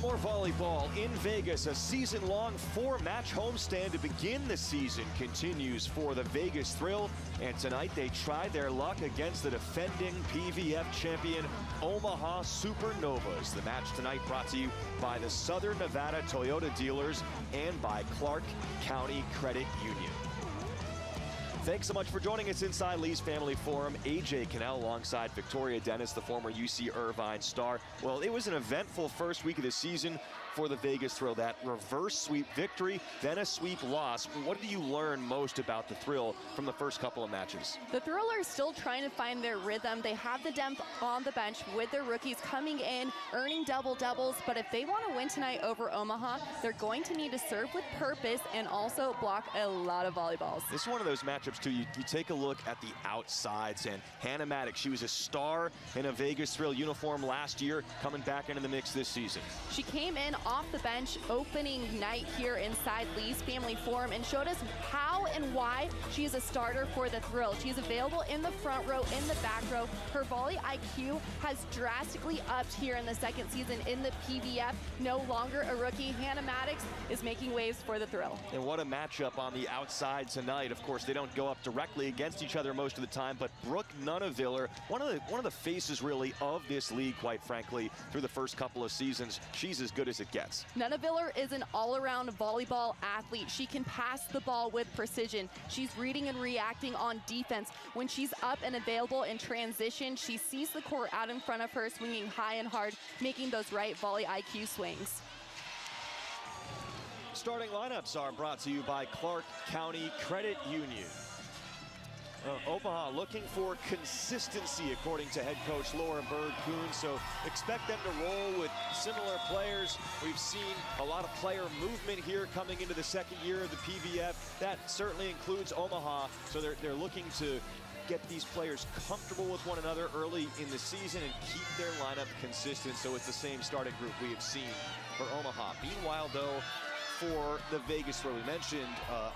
more volleyball in Vegas. A season-long 4-match homestand to begin the season continues for the Vegas Thrill. And tonight they tried their luck against the defending PVF champion, Omaha Supernovas. The match tonight brought to you by the Southern Nevada Toyota dealers and by Clark County Credit Union. Thanks so much for joining us inside Lee's Family Forum. AJ Cannell alongside Victoria Dennis, the former UC Irvine star. Well, it was an eventful first week of the season for the Vegas Thrill. That reverse sweep victory, then a sweep loss. What did you learn most about the Thrill from the first couple of matches? The Thrill are still trying to find their rhythm. They have the depth on the bench with their rookies coming in, earning double-doubles. But if they want to win tonight over Omaha, they're going to need to serve with purpose and also block a lot of volleyballs. This is one of those matchups, too. You take a look at the outsides, and Hannah Maddox, she was a star in a Vegas Thrill uniform last year, coming back into the mix this season. She came in off the bench opening night here inside Lee's Family Forum and showed us how and why she is a starter for the Thrill. She's available in the front row, in the back row. Her volley IQ has drastically upped here in the second season in the PVF. No longer a rookie. Hannah Maddox is making waves for the Thrill. And what a matchup on the outside tonight. Of course, they don't go up directly against each other most of the time, but Brooke Nunaviller, one of the faces really of this league, quite frankly, through the first couple of seasons. She's as good as it gets. Nunaviller is an all-around volleyball athlete. She can pass the ball with precision. She's reading and reacting on defense. When she's up and available in transition, she sees the court out in front of her, swinging high and hard, making those right volley IQ swings. Starting lineups are brought to you by Clark County Credit Union. Omaha looking for consistency, according to head coach Laura Bird-Kuhn, so expect them to roll with similar players. We've seen a lot of player movement here coming into the second year of the PVF. That certainly includes Omaha, so they're looking to get these players comfortable with one another early in the season and keep their lineup consistent, so it's the same starting group we have seen for Omaha. Meanwhile, though, for the Vegas Thrill, we mentioned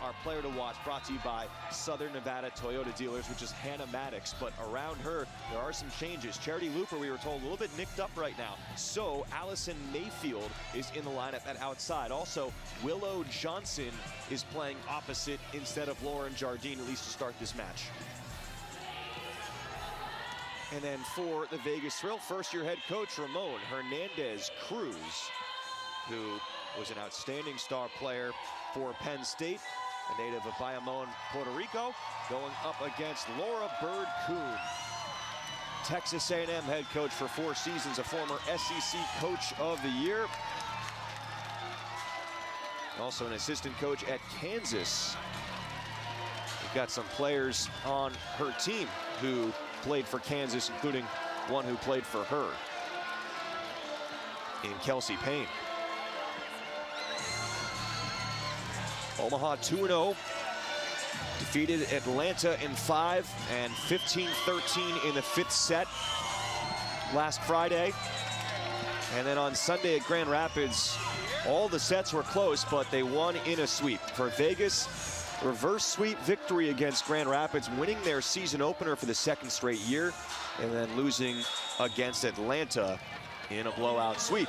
our player to watch, brought to you by Southern Nevada Toyota dealers, which is Hannah Maddox. But around her, there are some changes. Charity Looper, we were told, a little bit nicked up right now. So Allison Mayfield is in the lineup at outside. Also, Willow Johnson is playing opposite instead of Lauren Jardine, at least to start this match. And then for the Vegas Thrill, first-year head coach Ramon Hernandez Cruz, who was an outstanding star player for Penn State, a native of Bayamon, Puerto Rico, going up against Laura Bird-Kuhn. Texas A&M head coach for 4 seasons, a former SEC Coach of the Year. Also an assistant coach at Kansas. We've got some players on her team who played for Kansas, including one who played for her in Kelsey Payne. Omaha 2-0, defeated Atlanta in 5 and 15-13 in the 5th set last Friday. And then on Sunday at Grand Rapids, all the sets were close, but they won in a sweep. For Vegas, reverse sweep victory against Grand Rapids, winning their season opener for the 2nd straight year, and then losing against Atlanta in a blowout sweep.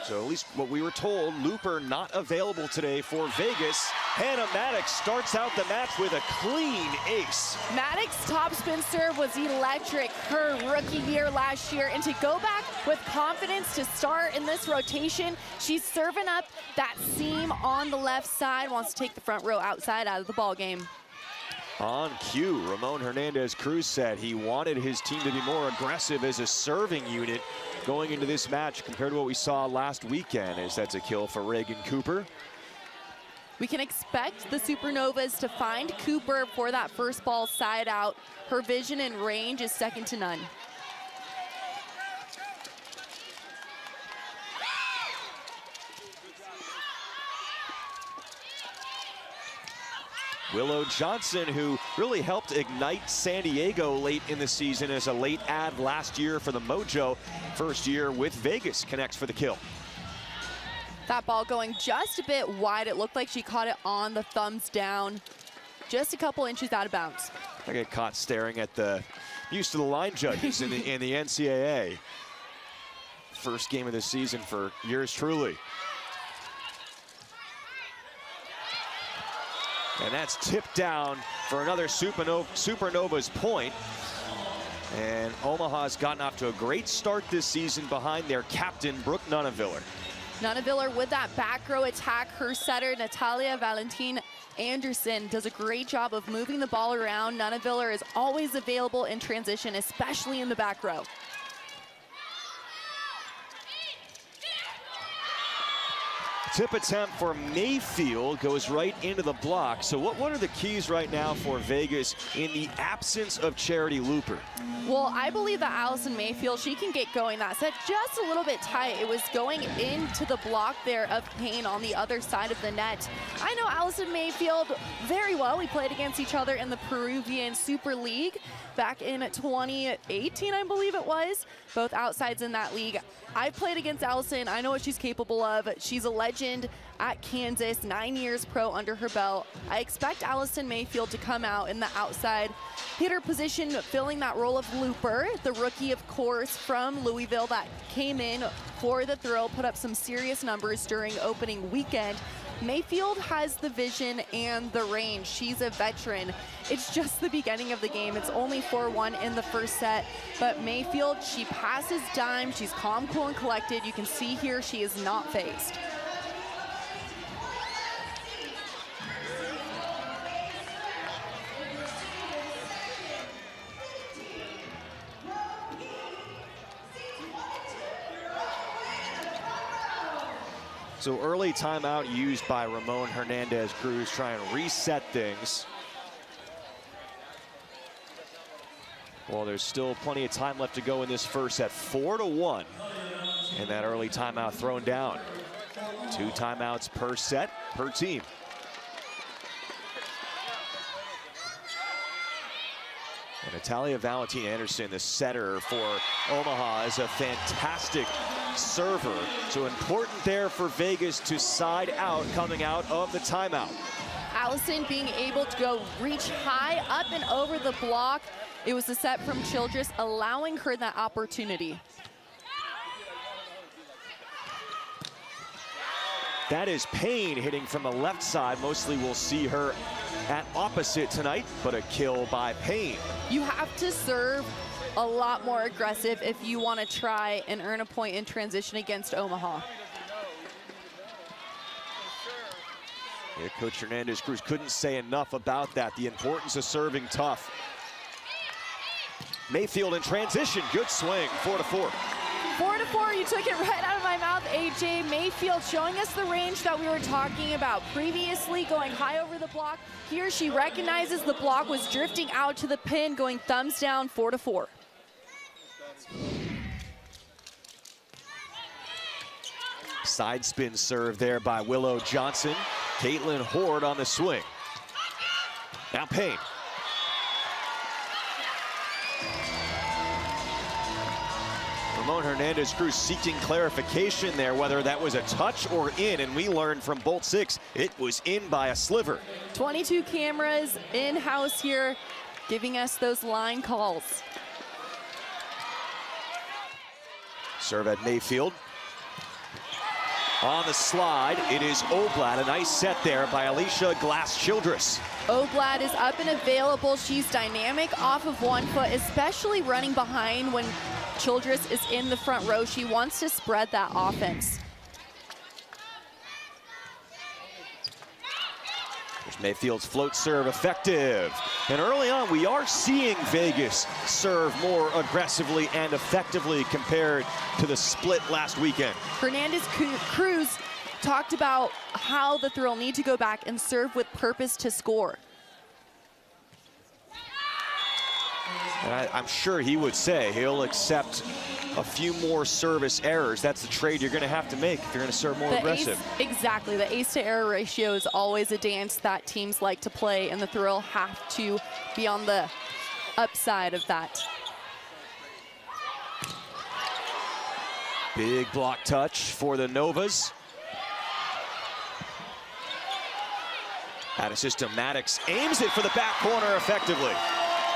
So at least what we were told, Looper not available today for Vegas. Hannah Maddox starts out the match with a clean ace. Maddox's topspin serve was electric her rookie year last year, and to go back with confidence to start in this rotation, she's serving up that seam on the left side, wants to take the front row outside out of the ball game. On cue, Ramon Hernandez Cruz said he wanted his team to be more aggressive as a serving unit going into this match compared to what we saw last weekend, as that's a kill for Reagan Cooper. We can expect the Supernovas to find Cooper for that first ball side out. Her vision and range is second to none. Willow Johnson, who really helped ignite San Diego late in the season as a late add last year for the Mojo. First year with Vegas, connects for the kill. That ball going just a bit wide. It looked like she caught it on the thumbs down, just a couple inches out of bounds. I get caught staring at the used to the line judges in the NCAA. First game of the season for yours truly. And that's tipped down for another Supernovas point. And Omaha's gotten off to a great start this season behind their captain, Brooke Nuneviller. Nuneviller with that back row attack. Her setter, Natalia Valentin Anderson, does a great job of moving the ball around. Nuneviller is always available in transition, especially in the back row. Tip attempt for Mayfield goes right into the block. So what are the keys right now for Vegas in the absence of Charity Looper? Well, I believe that Allison Mayfield, she can get going. That set just a little bit tight. It was going into the block there of Payne on the other side of the net. I know Allison Mayfield very well. We played against each other in the Peruvian Super League back in 2018, I believe it was. Both outsides in that league. I've played against Allison. I know what she's capable of. She's a legend at Kansas, 9 years pro under her belt. I expect Allison Mayfield to come out in the outside hitter position, filling that role of Looper, the rookie, of course, from Louisville that came in for the Thrill, put up some serious numbers during opening weekend. Mayfield has the vision and the range. She's a veteran. It's just the beginning of the game. It's only 4-1 in the first set, but Mayfield, she passes dime. She's calm, cool, and collected. You can see here she is not phased. So early timeout used by Ramon Hernandez-Cruz, trying to reset things. Well, there's still plenty of time left to go in this first set. 4-1. And that early timeout thrown down. 2 timeouts per set, per team. And Natalia Valentin Anderson, the setter for Omaha, is a fantastic server. So important there for Vegas to side out coming out of the timeout. Allison being able to go reach high up and over the block. It was a set from Childress, allowing her that opportunity. That is Payne hitting from the left side. Mostly we'll see her at opposite tonight, but a kill by Payne. You have to serve a lot more aggressive if you want to try and earn a point in transition against Omaha. Yeah, Coach Hernandez-Cruz couldn't say enough about that, the importance of serving tough. Mayfield in transition, good swing, 4-4. 4-4, you took it right out of my mouth, AJ. Mayfield showing us the range that we were talking about previously, going high over the block. Here she recognizes the block was drifting out to the pin, going thumbs down, 4-4. Side spin serve there by Willow Johnson. Caitlin Horde on the swing. Now Payne. Ramon Hernandez-Cruz seeking clarification there, whether that was a touch or in, and we learned from bolt 6, it was in by a sliver. 22 cameras in-house here, giving us those line calls. Serve at Mayfield. On the slide, it is Oblad. A nice set there by Alicia Glass-Childress. Oblad is up and available. She's dynamic off of 1 foot, especially running behind when Childress is in the front row. She wants to spread that offense. There's Mayfield's float serve effective. And early on, we are seeing Vegas serve more aggressively and effectively compared to the split last weekend. Hernandez-Cruz talked about how the Thrill need to go back and serve with purpose to score. And I'm sure he would say he'll accept a few more service errors. That's the trade you're going to have to make if you're going to serve more aggressive. Exactly. The ace to error ratio is always a dance that teams like to play, and the Thrill have to be on the upside of that. Big block touch for the Novas. Out of system, Maddox aims it for the back corner effectively.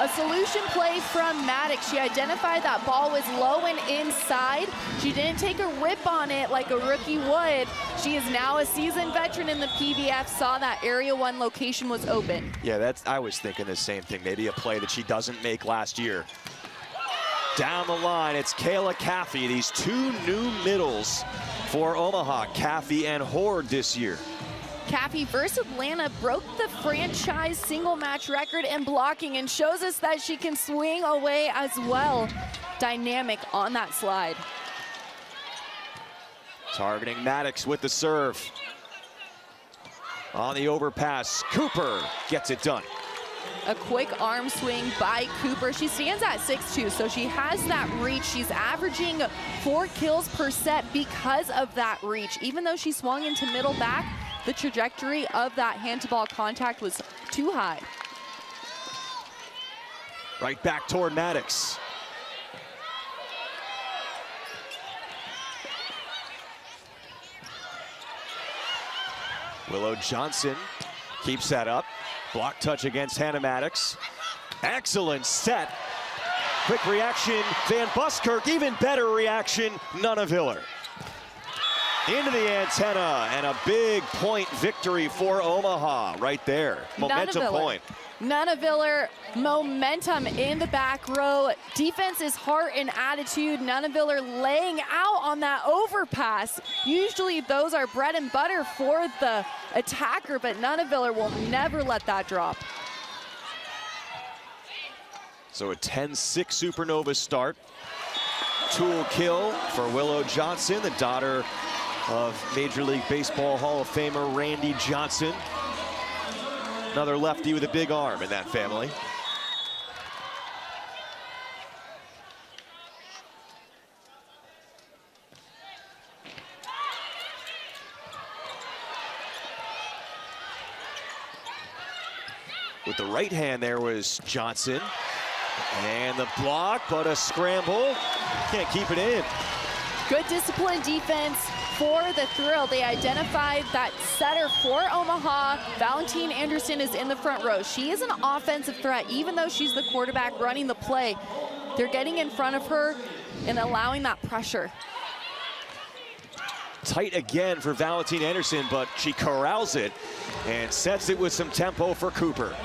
A solution play from Maddox. She identified that ball was low and inside. She didn't take a rip on it like a rookie would. She is now a seasoned veteran in the PVF, saw that Area 1 location was open. Yeah, I was thinking the same thing. Maybe a play that she doesn't make last year. Down the line, it's Kayla Caffey. These two new middles for Omaha, Caffey and Horde this year. Caffey versus Atlanta broke the franchise single match record in blocking and shows us that she can swing away as well. Dynamic on that slide. Targeting Maddox with the serve. On the overpass, Cooper gets it done. A quick arm swing by Cooper. She stands at 6'2", so she has that reach. She's averaging 4 kills per set because of that reach. Even though she swung into middle back, the trajectory of that hand-to-ball contact was too high. Right back toward Maddox. Willow Johnson keeps that up. Block touch against Hannah Maddox. Excellent set. Quick reaction, Van Buskirk. Even better reaction, Nunaviller. Into the antenna, and a big point victory for Omaha right there. Momentum point. Nunaviller, momentum in the back row. Defense is heart and attitude. Nunaviller laying out on that overpass. Usually those are bread and butter for the attacker, but Nunaviller will never let that drop. So a 10-6 Supernovas start. Tool kill for Willow Johnson, the daughter of Major League Baseball Hall of Famer Randy Johnson. Another lefty with a big arm in that family. With the right hand there was Johnson. And the block, but a scramble. Can't keep it in. Good disciplined defense for the Thrill. They identified that setter for Omaha. Valentine Anderson is in the front row. She is an offensive threat, even though she's the quarterback running the play. They're getting in front of her and allowing that pressure. Tight again for Valentine Anderson, but she corrals it and sets it with some tempo for Cooper.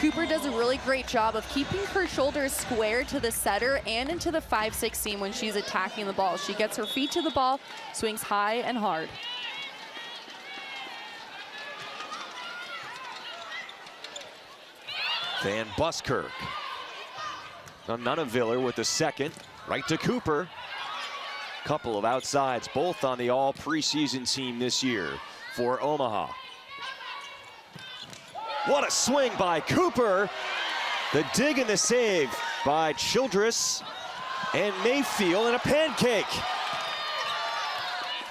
Cooper does a really great job of keeping her shoulders square to the setter and into the 5-6 seam when she's attacking the ball. She gets her feet to the ball, swings high and hard. Van Buskirk. Nunaviller with the second, right to Cooper. Couple of outsides, both on the all preseason team this year for Omaha. What a swing by Cooper. The dig and the save by Childress and Mayfield, and a pancake.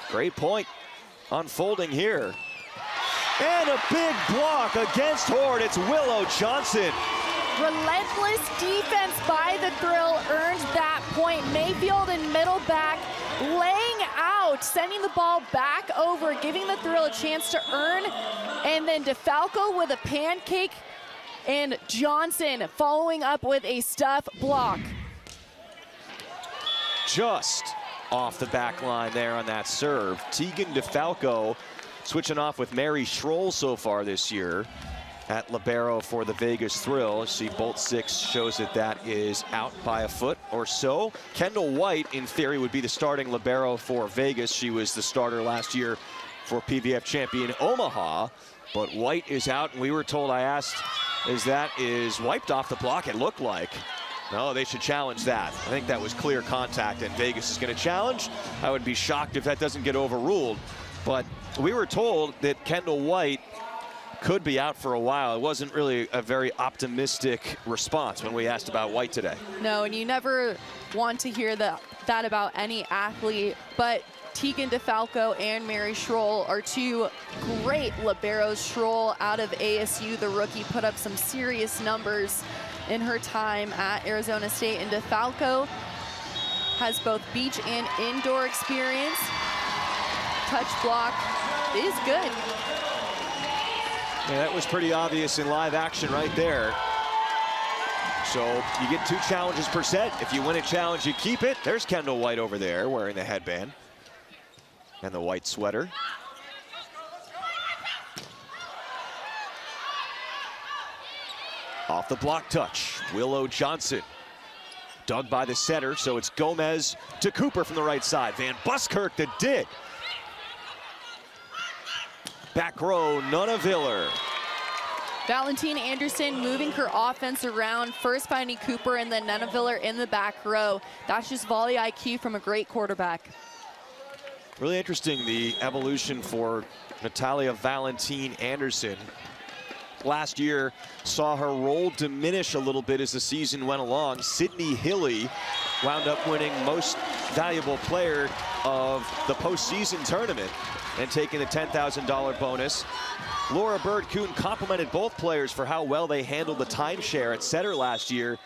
Great point unfolding here. And a big block against Horde. It's Willow Johnson. Relentless defense by the Thrill earned that point. Mayfield in middle back, laying out, sending the ball back over, giving the Thrill a chance to earn. And then DeFalco with a pancake, and Johnson following up with a stuff block. Just off the back line there on that serve. Tegan DeFalco switching off with Mary Schroll so far this year at libero for the Vegas Thrill. See, Bolt 6 shows that that is out by a foot or so. Kendall White, in theory, would be the starting libero for Vegas. She was the starter last year for PVF champion Omaha, but White is out, and we were told, I asked, is that is wiped off the block, it looked like. No, they should challenge that. I think that was clear contact, and Vegas is going to challenge. I would be shocked if that doesn't get overruled, but we were told that Kendall White could be out for a while. It wasn't really a very optimistic response when we asked about White today. No, and you never want to hear that about any athlete, but Tegan DeFalco and Mary Schroll are two great liberos. Schroll out of ASU, the rookie, put up some serious numbers in her time at Arizona State, and DeFalco has both beach and indoor experience. Touch block is good. Yeah, that was pretty obvious in live action right there. So you get 2 challenges per set. If you win a challenge, you keep it. There's Kendall White over there wearing the headband and the white sweater. Off the block touch, Willow Johnson. Dug by the setter, so it's Gomez to Cooper from the right side. Van Buskirk the dig. Back row, Nunaviller. Valentine Anderson moving her offense around, first finding Cooper and then Nunaviller in the back row. That's just volley IQ from a great quarterback. Really interesting, the evolution for Natalia Valentine Anderson. Last year saw her role diminish a little bit as the season went along. Sydney Hilly wound up winning most valuable player of the postseason tournament and taking the $10,000 bonus. Laura Bird-Kuhn complimented both players for how well they handled the timeshare at setter last year.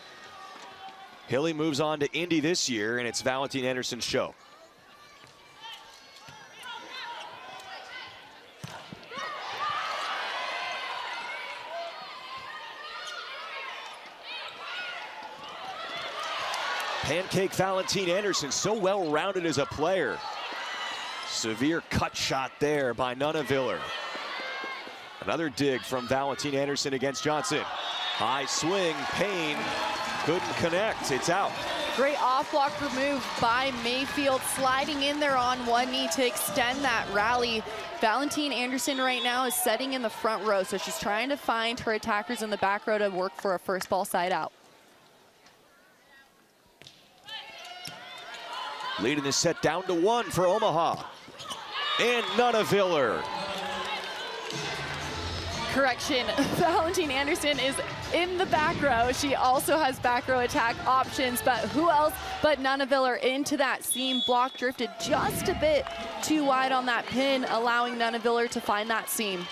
Hilly moves on to Indy this year, and it's Valentine Anderson's show. Pancake Valentine Anderson, so well-rounded as a player. Severe cut shot there by Nunaviller. Another dig from Valentine Anderson against Johnson. High swing, Payne couldn't connect, it's out. Great off-block remove by Mayfield, sliding in there on one knee to extend that rally. Valentine Anderson right now is setting in the front row, so she's trying to find her attackers in the back row to work for a first ball side out. Leading this set down to 1 for Omaha. And Nunaviller. Correction, Valentine Anderson is in the back row. She also has back row attack options, but who else but Nunaviller into that seam. Block drifted just a bit too wide on that pin, allowing Nunaviller to find that seam.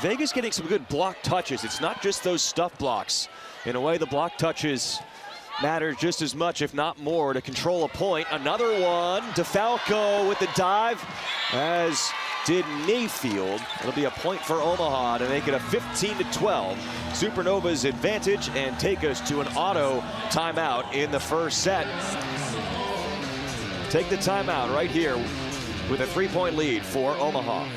Vegas getting some good block touches. It's not just those stuff blocks. In a way, the block touches matter just as much, if not more, to control a point. Another one, DeFalco with the dive, as did Mayfield. It'll be a point for Omaha to make it a 15-12 Supernovas advantage and take us to an auto timeout in the first set. Take the timeout right here with a 3-point lead for Omaha.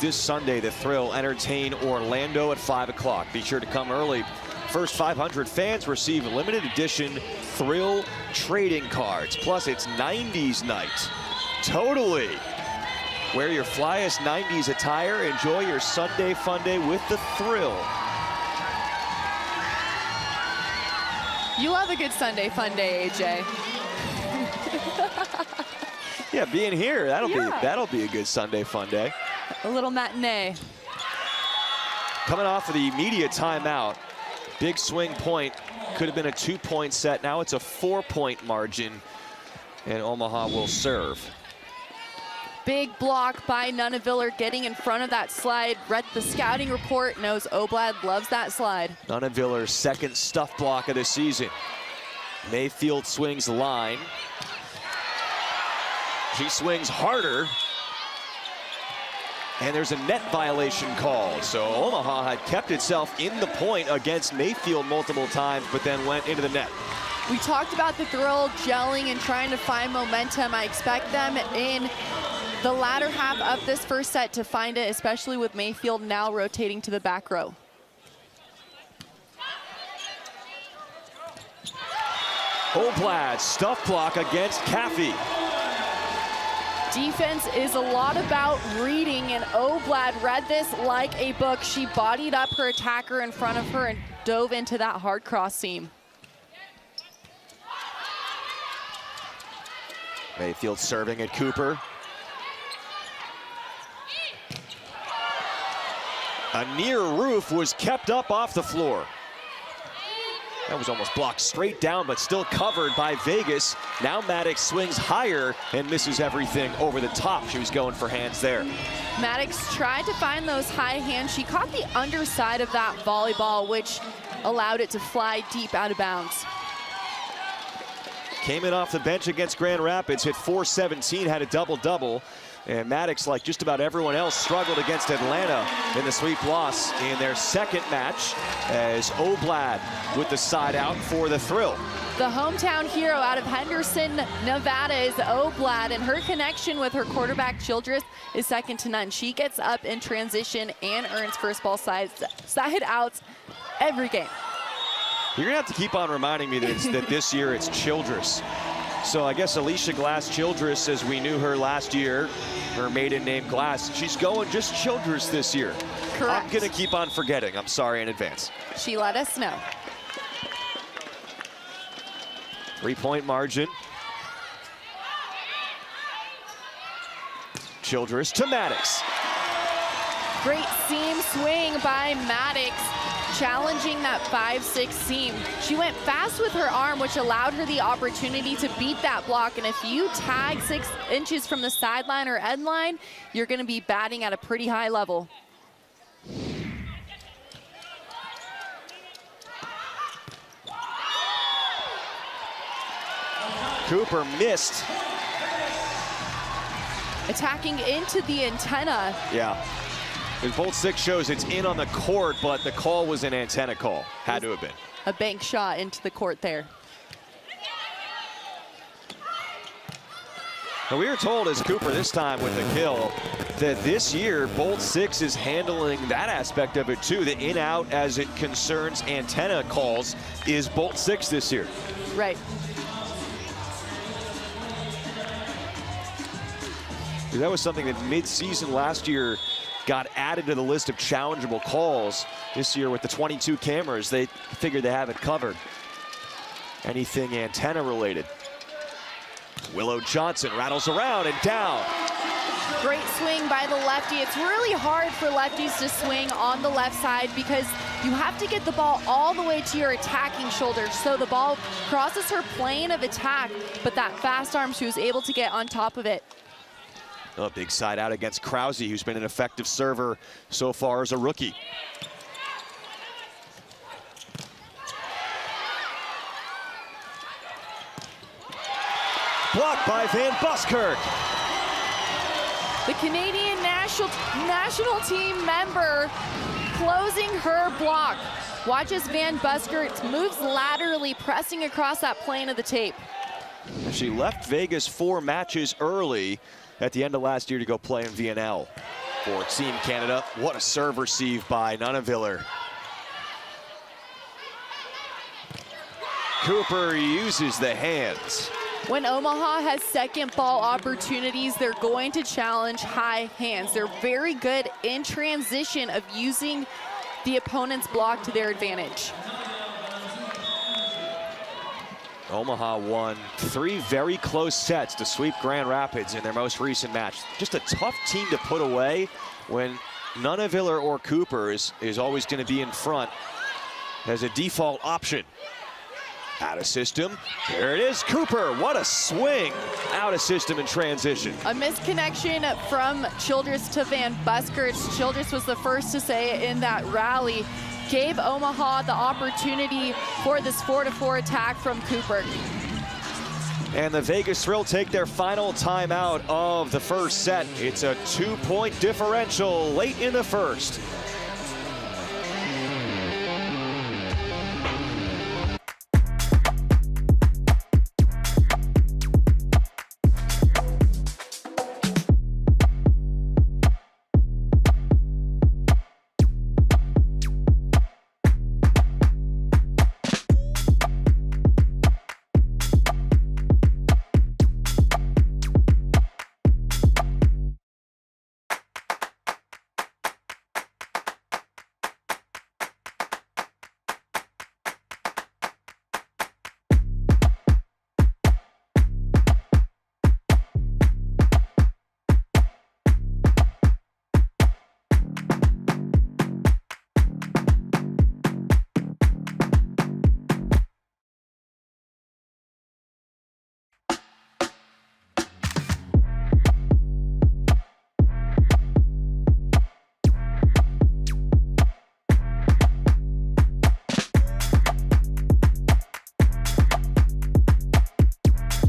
This Sunday, the Thrill entertain Orlando at 5 o'clock. Be sure to come early. First 500 fans receive limited edition Thrill trading cards. Plus, it's 90s night. Totally. Wear your flyest 90s attire. Enjoy your Sunday fun day with the Thrill. You love a good Sunday fun day, AJ. Yeah, being here, that'll be a good Sunday fun day. A little matinee. Coming off of the media timeout, big swing point, could have been a 2-point set. Now it's a 4-point margin, and Omaha will serve. Big block by Nunaviller, getting in front of that slide. Read the scouting report, knows Oblad loves that slide. Nunaviller's second stuff block of the season. Mayfield swings line. She swings harder. And there's a net violation call. So Omaha had kept itself in the point against Mayfield multiple times, but then went into the net. We talked about the thrill gelling and trying to find momentum. I expect them in the latter half of this first set to find it, especially with Mayfield now rotating to the back row. Oblad, stuff block against Caffey. Defense is a lot about reading, and Oblad read this like a book. She bodied up her attacker in front of her and dove into that hard cross seam. Mayfield serving at Cooper. A near roof was kept up off the floor. That was almost blocked straight down, but still covered by Vegas. Now Maddox swings higher and misses everything over the top. She was going for hands there. Maddox tried to find those high hands. She caught the underside of that volleyball, which allowed it to fly deep out of bounds. Came in off the bench against Grand Rapids, hit 417, had a double-double. And Maddox, like just about everyone else, struggled against Atlanta in the sweep loss in their second match, as Oblad with the side out for the thrill. The hometown hero out of Henderson, Nevada is Oblad, and her connection with her quarterback Childress is second to none. She gets up in transition and earns first ball side outs every game. You're gonna have to keep on reminding me that this year it's Childress. So I guess Alicia Glass-Childress, as we knew her last year, her maiden name Glass, she's going just Childress this year. Correct. I'm gonna keep on forgetting. I'm sorry in advance. She let us know. 3-point margin. Childress to Maddox. Great seam swing by Maddox, challenging that 5-6 seam. She went fast with her arm, which allowed her the opportunity to beat that block. And if you tag 6 inches from the sideline or end line, you're going to be batting at a pretty high level. Cooper missed. Attacking into the antenna. Yeah. Bolt 6 shows it's in on the court, but the call was an antenna call. Had to have been. A bank shot into the court there. Now we were told as Cooper this time with the kill that this year Bolt 6 is handling that aspect of it too. The in-out as it concerns antenna calls is Bolt 6 this year. Right. That was something that mid-season last year got added to the list of challengeable calls. This year with the 22 cameras, they figured they have it covered. Anything antenna related. Willow Johnson rattles around and down. Great swing by the lefty. It's really hard for lefties to swing on the left side because you have to get the ball all the way to your attacking shoulder. So the ball crosses her plane of attack, but that fast arm, she was able to get on top of it. A big side out against Krause, who's been an effective server so far as a rookie. Blocked by Van Buskirk. The Canadian national team member closing her block. Watch as Van Buskirk moves laterally, pressing across that plane of the tape. She left Vegas 4 matches early at the end of last year to go play in VNL for Team Canada. What a serve receive by Nunaviller. Cooper uses the hands. When Omaha has second ball opportunities, they're going to challenge high hands. They're very good in transition of using the opponent's block to their advantage. Omaha won 3 very close sets to sweep Grand Rapids in their most recent match. Just a tough team to put away when Nunaviller or Cooper is always going to be in front as a default option. Out of system, there it is, Cooper, what a swing. Out of system in transition. A misconnection from Childress to Van Buskirk. Childress was the first to say it in that rally. Gave Omaha the opportunity for this 4-to-4 attack from Cooper. And the Vegas Thrill take their final timeout of the first set. It's a 2-point differential late in the first.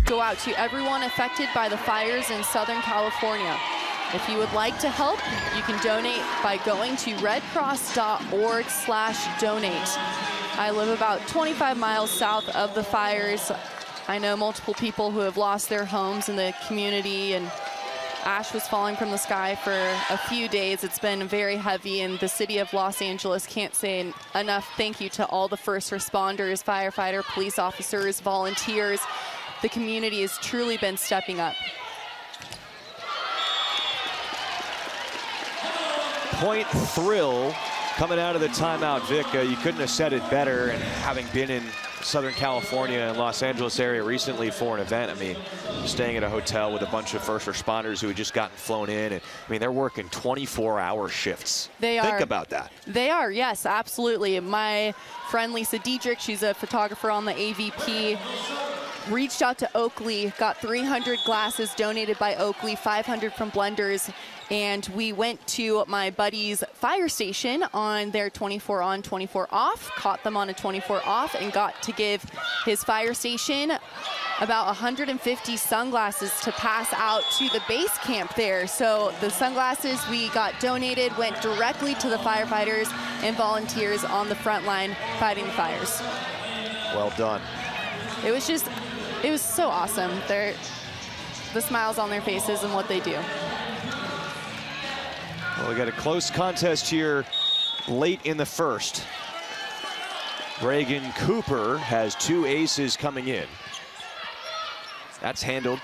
Go out to everyone affected by the fires in Southern California. If you would like to help, you can donate by going to redcross.org/donate. I live about 25 miles south of the fires. I know multiple people who have lost their homes in the community, and ash was falling from the sky for a few days. It's been very heavy, and the city of Los Angeles can't say enough thank you to all the first responders, firefighter, police officers, volunteers. The community has truly been stepping up. Point Thrill coming out of the timeout. Vic, you couldn't have said it better, and having been in Southern California and Los Angeles area recently for an event, I mean, staying at a hotel with a bunch of first responders who had just gotten flown in, and I mean, they're working 24-hour shifts. They are. Think about that. They are, yes, absolutely. My friend Lisa Diedrich, she's a photographer on the AVP, reached out to Oakley, got 300 glasses donated by Oakley, 500 from Blenders, and we went to my buddy's fire station on their 24 on, 24 off, caught them on a 24 off, and got to give his fire station about 150 sunglasses to pass out to the base camp there. So the sunglasses we got donated went directly to the firefighters and volunteers on the front line fighting the fires. Well done. It was so awesome. The smiles on their faces and what they do. Well, we got a close contest here late in the first. Reagan Cooper has 2 aces coming in. That's handled.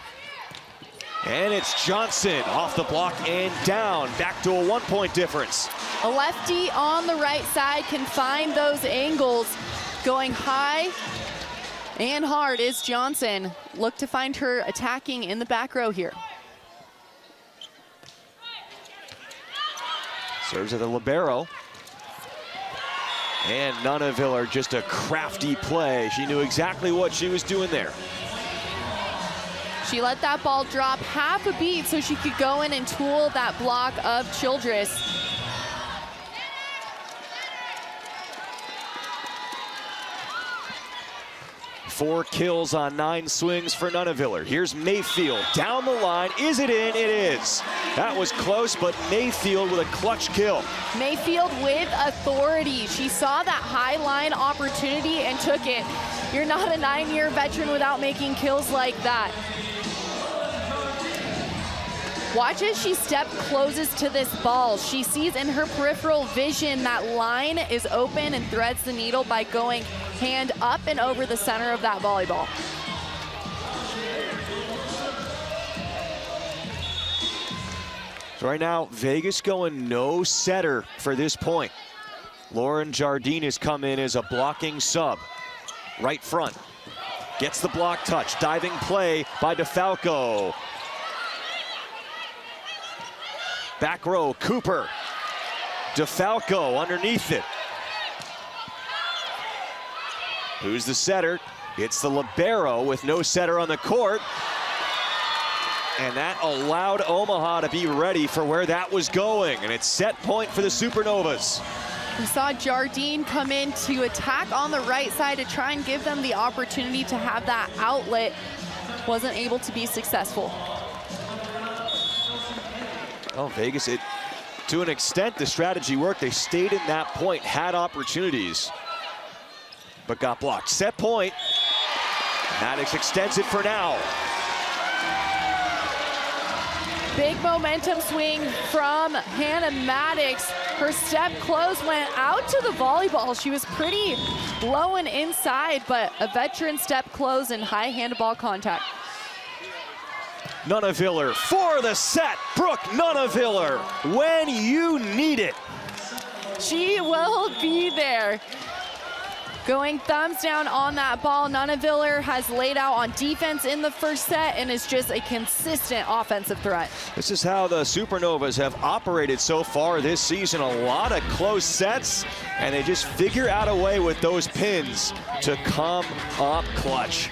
And it's Johnson off the block and down. Back to a 1-point difference. A lefty on the right side can find those angles. Going high and hard is Johnson. Look to find her attacking in the back row here. Serves at the libero. And Nunaviller, just a crafty play. She knew exactly what she was doing there. She let that ball drop half a beat so she could go in and tool that block of Childress. 4 kills on 9 swings for Nunaviller. Here's Mayfield down the line. Is it in? It is. That was close, but Mayfield with a clutch kill. Mayfield with authority. She saw that high line opportunity and took it. You're not a 9-year veteran without making kills like that. Watch as she step closes to this ball. She sees in her peripheral vision that line is open and threads the needle by going hand up and over the center of that volleyball. So right now, Vegas going no setter for this point. Lauren Jardine has come in as a blocking sub. Right front. Gets the block touch. Diving play by DeFalco. Back row, Cooper. DeFalco underneath it. Who's the setter? It's the libero with no setter on the court. And that allowed Omaha to be ready for where that was going. And it's set point for the Supernovas. We saw Jardine come in to attack on the right side to try and give them the opportunity to have that outlet. wasn't able to be successful. Oh, Vegas, to an extent, the strategy worked. They stayed in that point, had opportunities, but got blocked. Set point. Maddox extends it for now. Big momentum swing from Hannah Maddox. Her step close went out to the volleyball. She was pretty low and inside, but a veteran step close and high hand-to-ball contact. Nunneviller for the set. Brooke Nunneviller, when you need it. She will be there. Going thumbs down on that ball. Nunneviller has laid out on defense in the first set and is just a consistent offensive threat. This is how the Supernovas have operated so far this season. A lot of close sets, and they just figure out a way with those pins to come up clutch.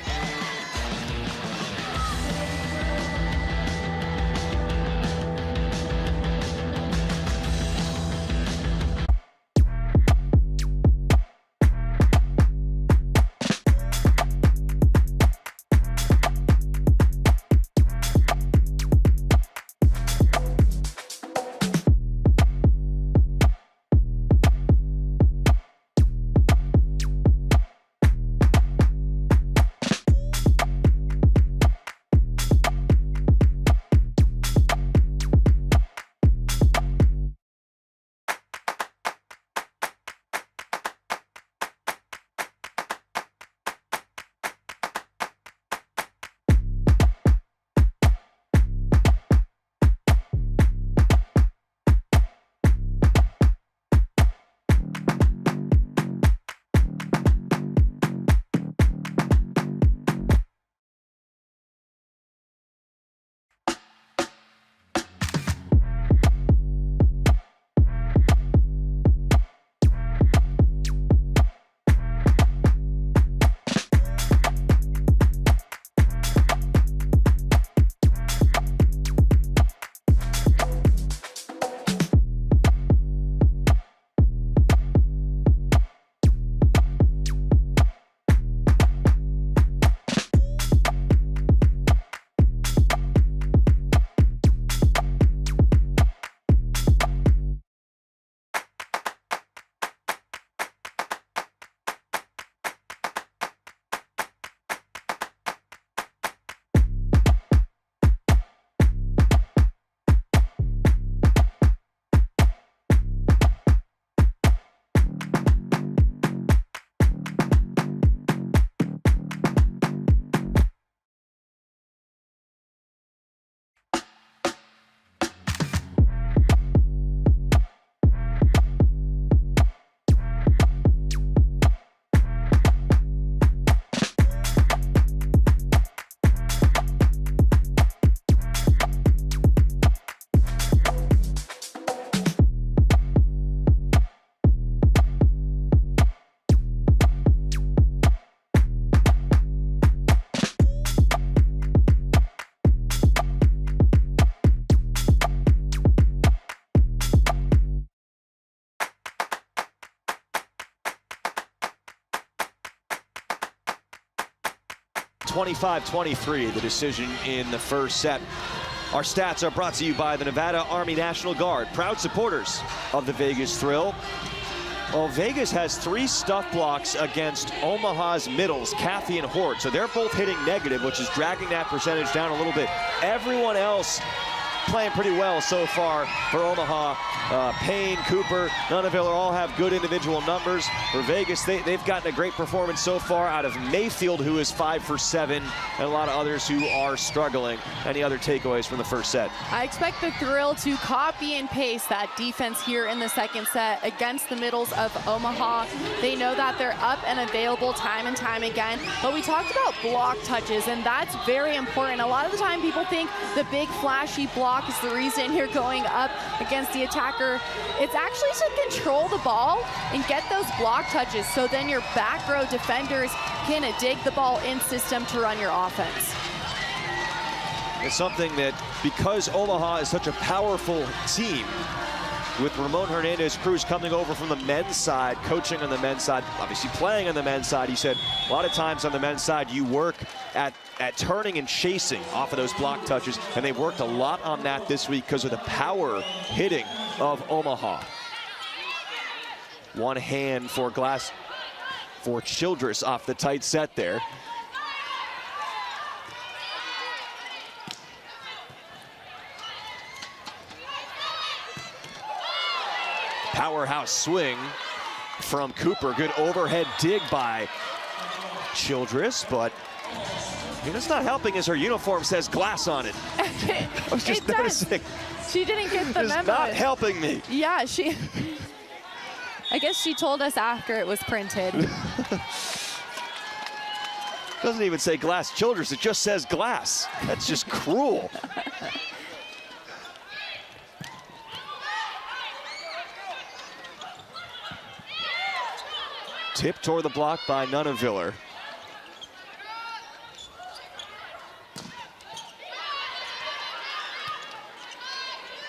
(25-23), the decision in the first set. Our stats are brought to you by the Nevada Army National Guard, proud supporters of the Vegas Thrill. Well, Vegas has 3 stuff blocks against Omaha's middles, Kathy and Hort. So they're both hitting negative, which is dragging that percentage down a little bit. Everyone else playing pretty well so far for Omaha. Payne, Cooper, Nunneviller all have good individual numbers. For Vegas, they've gotten a great performance so far out of Mayfield, who is 5 for 7, and a lot of others who are struggling. Any other takeaways from the first set? I expect the Thrill to copy and paste that defense here in the second set against the middles of Omaha. They know that they're up and available time and time again, but we talked about block touches, and that's very important. A lot of the time people think the big flashy block is the reason you're going up against the attacker. It's actually to control the ball and get those block touches, so then your back row defenders can dig the ball in system to run your offense. It's something that, because Omaha is such a powerful team, with Ramon Hernandez-Cruz coming over from the men's side, coaching on the men's side, obviously playing on the men's side. He said a lot of times on the men's side you work at turning and chasing off of those block touches, and they worked a lot on that this week because of the power hitting of Omaha. One hand for Childress off the tight set there. Powerhouse swing from Cooper. Good overhead dig by Childress, but it's not helping as her uniform says glass on it. I was just noticing. She didn't get the memo. It's not helping me. Yeah, I guess she told us after it was printed. Doesn't even say glass Childress, it just says glass. That's just cruel. Tip toward the block by Nunaviller.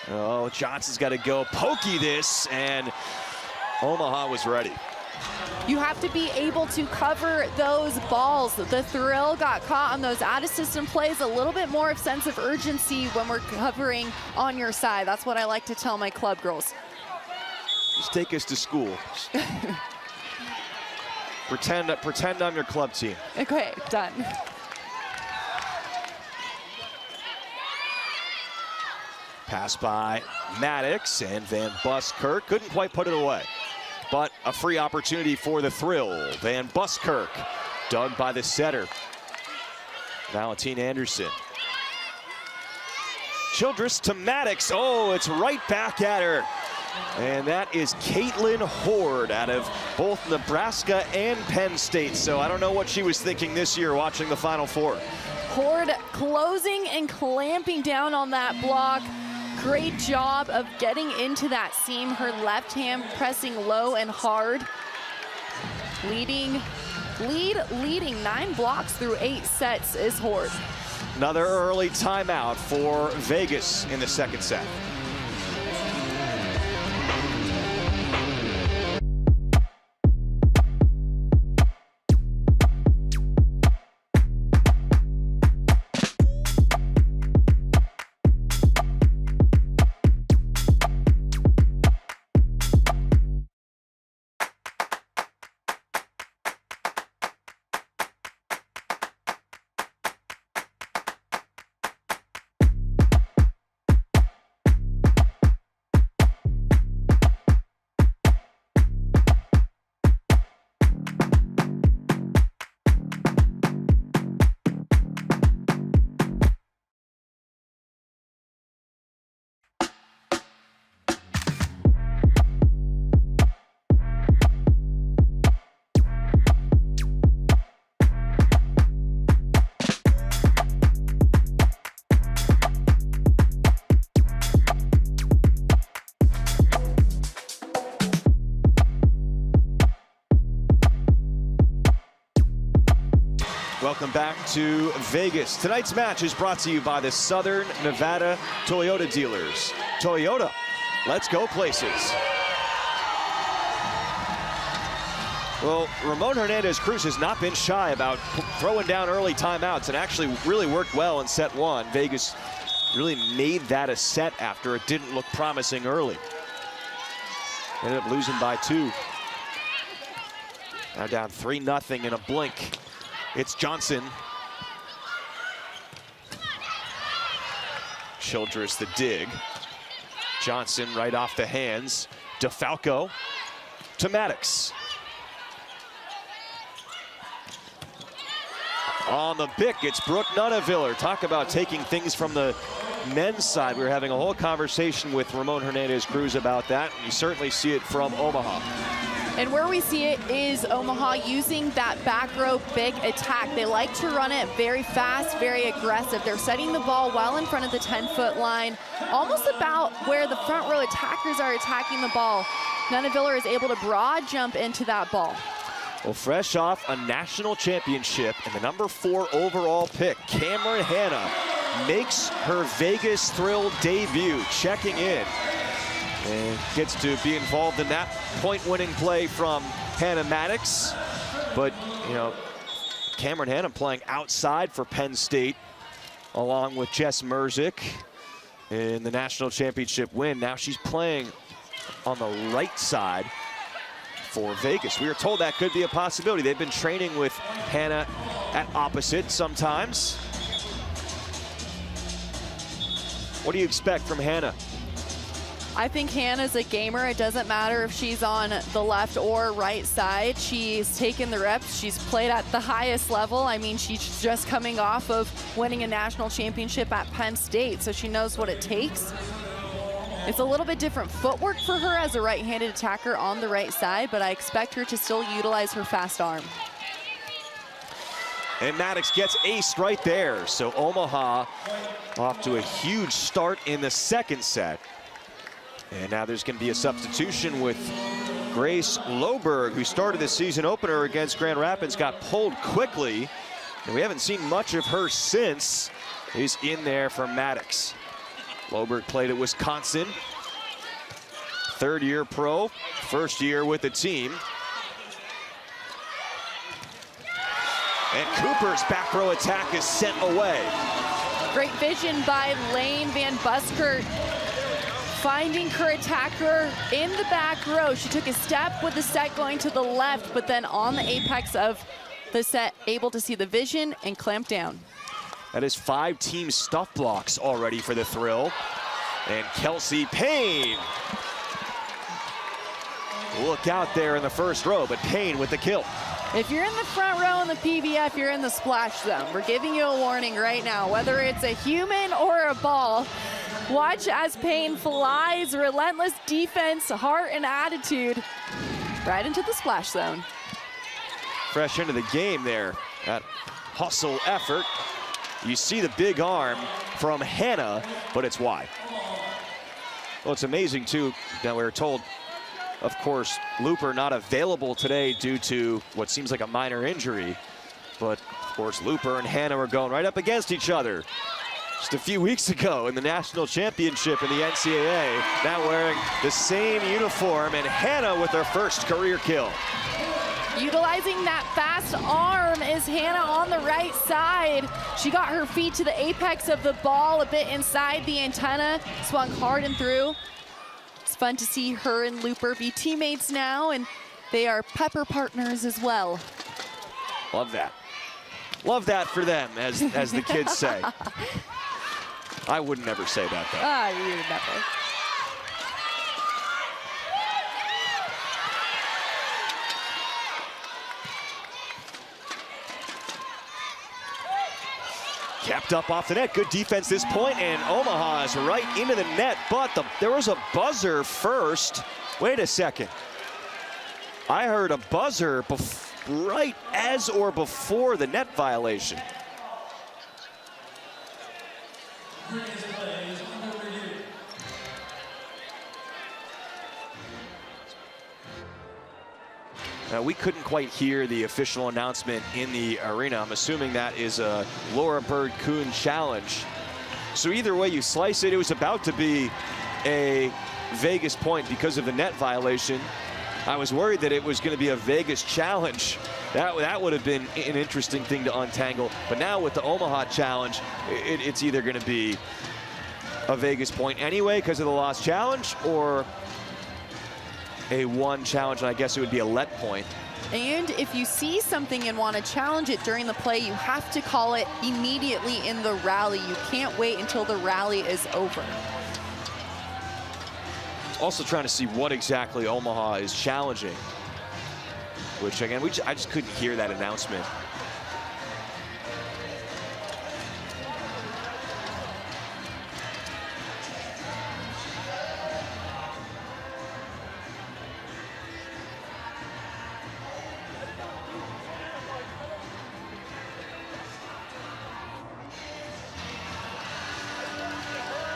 Oh, Johnson's got to go pokey this, and Omaha was ready. You have to be able to cover those balls. The Thrill got caught on those out-of-system plays. A little bit more of sense of urgency when we're covering on your side. That's what I like to tell my club girls. Just take us to school. Pretend I'm your club team. Okay, done. Pass by Maddox, and Van Buskirk couldn't quite put it away. But a free opportunity for the Thrill. Van Buskirk dug by the setter, Valentine Anderson. Childress to Maddox. Oh, it's right back at her. And that is Caitlin Horde out of both Nebraska and Penn State. So I don't know what she was thinking this year watching the Final Four. Horde closing and clamping down on that block. Great job of getting into that seam. Her left hand pressing low and hard. Leading 9 blocks through 8 sets is Horde. Another early timeout for Vegas in the second set. Welcome back to Vegas. Tonight's match is brought to you by the Southern Nevada Toyota dealers. Toyota, let's go places. Well, Ramon Hernandez-Cruz has not been shy about throwing down early timeouts and actually really worked well in set 1. Vegas really made that a set after it didn't look promising early. Ended up losing by 2. Now down 3-0 in a blink. It's Johnson. Childress the dig. Johnson right off the hands. DeFalco to Maddox. On the pick, it's Brooke Nunaviller. Talk about taking things from the men's side. We were having a whole conversation with Ramon Hernandez-Cruz about that, and you certainly see it from Omaha. And where we see it is Omaha using that back row big attack. They like to run it very fast, very aggressive. They're setting the ball well in front of the 10-foot line, almost about where the front row attackers are attacking the ball. Nunaviller is able to broad jump into that ball. Well, fresh off a national championship and the number 4 overall pick, Cameron Hanna makes her Vegas Thrill debut, checking in. And gets to be involved in that point-winning play from Hannah Maddox. But, you know, Cameron Hanna playing outside for Penn State, along with Jess Merzick in the national championship win. Now she's playing on the right side for Vegas. We were told that could be a possibility. They've been training with Hannah at opposite sometimes. What do you expect from Hannah? I think Hannah's a gamer. It doesn't matter if she's on the left or right side. She's taken the reps. She's played at the highest level. I mean, she's just coming off of winning a national championship at Penn State, so she knows what it takes. It's a little bit different footwork for her as a right-handed attacker on the right side, but I expect her to still utilize her fast arm. And Maddox gets aced right there. So Omaha off to a huge start in the second set. And now there's going to be a substitution with Grace Loberg, who started the season opener against Grand Rapids, got pulled quickly, and we haven't seen much of her since. Is in there for Maddox. Loberg played at Wisconsin, third-year pro, first year with the team. And Cooper's back row attack is sent away. Great vision by Lane Van Buskirk, finding her attacker in the back row. She took a step with the set going to the left, but then on the apex of the set, able to see the vision and clamp down. That is 5 team stuff blocks already for the Thrill. And Kelsey Payne. Look out there in the first row, but Payne with the kill. If you're in the front row in the PVF, you're in the splash zone. We're giving you a warning right now, whether it's a human or a ball. Watch as Payne flies, relentless defense, heart and attitude, right into the splash zone. Fresh into the game there, that hustle effort. You see the big arm from Hannah, but it's wide. Well, it's amazing too that we were told, of course, Looper not available today due to what seems like a minor injury. But of course, Looper and Hannah were going right up against each other just a few weeks ago in the national championship in the NCAA. Now wearing the same uniform, and Hannah with her first career kill. Utilizing that fast arm is Hannah on the right side. She got her feet to the apex of the ball, a bit inside the antenna, swung hard and through. It's fun to see her and Looper be teammates now, and they are pepper partners as well. Love that. Love that for them, as the kids say. I would never say that, though. Ah, you would never. Kept up off the net, good defense this point, and Omaha is right into the net, but there was a buzzer first. Wait a second. I heard a buzzer right as or before the net violation. Now, we couldn't quite hear the official announcement in the arena. I'm assuming that is a Laura Bird-Kuhn challenge. So either way you slice it, it was about to be a Vegas point because of the net violation. I was worried that it was going to be a Vegas challenge. That would have been an interesting thing to untangle. But now with the Omaha challenge, it's either going to be a Vegas point anyway because of the lost challenge, or a one challenge, and I guess it would be a let point. And if you see something and want to challenge it during the play, you have to call it immediately in the rally. You can't wait until the rally is over. Also trying to see what exactly Omaha is challenging, which again, I just couldn't hear that announcement.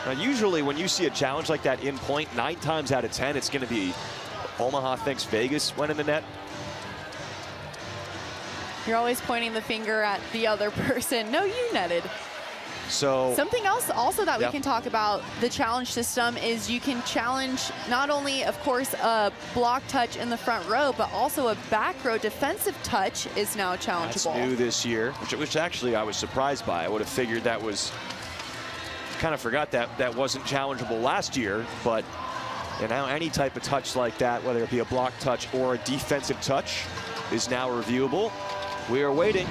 Now, usually when you see a challenge like that in point, 9 times out of 10, it's going to be Omaha thinks Vegas went in the net. You're always pointing the finger at the other person. No, you netted. So something else also that we Yep. can talk about the challenge system is you can challenge not only, of course, a block touch in the front row, but also a back row defensive touch is now challengeable. that's new this year, which actually I was surprised by. I would have figured that was, kind of forgot that wasn't challengeable last year, but now any type of touch like that, whether it be a block touch or a defensive touch, is now reviewable. We are waiting.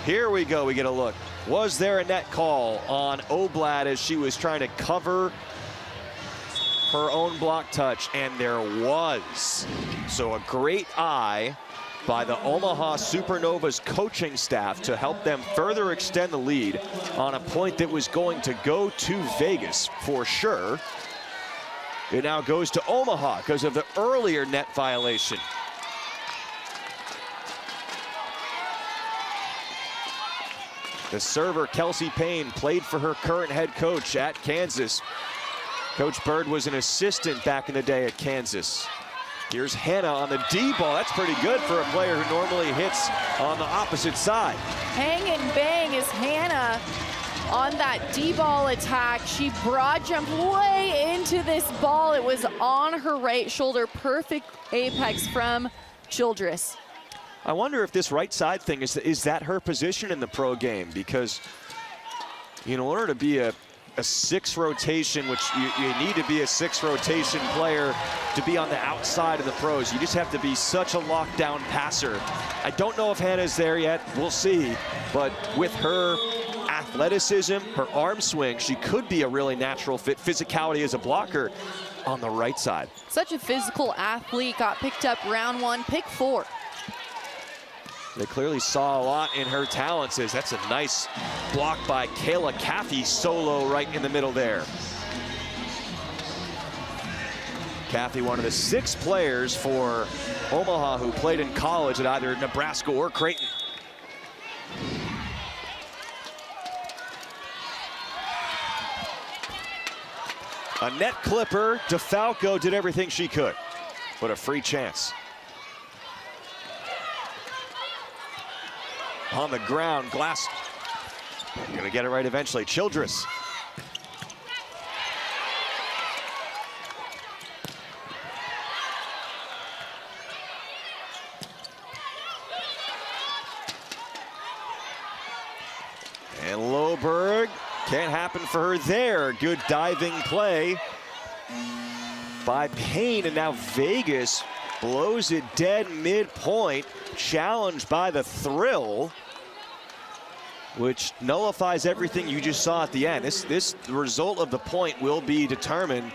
Here we go, we get a look. Was there a net call on Oblad as she was trying to cover her own block touch? And there was. So a great eye by the Omaha Supernovas coaching staff to help them further extend the lead on a point that was going to go to Vegas for sure. It now goes to Omaha because of the earlier net violation. The server, Kelsey Payne, played for her current head coach at Kansas. Coach Bird was an assistant back in the day at Kansas. Here's Hannah on the D ball. That's pretty good for a player who normally hits on the opposite side. Hang and bang is Hannah on that D ball attack. She broad jumped way into this ball. It was on her right shoulder. Perfect apex from Childress. I wonder if this right side thing, is that her position in the pro game? Because, you know, in order to be a 6 rotation, which you need to be a 6 rotation player to be on the outside of the pros, you just have to be such a lockdown passer. I don't know if Hannah's there yet, we'll see. But with her athleticism, her arm swing, she could be a really natural fit. Physicality as a blocker on the right side. Such a physical athlete, got picked up round 1, pick 4. They clearly saw a lot in her talents. That's a nice block by Kayla Caffey, solo right in the middle there. Caffey, one of the 6 players for Omaha who played in college at either Nebraska or Creighton. A net clipper. DeFalco did everything she could. What a free chance. On the ground, Glass gonna get it right eventually. Childress. And Loberg, can't happen for her there. Good diving play by Payne, and now Vegas blows it dead midpoint, challenged by the Thrill, which nullifies everything you just saw at the end. The result of the point will be determined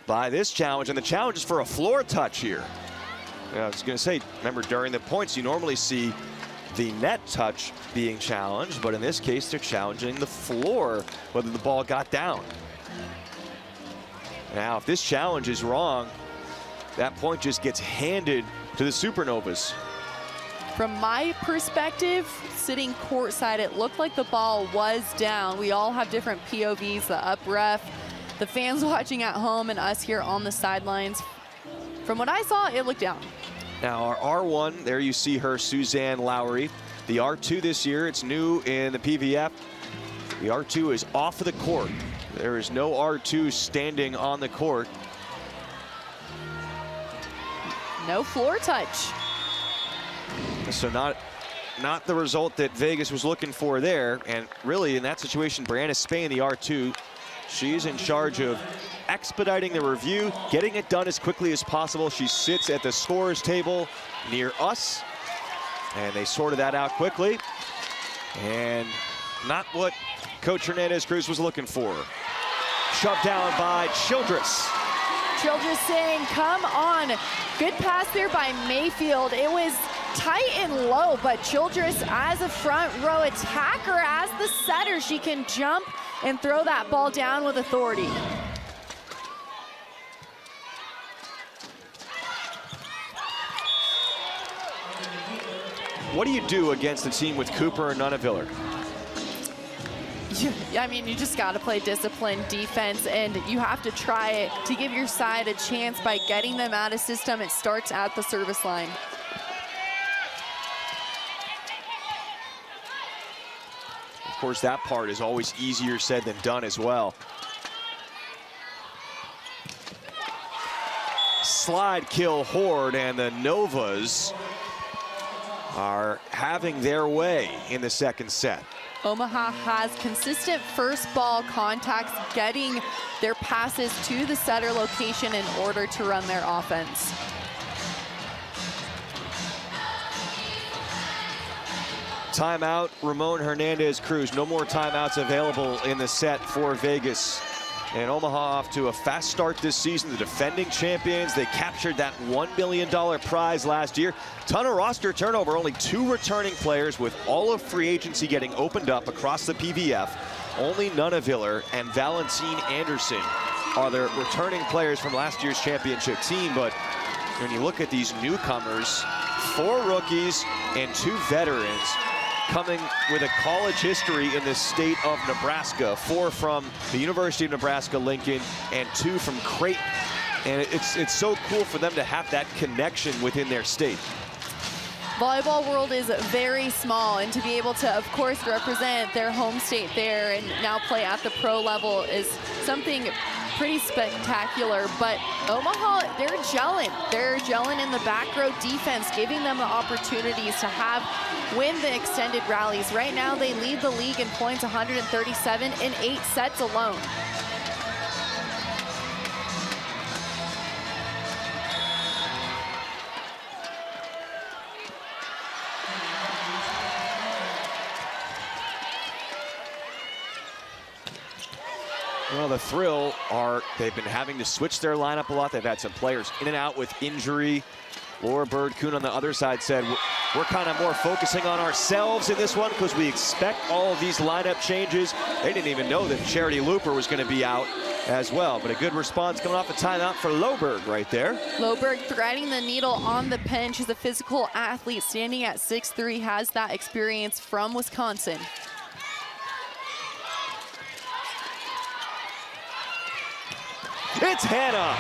by this challenge, and the challenge is for a floor touch here. I was gonna say, remember during the points you normally see the net touch being challenged, but in this case they're challenging the floor, whether the ball got down. Now if this challenge is wrong, that point just gets handed to the Supernovas. From my perspective, sitting courtside, it looked like the ball was down. We all have different POVs, the up ref, the fans watching at home, and us here on the sidelines. From what I saw, it looked down. Now our R1, there you see her, Suzanne Lowry. The R2 this year, it's new in the PVF. The R2 is off of the court. There is no R2 standing on the court. No floor touch. So not the result that Vegas was looking for there. And really in that situation, Brianna Spain, the R2, she's in charge of expediting the review, getting it done as quickly as possible. She sits at the scorer's table near us, and they sorted that out quickly. And not what Coach Hernandez Cruz was looking for. Shoved down by Childress. Childress saying, come on. Good pass there by Mayfield. It was tight and low, but Childress as a front row attacker, as the setter, she can jump and throw that ball down with authority. What do you do against a team with Cooper and Nunaviller? I mean, you just got to play disciplined defense, and you have to try to give your side a chance by getting them out of system. It starts at the service line. Of course, that part is always easier said than done as well. Slide kill Horde, and the Novas are having their way in the second set. Omaha has consistent first ball contacts, getting their passes to the setter location in order to run their offense. Timeout, Ramon Hernandez-Cruz. No more timeouts available in the set for Vegas. And Omaha off to a fast start this season. The defending champions, they captured that $1 million prize last year. Ton of roster turnover, only 2 returning players, with all of free agency getting opened up across the PVF. Only Nunaviller and Valentine Anderson are the returning players from last year's championship team. But when you look at these newcomers, 4 rookies and 2 veterans, coming with a college history in the state of Nebraska. 4 from the University of Nebraska-Lincoln and 2 from Creighton. And it's so cool for them to have that connection within their state. Volleyball world is very small, and to be able to, of course, represent their home state there and now play at the pro level is something pretty spectacular. But Omaha, they're gelling. They're gelling in the back row defense, giving them the opportunities to win the extended rallies. Right now, they lead the league in points, 137 in 8 sets alone. Well, the Thrill they've been having to switch their lineup a lot. They've had some players in and out with injury. Laura Bird-Kuhn on the other side said, we're kind of more focusing on ourselves in this one because we expect all of these lineup changes. They didn't even know that Charity Looper was going to be out as well. But a good response coming off a timeout for Loberg right there. Loberg threading the needle on the pen. She's a physical athlete, standing at 6'3", has that experience from Wisconsin. It's Hannah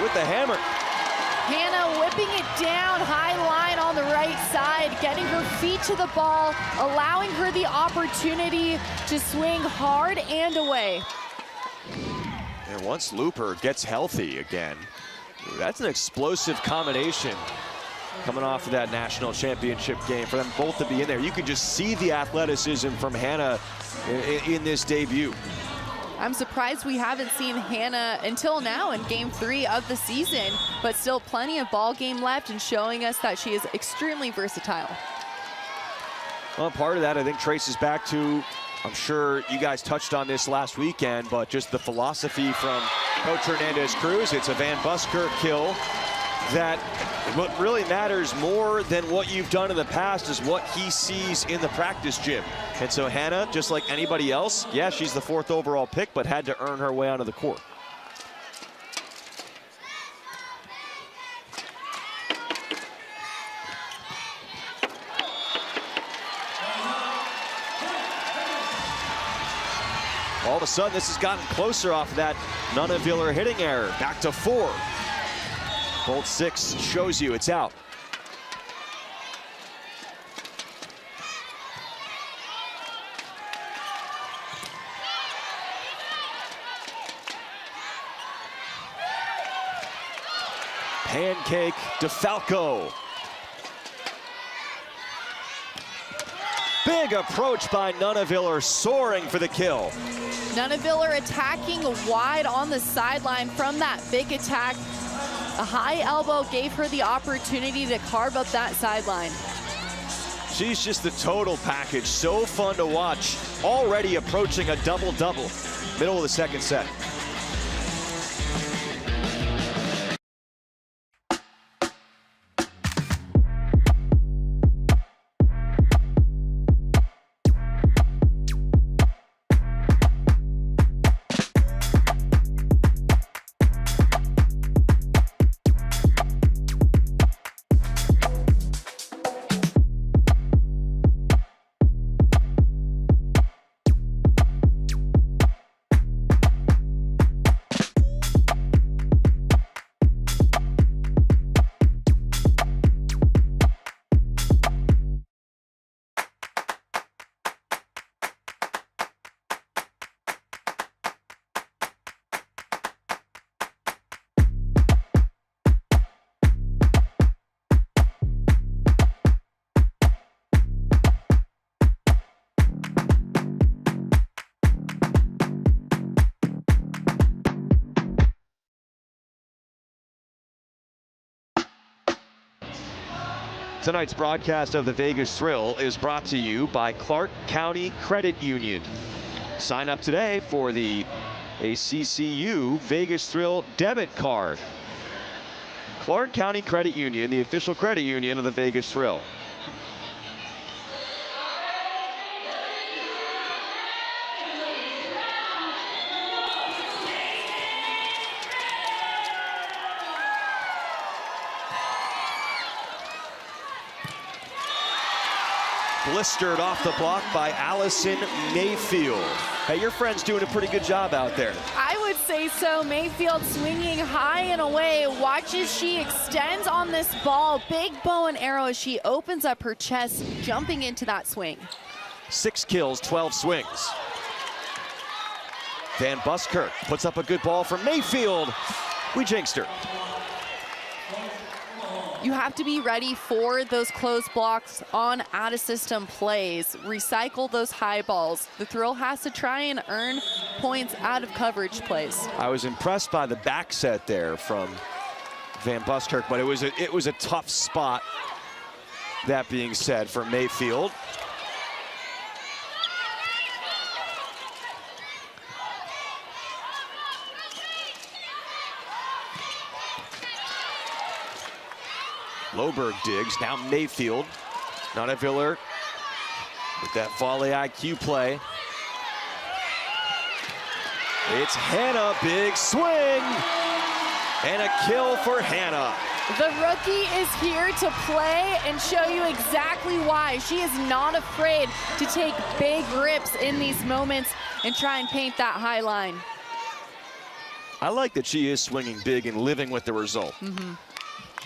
with the hammer. Hannah whipping it down, high line on the right side, getting her feet to the ball, allowing her the opportunity to swing hard and away. And once Looper gets healthy again, that's an explosive combination coming off of that national championship game for them both to be in there. You can just see the athleticism from Hannah in this debut. I'm surprised we haven't seen Hannah until now in game 3 of the season, but still plenty of ball game left and showing us that she is extremely versatile. Well, part of that I think traces back to, I'm sure you guys touched on this last weekend, but just the philosophy from Coach Hernandez-Cruz. It's a Van Buskirk kill. That what really matters more than what you've done in the past is what he sees in the practice gym. And so Hannah, just like anybody else, yeah, she's the 4th overall pick, but had to earn her way onto the court. All of a sudden, this has gotten closer off that Nunaviller hitting error. Back to 4. Bolt 6 shows you it's out. Pancake DeFalco. Big approach by Nunaviller, soaring for the kill. Nunaviller attacking wide on the sideline from that big attack. A high elbow gave her the opportunity to carve up that sideline. She's just the total package. So fun to watch. Already approaching a double-double. Middle of the second set. Tonight's broadcast of the Vegas Thrill is brought to you by Clark County Credit Union. Sign up today for the ACCU Vegas Thrill debit card. Clark County Credit Union, the official credit union of the Vegas Thrill. Blistered off the block by Allison Mayfield. Hey, your friend's doing a pretty good job out there. I would say so. Mayfield swinging high and away. Watch as she extends on this ball. Big bow and arrow as she opens up her chest, jumping into that swing. 6 kills, 12 swings. Van Buskirk puts up a good ball from Mayfield. We jinxed her. You have to be ready for those close blocks on out-of-system plays. Recycle those high balls. The Thrill has to try and earn points out of coverage plays. I was impressed by the back set there from Van Buskirk, but it was a tough spot. That being said, for Mayfield. Loberg digs, now Mayfield. Nunaviller with that volley IQ play. It's Hannah, big swing, and a kill for Hannah. The rookie is here to play and show you exactly why. She is not afraid to take big rips in these moments and try and paint that high line. I like that she is swinging big and living with the result.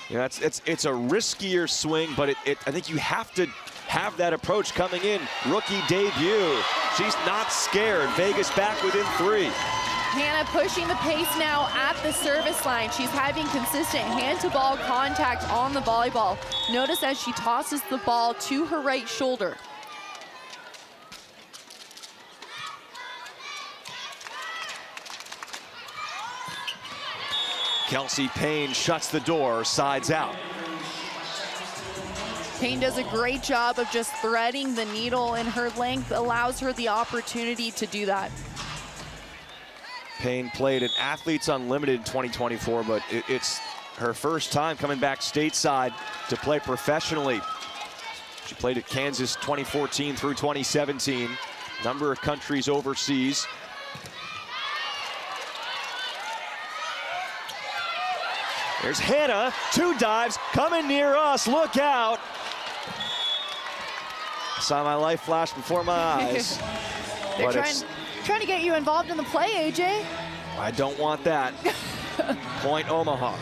You know, it's a riskier swing, but I think you have to have that approach coming in. Rookie debut. She's not scared. Vegas back within 3. Hannah pushing the pace now at the service line. She's having consistent hand-to-ball contact on the volleyball. Notice as she tosses the ball to her right shoulder. Kelsey Payne shuts the door, sides out. Payne does a great job of just threading the needle, and her length allows her the opportunity to do that. Payne played at Athletes Unlimited in 2024, but it's her first time coming back stateside to play professionally. She played at Kansas 2014 through 2017, number of countries overseas. There's Hannah, 2 dives, coming near us, look out. Saw my life flash before my eyes. They're trying to get you involved in the play, AJ. I don't want that. Point Omaha.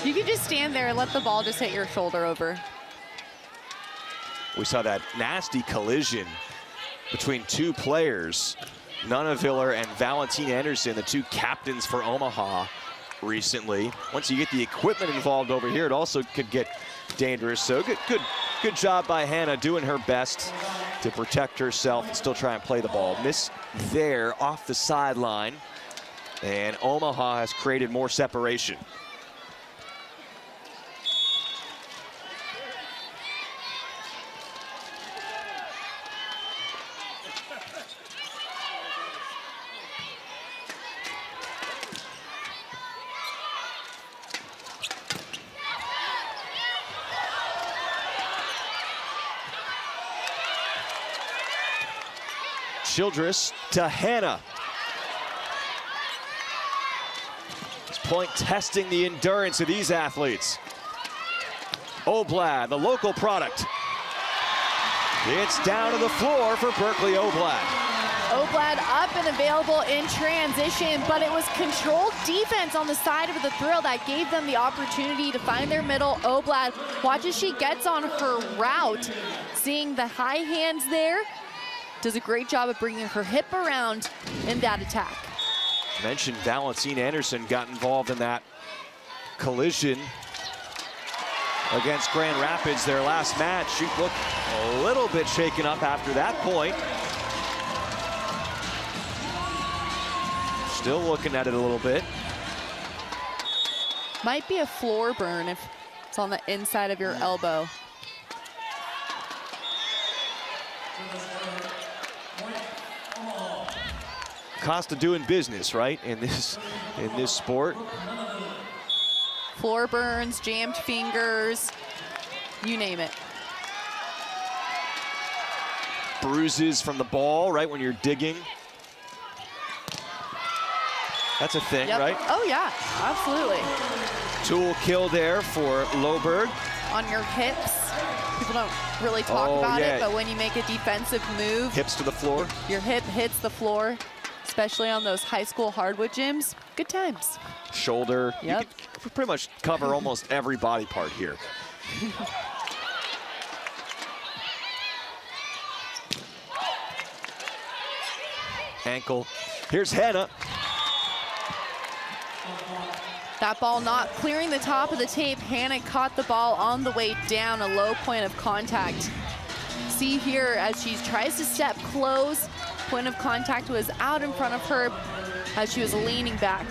You can just stand there and let the ball just hit your shoulder over. We saw that nasty collision between 2 players, Nunaviller and Valentine Anderson, the 2 captains for Omaha recently. Once you get the equipment involved over here, it also could get dangerous. So good job by Hannah, doing her best to protect herself and still try and play the ball. Miss there off the sideline, and Omaha has created more separation. Childress to Hannah. This point testing the endurance of these athletes. Oblad, the local product. It's down to the floor for Berkeley Oblad. Oblad up and available in transition, but it was controlled defense on the side of the Thrill that gave them the opportunity to find their middle. Oblad, watch as she gets on her route, seeing the high hands there. Does a great job of bringing her hip around in that attack. Mentioned Valentine Anderson got involved in that collision against Grand Rapids, their last match. She looked a little bit shaken up after that point. Still looking at it a little bit. Might be a floor burn if It's on the inside of your elbow. Cost of doing business, right? In this sport. Floor burns, jammed fingers, you name it. Bruises from the ball, right, when you're digging. That's a thing, right? Oh yeah, absolutely. Tool kill there for Loberg. On your hips. People don't really talk about it, but when you make a defensive move, hips to the floor. Your hip hits the floor, especially on those high school hardwood gyms. Good times. Shoulder. Yep. You could pretty much cover almost every body part here. Ankle. Here's Hannah. That ball not clearing the top of the tape. Hannah caught the ball on the way down, a low point of contact. See here as she tries to step close, point of contact was out in front of her as she was leaning back.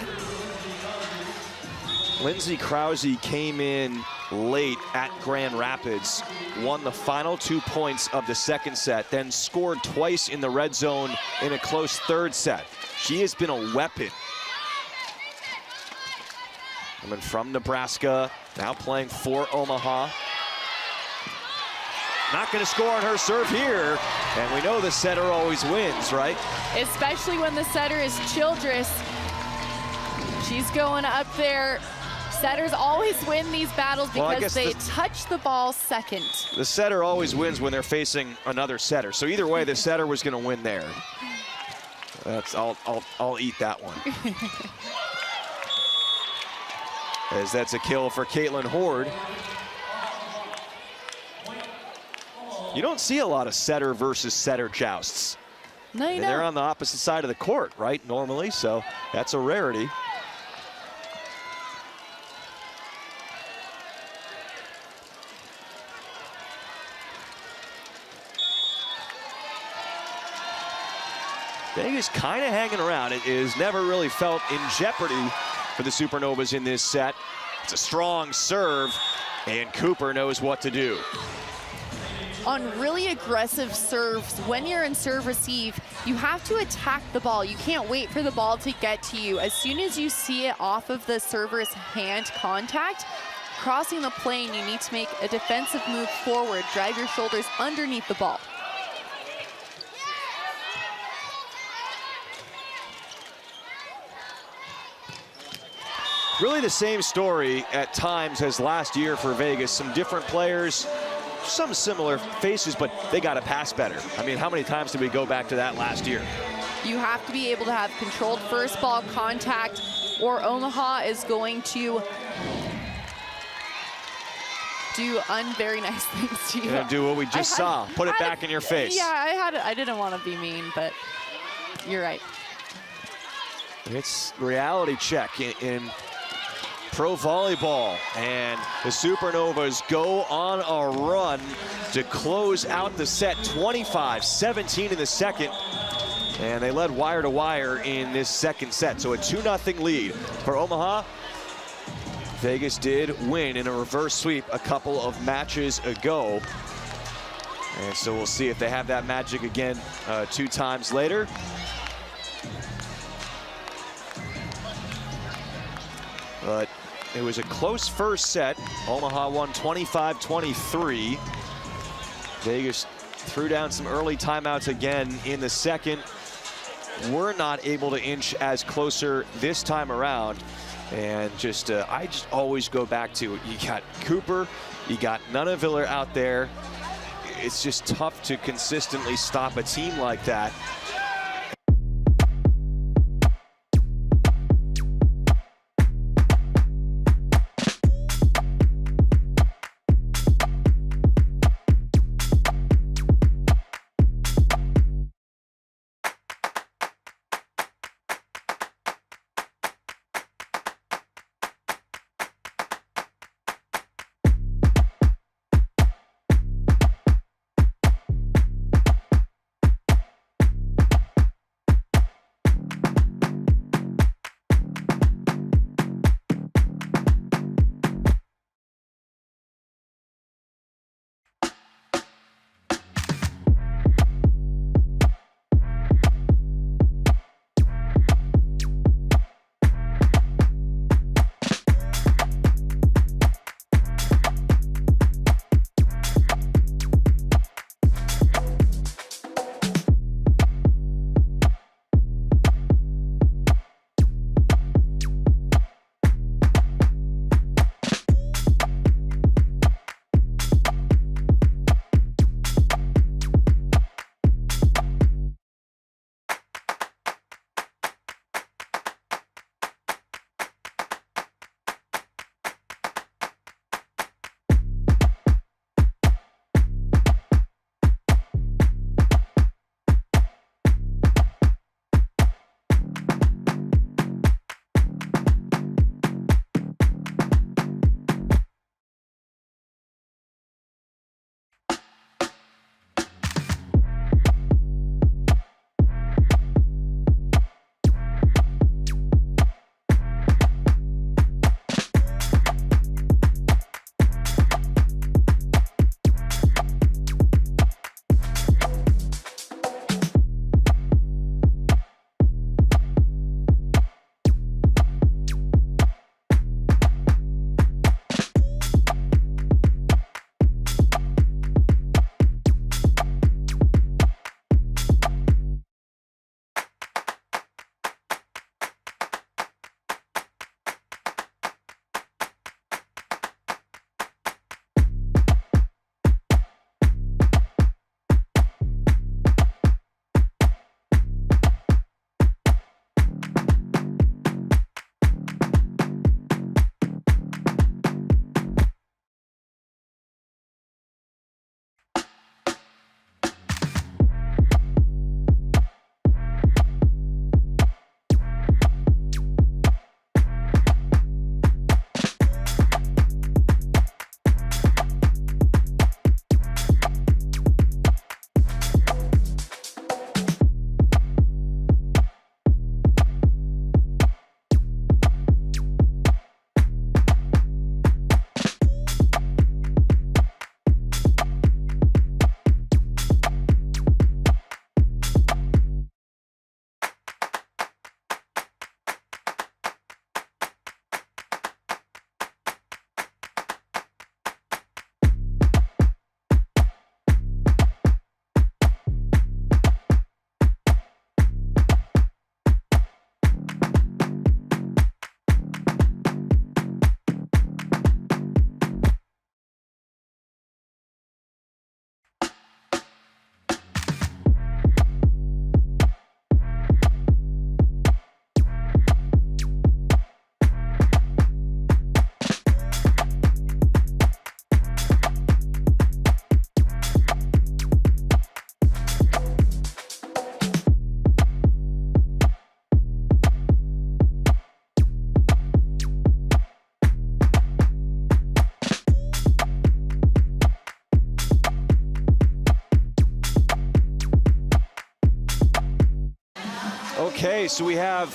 Lindsay Krause came in late at Grand Rapids, won the final 2 points of the second set, then scored twice in the red zone in a close third set. She has been a weapon. Coming from Nebraska, now playing for Omaha. Not going to score on her serve here, and we know the setter always wins, right? Especially when the setter is Childress. She's going up there. Setters always win these battles because they touch the ball second. The setter always wins when they're facing another setter. So either way, the setter was going to win there. I'll eat that one. As that's a kill for Caitlin Horde. You don't see a lot of setter versus setter jousts. No, you don't. They're on the opposite side of the court, right, normally, so that's a rarity. Vegas kind of hanging around. It is never really felt in jeopardy for the Supernovas in this set. It's a strong serve, and Cooper knows what to do. On really aggressive serves, when you're in serve receive, you have to attack the ball. You can't wait for the ball to get to you. As soon as you see it off of the server's hand contact, crossing the plane, you need to make a defensive move forward, drive your shoulders underneath the ball. Really the same story at times as last year for Vegas. Some different players, some similar faces, but they got to pass better. I mean, how many times did we go back to that last year? You have to be able to have controlled first ball contact, or Omaha is going to do very nice things to you. Gonna do what we just saw. Put it back in your face. Yeah, I didn't want to be mean, but you're right. It's reality check in pro volleyball, and the Supernovas go on a run to close out the set. 25-17 in the second, and they led wire to wire in this second set. So a 2-0 lead for Omaha. Vegas did win in a reverse sweep a couple of matches ago, and so we'll see if they have that magic again 2 times later. But it was a close first set. Omaha won 25-23. Vegas threw down some early timeouts again in the second. Were not able to inch as closer this time around. And I just always go back to, you got Cooper, you got Nunaviller out there. It's just tough to consistently stop a team like that. Okay, so we have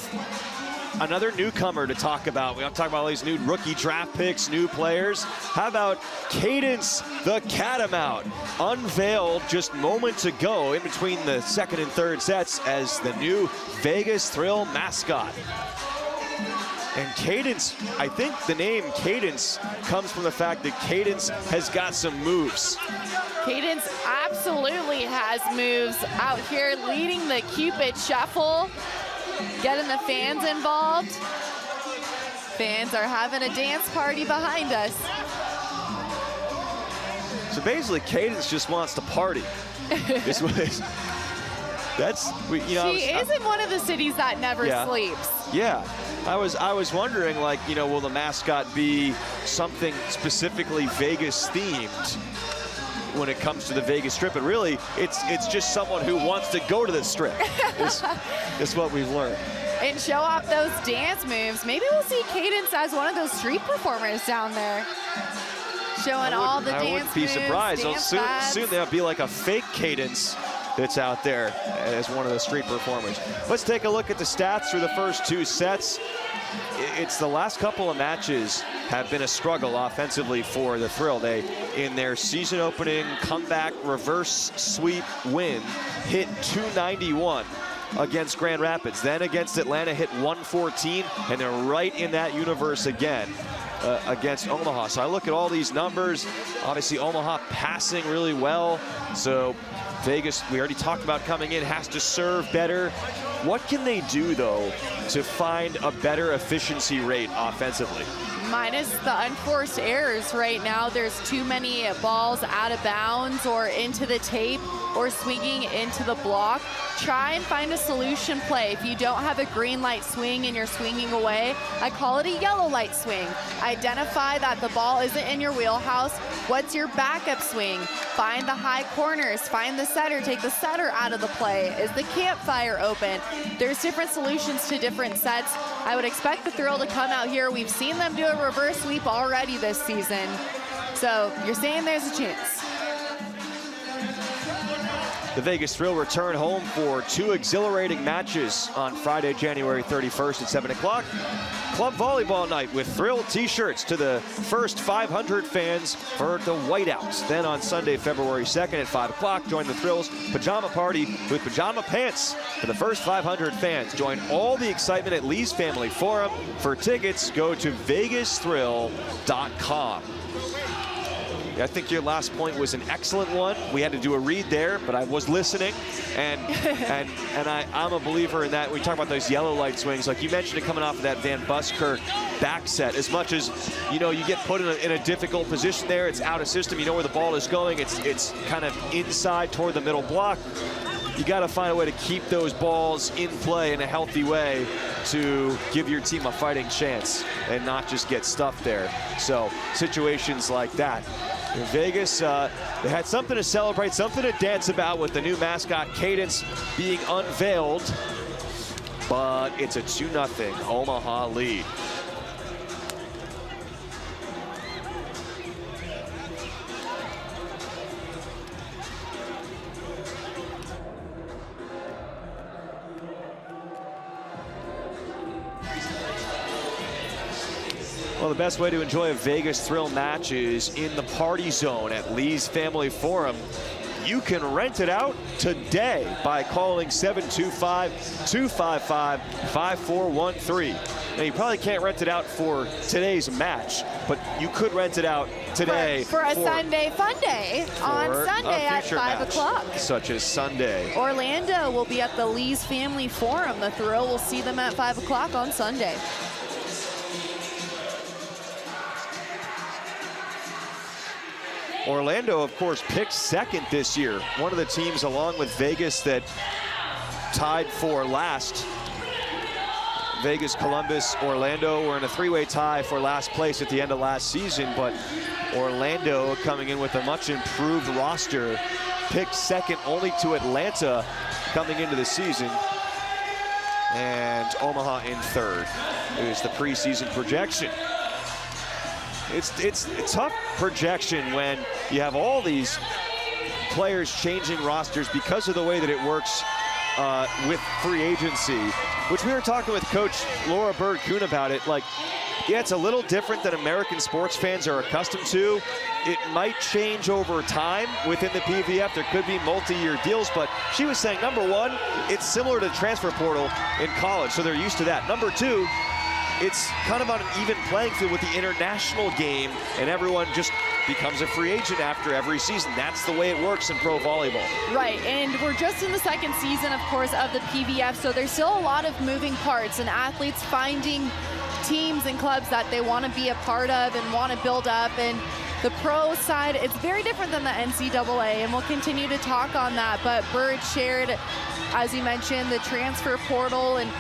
another newcomer to talk about. We don't talk about all these new rookie draft picks, new players. How about Cadence the Catamount, unveiled just moments ago in between the second and third sets as the new Vegas Thrill mascot. And Cadence, I think the name Cadence comes from the fact that Cadence has got some moves. Cadence absolutely has moves out here, leading the Cupid Shuffle, getting the fans involved. Fans are having a dance party behind us. So basically, Cadence just wants to party. This was, you know. She is in one of the cities that never sleeps. Yeah, I was wondering, like, you know, will the mascot be something specifically Vegas themed when it comes to the Vegas Strip? But really, it's just someone who wants to go to the Strip. is what we've learned. And show off those dance moves. Maybe we'll see Cadence as one of those street performers down there, showing all the dance moves. I wouldn't be surprised. Soon there'll be like a fake Cadence that's out there as one of the street performers. Let's take a look at the stats through the first two sets. It's the last couple of matches have been a struggle offensively for the Thrill. They, in their season opening comeback reverse sweep win, hit 291 against Grand Rapids. Then against Atlanta, hit 114, and they're right in that universe again against Omaha. So I look at all these numbers. Obviously, Omaha passing really well. So Vegas, we already talked about coming in, has to serve better. What can they do, though, to find a better efficiency rate offensively? Minus the unforced errors right now. There's too many balls out of bounds or into the tape or swinging into the block. Try and find a solution play. If you don't have a green light swing and you're swinging away, I call it a yellow light swing. Identify that the ball isn't in your wheelhouse. What's your backup swing? Find the high corners, find the setter, take the setter out of the play. Is the campfire open? There's different solutions to different sets. I would expect the Thrill to come out here. We've seen them do a reverse sweep already this season. So you're saying there's a chance. The Vegas Thrill return home for two exhilarating matches on Friday, January 31st at 7 o'clock. Club volleyball night with Thrill t-shirts to the first 500 fans for the Whiteouts. Then on Sunday, February 2nd at 5 o'clock, join the Thrill's pajama party with pajama pants for the first 500 fans. Join all the excitement at Lee's Family Forum. For tickets, go to vegasthrill.com. I think your last point was an excellent one. We had to do a read there, but I was listening, and I'm a believer in that. We talk about those yellow light swings, like you mentioned it coming off of that Van Buskirk back set. As much as, you know, you get put in a difficult position there, it's out of system, you know where the ball is going, it's kind of inside toward the middle block. You got to find a way to keep those balls in play in a healthy way to give your team a fighting chance and not just get stuffed there. So situations like that. In Vegas, they had something to celebrate, something to dance about with the new mascot Cadence being unveiled, but it's a 2-0 Omaha lead. Well, the best way to enjoy a Vegas Thrill match is in the party zone at Lee's Family Forum. You can rent it out today by calling 725-255-5413. Now, you probably can't rent it out for today's match, but you could rent it out today for a Sunday fun day on Sunday at 5 o'clock. Such as Sunday. Orlando will be at the Lee's Family Forum. The Thrill will see them at 5 o'clock on Sunday. Orlando, of course, picked second this year. One of the teams, along with Vegas, that tied for last. Vegas, Columbus, Orlando were in a three-way tie for last place at the end of last season, but Orlando, coming in with a much improved roster, picked second only to Atlanta coming into the season, and Omaha in third. It was the preseason projection. It's a tough projection when you have all these players changing rosters because of the way that it works with free agency, which we were talking with Coach Laura Bird-Kuhn about it. Like, yeah, it's a little different than American sports fans are accustomed to. It might change over time within the PVF. There could be multi-year deals, but she was saying, number one, it's similar to the transfer portal in college, so they're used to that. Number two, it's kind of on an even playing field with the international game, and everyone just becomes a free agent after every season. That's the way it works in pro volleyball. Right, and we're just in the second season, of course, of the PVF, so there's still a lot of moving parts and athletes finding teams and clubs that they want to be a part of and want to build up. And the pro side, it's very different than the NCAA, and we'll continue to talk on that. But Bird shared, as you mentioned, the transfer portal, and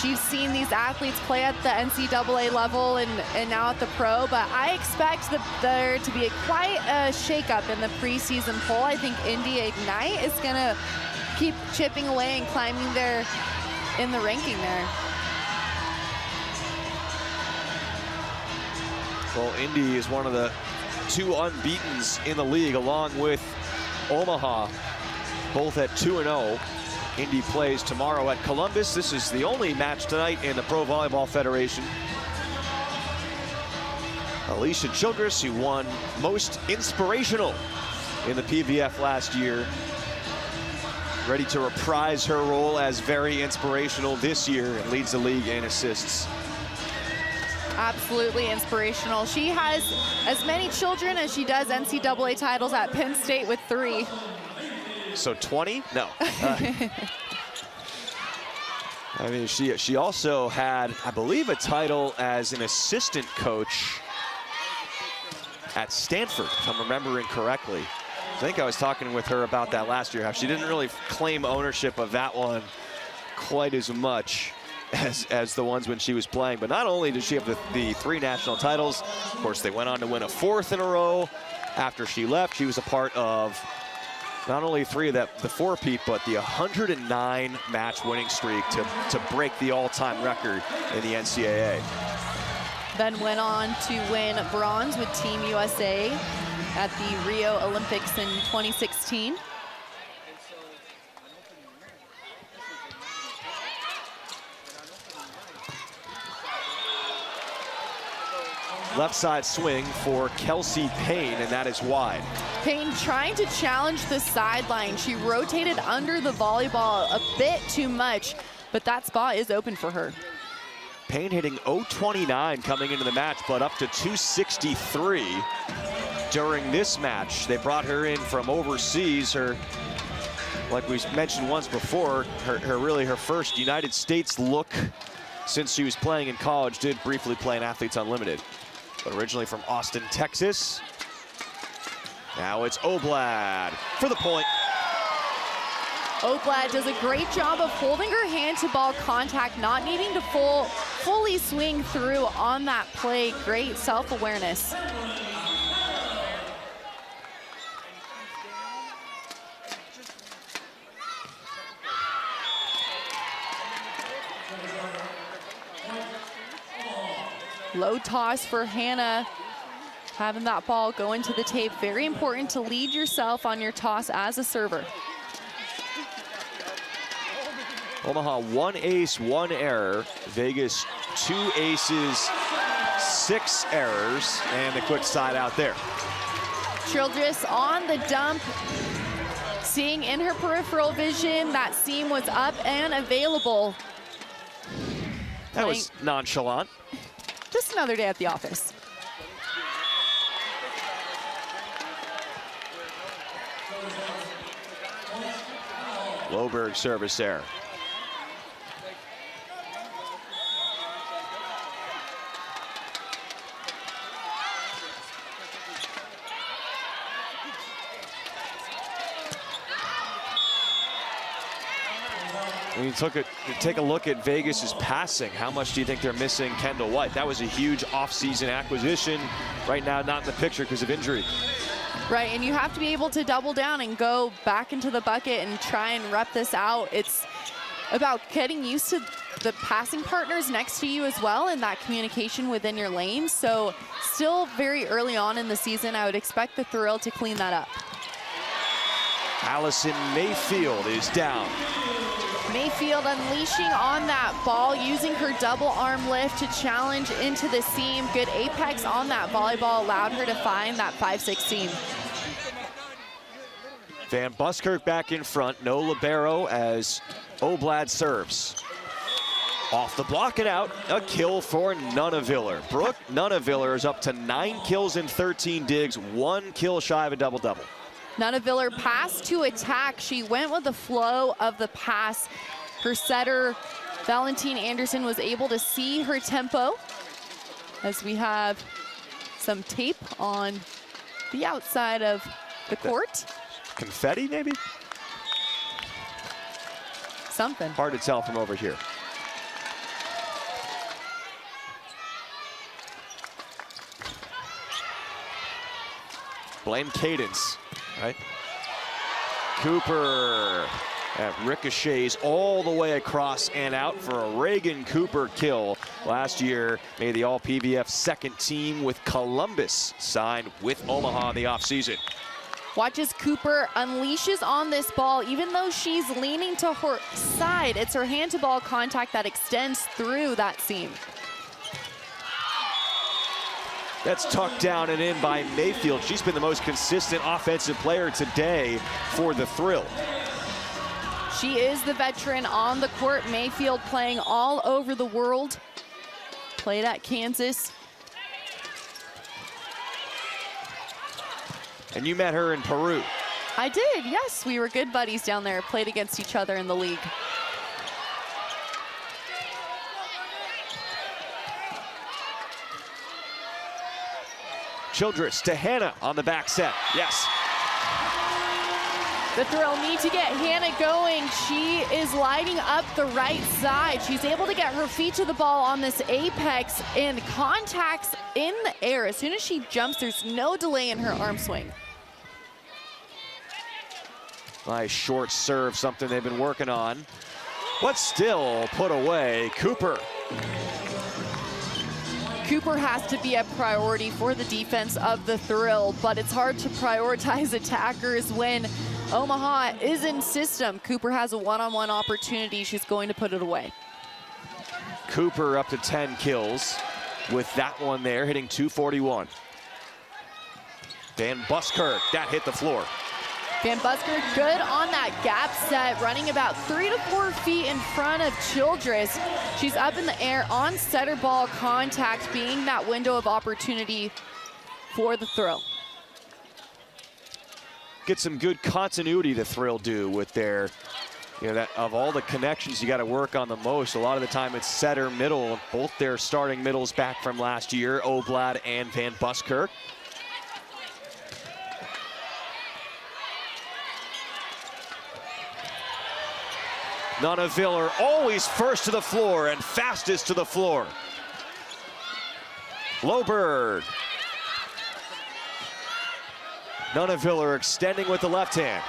she's seen these athletes play at the NCAA level and now at the pro. But I expect there to be quite a shakeup in the preseason poll. I think Indy Ignite is going to keep chipping away and climbing there in the ranking there. Well, Indy is one of the two unbeatens in the league, along with Omaha, both at 2-0. Indy plays tomorrow at Columbus. This is the only match tonight in the Pro Volleyball Federation. Alicia Childress, who won most inspirational in the PVF last year, ready to reprise her role as very inspirational this year and leads the league in assists. Absolutely inspirational. She has as many children as she does NCAA titles at Penn State with 3. So 20? No. I mean, she also had, I believe, a title as an assistant coach at Stanford, if I'm remembering correctly. I think I was talking with her about that last year, how she didn't really claim ownership of that one quite as much as the ones when she was playing. But not only did she have the 3 national titles, of course, they went on to win a 4th in a row. After she left, she was a part of not only 3 of the 4-peat, but the 109 match winning streak to break the all-time record in the NCAA. Then went on to win bronze with Team USA at the Rio Olympics in 2016. Left side swing for Kelsey Payne, and that is wide. Payne trying to challenge the sideline. She rotated under the volleyball a bit too much, but that spot is open for her. Payne hitting 0-29 coming into the match, but up to 263 during this match. They brought her in from overseas. Her, like we mentioned once before, her first United States look since she was playing in college. Did briefly play in Athletes Unlimited, but originally from Austin, Texas. Now it's Oblad for the point. Oblad does a great job of holding her hand to ball contact, not needing to fully swing through on that play. Great self-awareness. Low toss for Hannah. Having that ball go into the tape, very important to lead yourself on your toss as a server. Omaha 1 ace, 1 error. Vegas 2 aces, 6 errors, and the quick side out there. Childress on the dump, seeing in her peripheral vision that seam was up and available. That was nonchalant. Just another day at the office. Loberg service error. When you take a look at Vegas's passing, how much do you think they're missing Kendall White? That was a huge offseason acquisition. Right now, not in the picture because of injury. Right, and you have to be able to double down and go back into the bucket and try and rep this out. It's about getting used to the passing partners next to you as well and that communication within your lanes. So still very early on in the season, I would expect the Thrill to clean that up. Allison Mayfield is down. Mayfield unleashing on that ball, using her double arm lift to challenge into the seam. Good apex on that volleyball, allowed her to find that 5-6 seam. Van Buskirk back in front, no libero as Oblad serves. Off the block and out, a kill for Nunneviller. Brooke Nunneviller is up to 9 kills and 13 digs, 1 kill shy of a double-double. Nunneviller pass to attack. She went with the flow of the pass. Her setter, Valentine Anderson, was able to see her tempo as we have some tape on the outside of the court. Confetti, maybe? Something. Hard to tell from over here. Blame cadence, right? Cooper. That ricochets all the way across and out for a Reagan Cooper kill. Last year, made the All-PVF second team with Columbus, signed with Omaha in the offseason. Watch as Cooper unleashes on this ball, even though she's leaning to her side. It's her hand-to-ball contact that extends through that seam. That's tucked down and in by Mayfield. She's been the most consistent offensive player today for the Thrill. She is the veteran on the court. Mayfield playing all over the world. Played at Kansas. And you met her in Peru. I did, yes. We were good buddies down there. Played against each other in the league. Childress to Hannah on the back set. Yes. The Thrill need to get Hannah going. She is lighting up the right side. She's able to get her feet to the ball on this apex and contacts in the air. As soon as she jumps, there's no delay in her arm swing. Nice short serve, something they've been working on. But still put away. Cooper. Cooper has to be a priority for the defense of the Thrill, but it's hard to prioritize attackers when Omaha is in system. Cooper has a one-on-one opportunity. She's going to put it away. Cooper up to 10 kills with that one there, hitting 241. Van Buskirk, that hit the floor. Van Buskirk good on that gap set, running about 3 to 4 feet in front of Childress. She's up in the air on setter ball contact, being that window of opportunity for the Thrill. Get some good continuity the Thrill do with their, that of all the connections you got to work on the most. A lot of the time it's setter middle. Both their starting middles back from last year, Oblad and Van Buskirk. Nunneviller always first to the floor and fastest to the floor. Lowbird. Nunneviller extending with the left hand.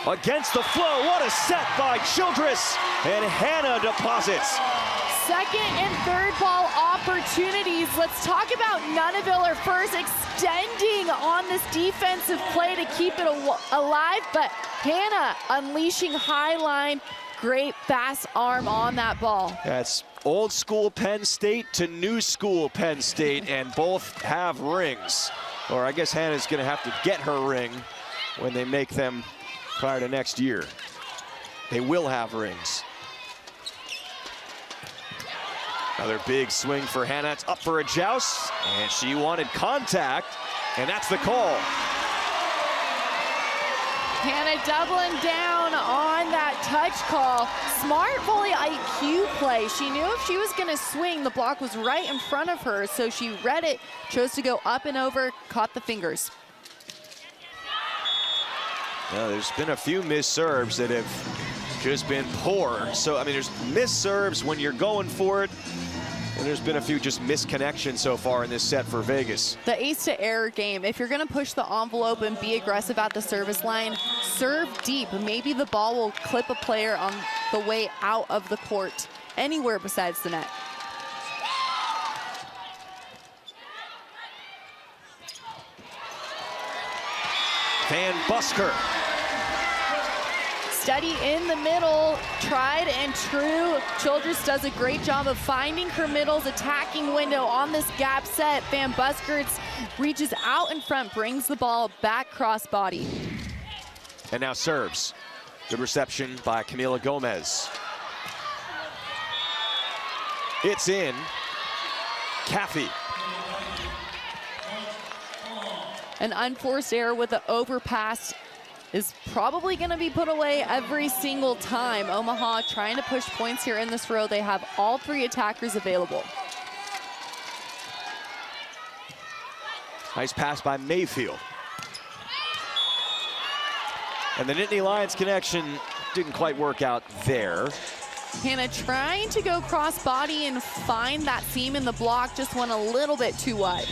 Against the flow, what a set by Childress, and Hannah deposits. Second and third ball opportunities. Let's talk about Nunneviller first, extending on this defensive play to keep it alive, but Hannah unleashing high line, great fast arm on that ball. That's old school Penn State to new school Penn State, and both have rings. Or I guess Hannah's gonna have to get her ring when they make them prior to next year. They will have rings. Another big swing for Hannah. It's up for a joust, and she wanted contact, and that's the call. Hannah doubling down on that touch call. Smart volley IQ play. She knew if she was gonna swing, the block was right in front of her, so she read it, chose to go up and over, caught the fingers. Now, there's been a few missed serves that have just been poor. So, I mean, there's missed serves when you're going for it, and there's been a few just missed connections so far in this set for Vegas. The ace to error game. If you're gonna push the envelope and be aggressive at the service line, serve deep. Maybe the ball will clip a player on the way out of the court, anywhere besides the net. Van Busker. Steady in the middle, tried and true. Childress does a great job of finding her middle's attacking window on this gap set. Van Busker reaches out in front, brings the ball back crossbody. And now serves. Good reception by Camila Gomez. It's in. Caffey. An unforced error with the overpass is probably going to be put away every single time. Omaha trying to push points here in this row. They have all three attackers available. Nice pass by Mayfield. And the Nittany Lions connection didn't quite work out there. Hannah trying to go cross body and find that seam in the block, just went a little bit too wide.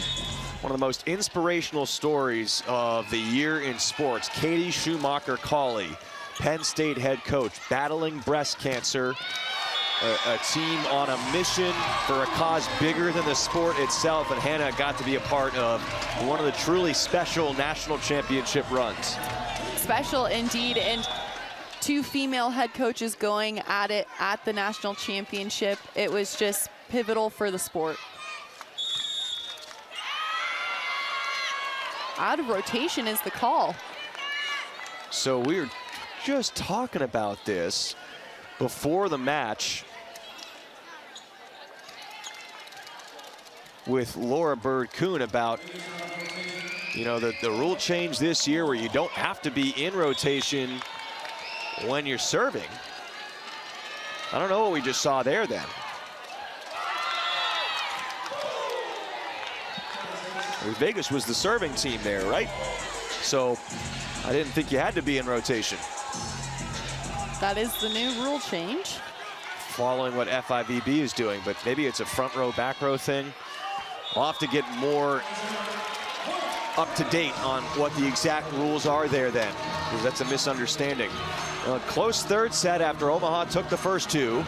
One of the most inspirational stories of the year in sports. Katie Schumacher-Cawley, Penn State head coach, battling breast cancer. A team on a mission for a cause bigger than the sport itself, and Hannah got to be a part of one of the truly special national championship runs. Special indeed, and two female head coaches going at it at the national championship. It was just pivotal for the sport. Out of rotation is the call. So we were just talking about this before the match with Laura Bird-Kuhn about, you know, the rule change this year where you don't have to be in rotation when you're serving. I don't know what we just saw there then. Vegas was the serving team there, right? So I didn't think you had to be in rotation. That is the new rule change. Following what FIVB is doing, but maybe it's a front row, back row thing. We'll have to get more up to date on what the exact rules are there then, because that's a misunderstanding. A close third set after Omaha took the first two.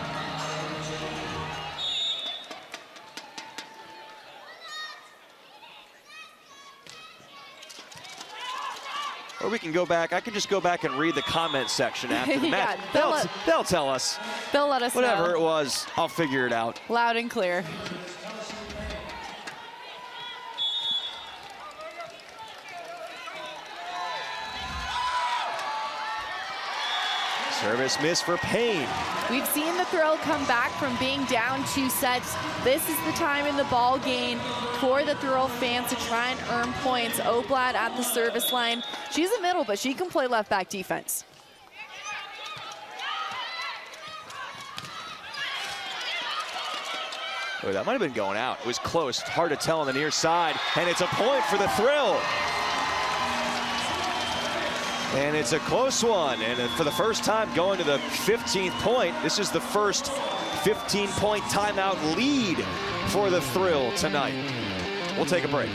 Or we can go back, I can just go back and read the comment section after the match. They'll tell us. They'll let us know. Whatever it was, I'll figure it out. Loud and clear. Service miss for Payne. We've seen the thrill come back from being down 2 sets. This is the time in the ball game for the thrill fans to try and earn points. Oblad at the service line. She's a middle, but she can play left back defense. Oh, that might have been going out. It was close, hard to tell on the near side, and it's a point for the thrill. And it's a close one, and for the first time going to the 15th point, this is the first 15-point timeout lead for the thrill tonight. We'll take a break.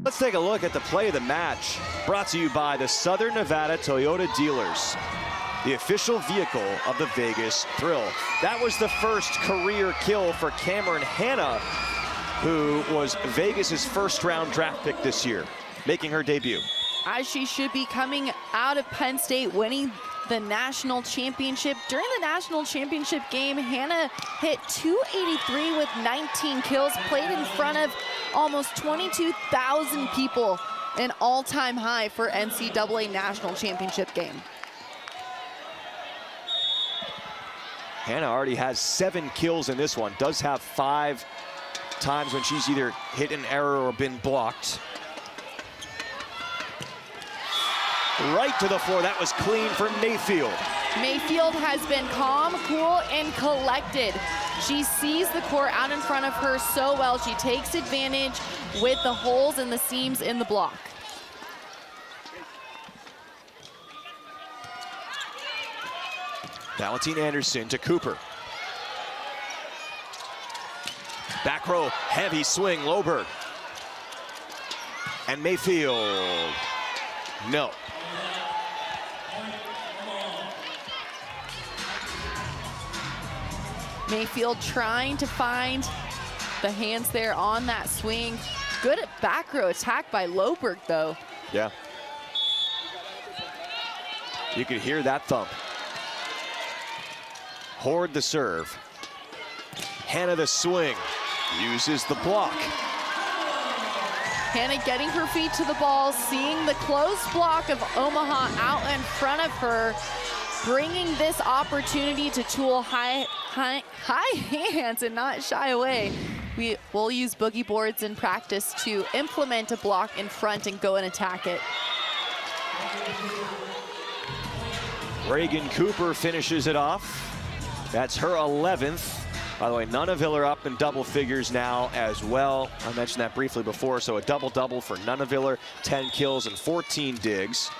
Let's take a look at the play of the match, brought to you by the Southern Nevada Toyota Dealers, the official vehicle of the Vegas Thrill. That was the first career kill for Cameron Hanna, who was Vegas's first-round draft pick this year, making her debut. As she should be coming out of Penn State, winning the national championship. During the national championship game, Hannah hit .283 with 19 kills, played in front of almost 22,000 people, an all-time high for NCAA national championship game. Hannah already has 7 kills in this one, does have 5 times when she's either hit an error or been blocked. Right to the floor, that was clean for Mayfield. Mayfield has been calm, cool, and collected. She sees the court out in front of her so well. She takes advantage with the holes and the seams in the block. Valentine Anderson to Cooper. Back row, heavy swing, Loberg. And Mayfield, no. Mayfield trying to find the hands there on that swing. Good at back row attack by Loberg, though. Yeah. You could hear that thump. Horde the serve. Hannah the swing. Uses the block. Hannah getting her feet to the ball, seeing the close block of Omaha out in front of her, bringing this opportunity to tool high hands and not shy away. We'll use boogie boards in practice to implement a block in front and go and attack it. Reagan Cooper finishes it off. That's her 11th. By the way, Nunaville are up in double figures now as well. I mentioned that briefly before, so a double-double for Nunaville, 10 kills and 14 digs.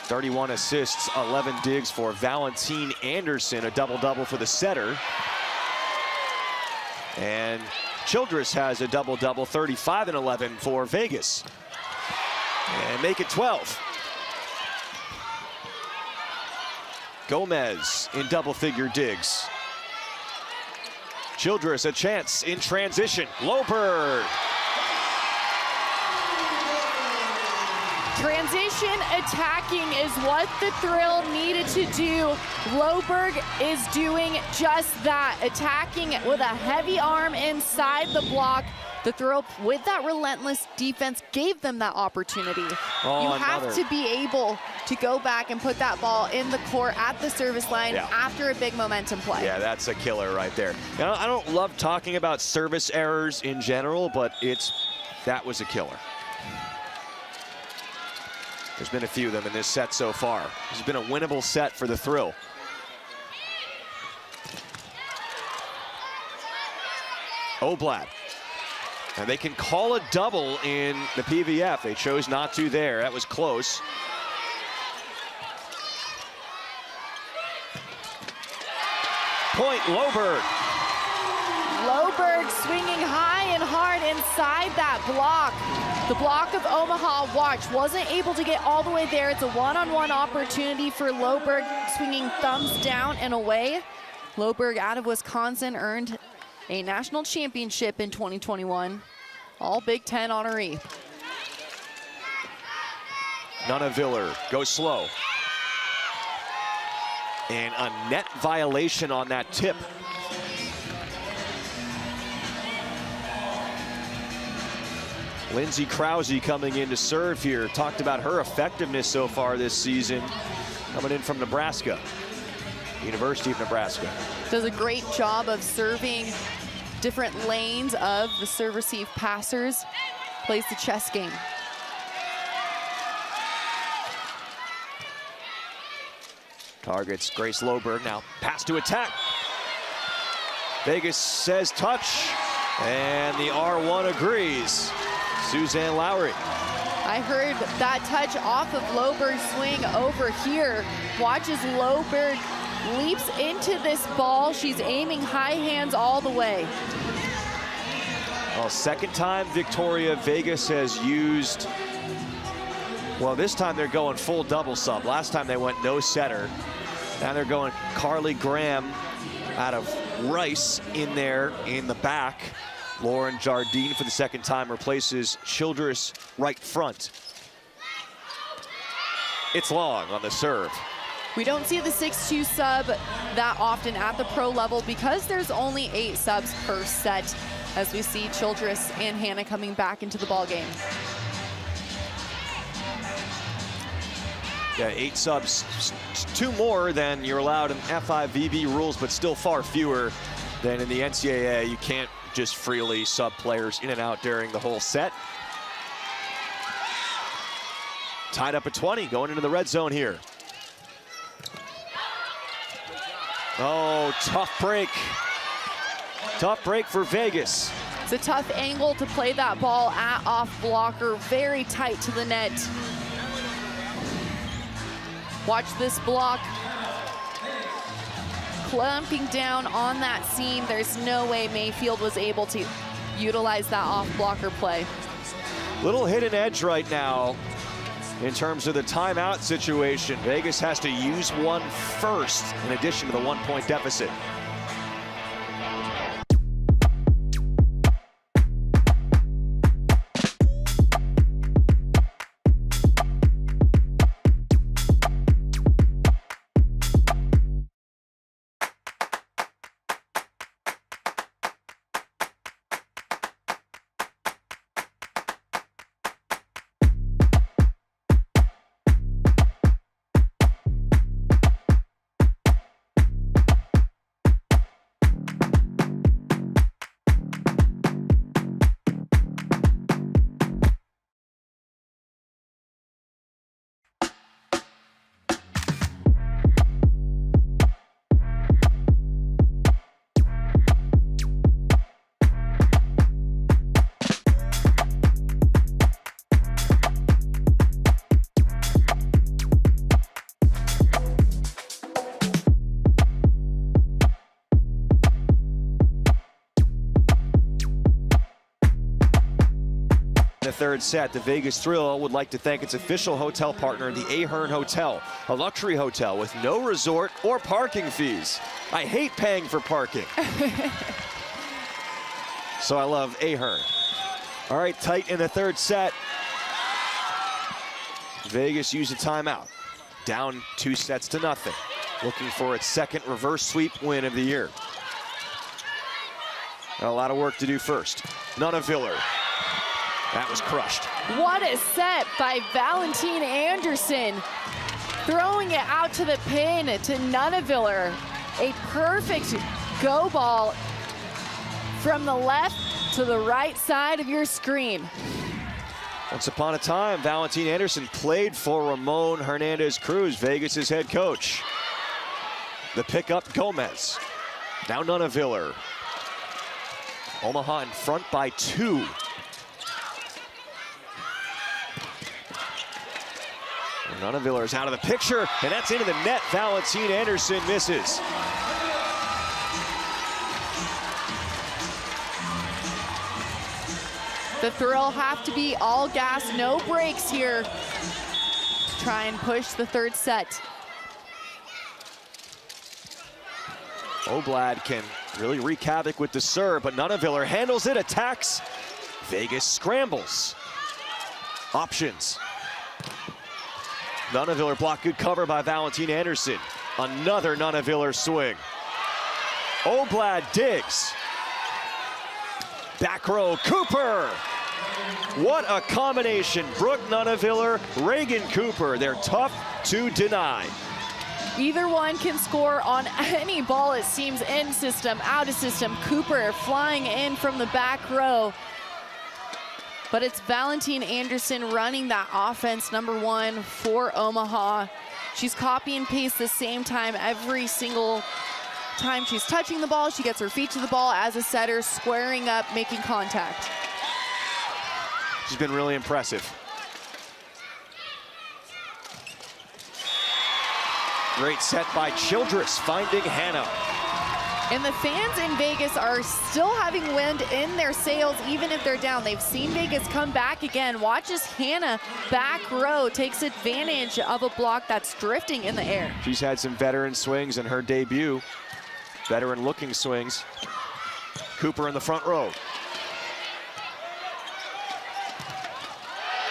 31 assists, 11 digs for Valentine Anderson, a double-double for the setter. And Childress has a double-double, 35 and 11 for Vegas. And make it 12. Gomez in double-figure digs. Childress a chance in transition. Loberg. Transition attacking is what the Thrill needed to do. Loberg is doing just that, attacking with a heavy arm inside the block. The Thrill, with that relentless defense, gave them that opportunity. You have to be able to go back and put that ball in the court at the service line after a big momentum play. Yeah, that's a killer right there. Now, I don't love talking about service errors in general, but that was a killer. There's been a few of them in this set so far. This has been a winnable set for the Thrill. Oblad. And they can call a double in the PVF. They chose not to there. That was close. Point, Loberg. Loberg swinging high and hard inside that block. The block of Omaha, watch, wasn't able to get all the way there. It's a one-on-one opportunity for Loberg, swinging thumbs down and away. Loberg out of Wisconsin earned a national championship in 2021. All Big Ten honoree. Nunaville goes slow. And a net violation on that tip. Lindsay Krause coming in to serve here. Talked about her effectiveness so far this season. Coming in from Nebraska, University of Nebraska. Does a great job of serving different lanes of the serve-receive passers. Plays the chess game. Targets Grace Loberg. Now pass to attack. Vegas says touch, and the R1 agrees. Suzanne Lowry. I heard that touch off of Loberg's swing over here. Watch as Loberg leaps into this ball. She's aiming high hands all the way. Well, second time Victoria Vegas has used, well, this time they're going full double sub. Last time they went no setter. Now they're going Carly Graham out of Rice in there in the back. Lauren Jardine for the second time replaces Childress right front. It's long on the serve. We don't see the 6-2 sub that often at the pro level because there's only 8 subs per set, as we see Childress and Hannah coming back into the ball game. Yeah, 8 subs, 2 more than you're allowed in FIVB rules, but still far fewer than in the NCAA. You can't just freely sub players in and out during the whole set. Tied up at 20, going into the red zone here. Oh, tough break. Tough break for Vegas. It's a tough angle to play that ball at off blocker, very tight to the net. Watch this block. Clumping down on that seam. There's no way Mayfield was able to utilize that off blocker play. Little hidden edge right now in terms of the timeout situation. Vegas has to use one first in addition to the 1-point deficit. The third set, the Vegas Thrill would like to thank its official hotel partner, the Ahern Hotel, a luxury hotel with no resort or parking fees. I hate paying for parking. So I love Ahern. All right, tight in the third set. Vegas used a timeout. Down 2-0. Looking for its second reverse sweep win of the year. Got a lot of work to do first. Nunaviller. That was crushed. What a set by Valentine Anderson. Throwing it out to the pin to Nunaviller. A perfect go ball from the left to the right side of your screen. Once upon a time, Valentine Anderson played for Ramon Hernandez-Cruz, Vegas's head coach. The pickup, Gomez. Now Nunaviller. Omaha in front by 2. Nunaviller is out of the picture, and that's into the net. Valentine Anderson misses. The Thrill have to be all gas, no brakes here. Try and push the third set. Oblad can really wreak havoc with the serve, but Nunaviller handles it, attacks. Vegas scrambles. Options. Nunaviller blocked, good cover by Valentine Anderson. Another Nunaviller swing. Oblad digs. Back row, Cooper. What a combination. Brooke Nunaviller, Reagan Cooper. They're tough to deny. Either one can score on any ball, it seems, in system, out of system. Cooper flying in from the back row. But it's Valentine Anderson running that offense, number 1 for Omaha. She's copy and paste the same time every single time she's touching the ball. She gets her feet to the ball as a setter, squaring up, making contact. She's been really impressive. Great set by Childress, finding Hannah. And the fans in Vegas are still having wind in their sails, even if they're down. They've seen Vegas come back again. Watch as Hannah, back row, takes advantage of a block that's drifting in the air. She's had some veteran swings in her debut. Veteran-looking swings. Cooper in the front row.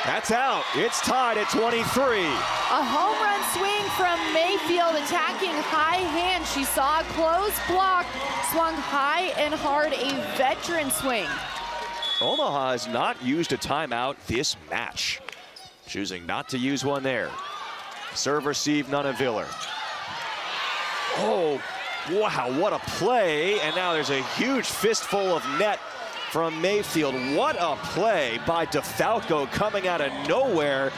That's out. It's tied at 23. A home run swing from Mayfield, attacking high hand. She saw a close block, swung high and hard, a veteran swing. Omaha has not used a timeout this match. Choosing not to use one there. Serve receive, Nunaviller. Oh, wow, what a play. And now there's a huge fistful of net from Mayfield. What a play by DeFalco coming out of nowhere,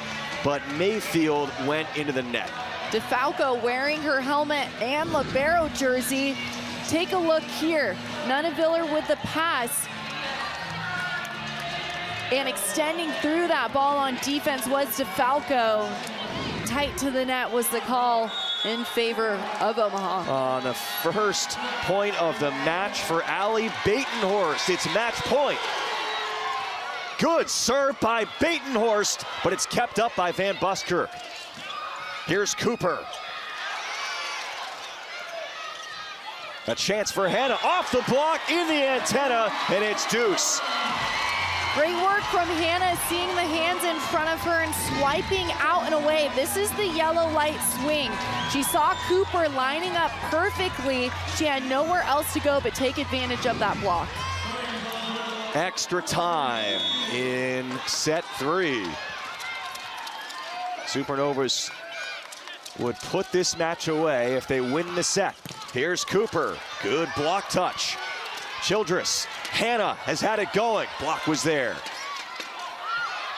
but Mayfield went into the net. DeFalco wearing her helmet and libero jersey. Take a look here. Nunaviller with the pass. And extending through that ball on defense was DeFalco. Tight to the net was the call in favor of Omaha. On the first point of the match for Allie Batenhorst. It's match point. Good serve by Batenhorst, but it's kept up by Van Buskirk. Here's Cooper. A chance for Hannah, off the block, in the antenna, and it's deuce. Great work from Hannah, seeing the hands in front of her and swiping out and away. This is the yellow light swing. She saw Cooper lining up perfectly. She had nowhere else to go but take advantage of that block. Extra time in set 3. Supernovas would put this match away if they win the set. Here's Cooper, good block touch. Childress, Hannah has had it going. Block was there.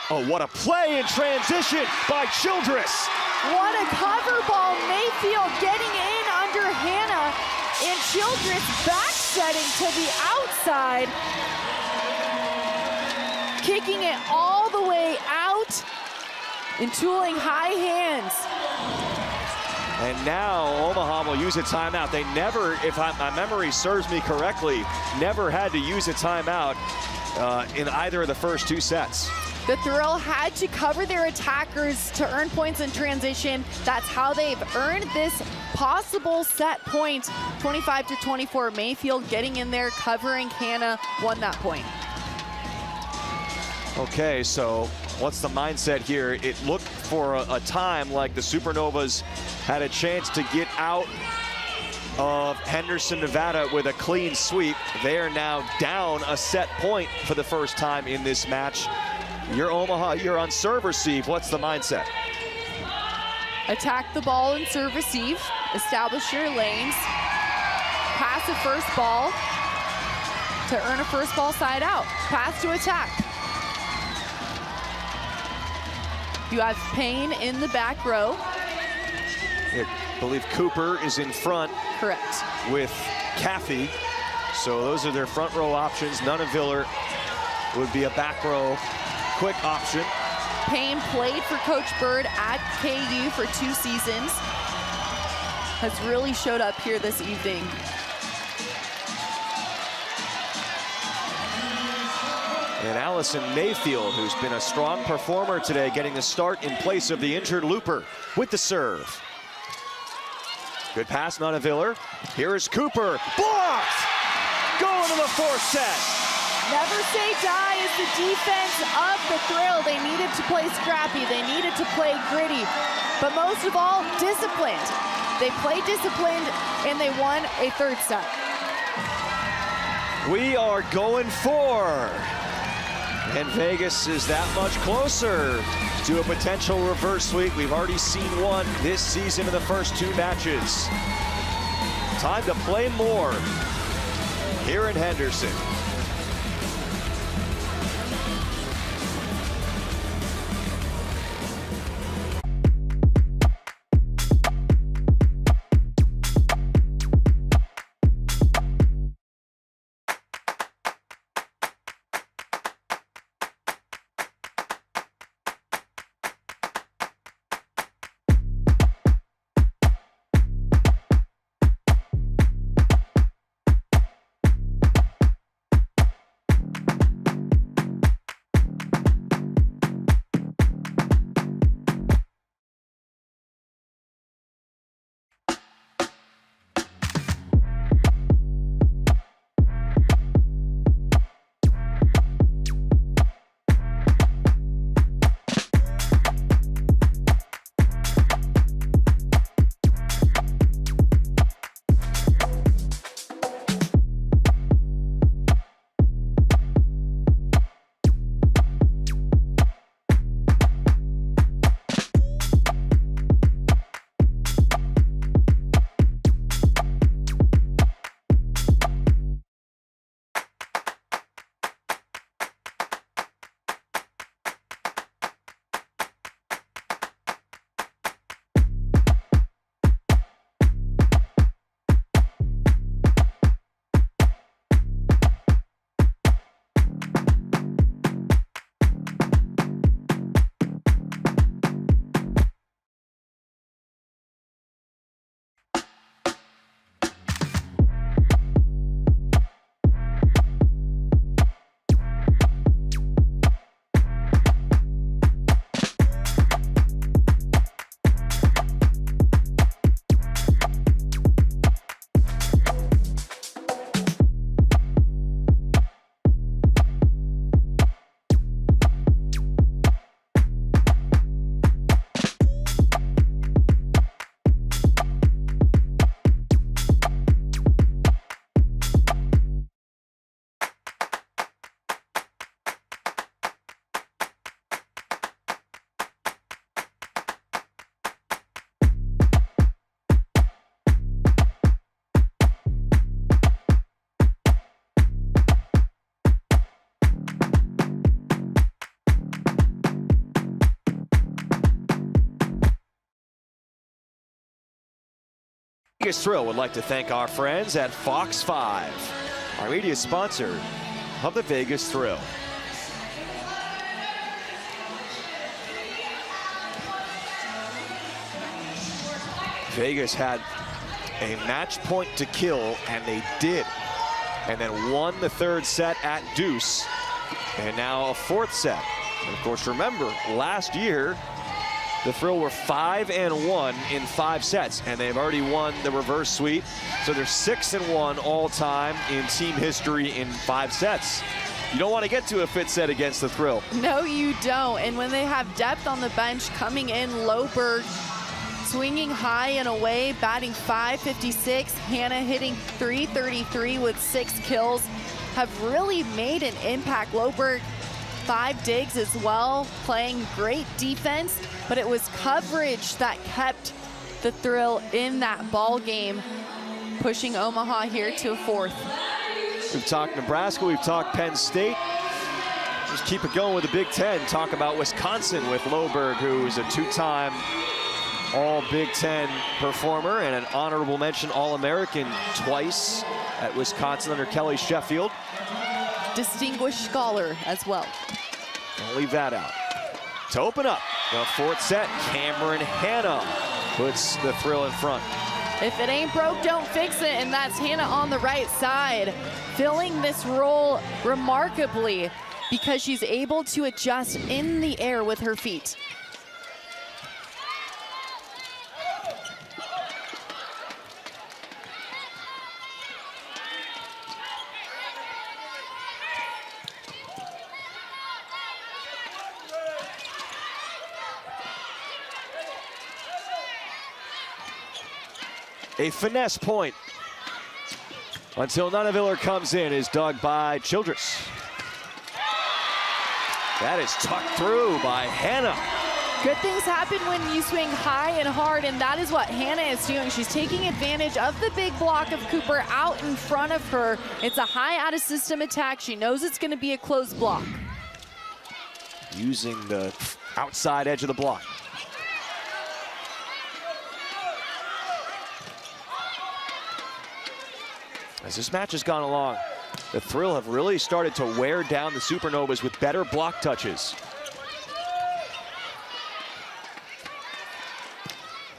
Oh, what a play in transition by Childress. What a cover ball. Mayfield getting in under Hannah, and Childress back setting to the outside. Kicking it all the way out and tooling high hands. And now Omaha will use a timeout. They never, if my memory serves me correctly, never had to use a timeout in either of the first 2 sets. The Thrill had to cover their attackers to earn points in transition. That's how they've earned this possible set point. 25-24, Mayfield getting in there, covering Hannah, won that point. Okay, so what's the mindset here? It looked for a time like the Supernovas had a chance to get out of Henderson, Nevada with a clean sweep. They are now down a set point for the first time in this match. You're Omaha, you're on serve receive. What's the mindset? Attack the ball and serve receive. Establish your lanes. Pass a first ball to earn a first ball side out. Pass to attack. You have Payne in the back row. I believe Cooper is in front. Correct. With Caffey. So those are their front row options. Nunaviller would be a back row quick option. Payne played for Coach Bird at KU for 2 seasons. Has really showed up here this evening. And Allison Mayfield, who's been a strong performer today, getting the start in place of the injured Looper with the serve. Good pass, Nunaviller. Here is Cooper, blocked! Going to the 4th set. Never say die is the defense of the Thrill. They needed to play scrappy, they needed to play gritty, but most of all, disciplined. They played disciplined and they won a 3rd set. We are going 4. And Vegas is that much closer to a potential reverse sweep. We've already seen one this season in the first 2 matches. Time to play more here in Henderson. Vegas Thrill would like to thank our friends at Fox 5, our media sponsor of the Vegas Thrill. Vegas had a match point to kill, and they did. And then won the third set at deuce, and now a fourth set. And of course, remember, last year, the Thrill were 5-1 in 5 sets, and they've already won the reverse sweep. So they're 6-1 all time in team history in 5 sets. You don't want to get to a 5th set against the Thrill. No, you don't. And when they have depth on the bench coming in, Loberg swinging high and away, batting .556. Hannah hitting .333 with 6 kills, have really made an impact. Loberg, 5 digs as well, playing great defense, but it was coverage that kept the Thrill in that ball game, pushing Omaha here to a 4th. We've talked Nebraska, we've talked Penn State. Just keep it going with the Big Ten. Talk about Wisconsin with Loberg, who is a 2-time All Big Ten performer and an honorable mention All-American twice at Wisconsin under Kelly Sheffield. Distinguished scholar as well. Don't leave that out. To open up the 4th set, Cameron Hanna puts the Thrill in front. If it ain't broke, don't fix it, and that's Hannah on the right side, filling this role remarkably because she's able to adjust in the air with her feet. A finesse point until Nuneviller comes in, is dug by Childress. That is tucked through by Hannah. Good things happen when you swing high and hard, and that is what Hannah is doing. She's taking advantage of the big block of Cooper out in front of her. It's a high out-of-system attack. She knows it's going to be a close block. Using the outside edge of the block. As this match has gone along, the Thrill have really started to wear down the Supernovas with better block touches.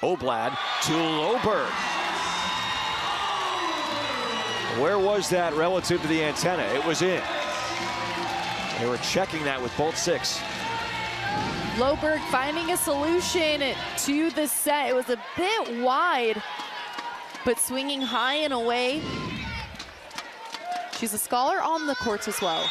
Oblad to Loberg. Where was that relative to the antenna? It was in. They were checking that with both 6. Loberg finding a solution to the set. It was a bit wide, but swinging high and away. She's a scholar on the courts as well.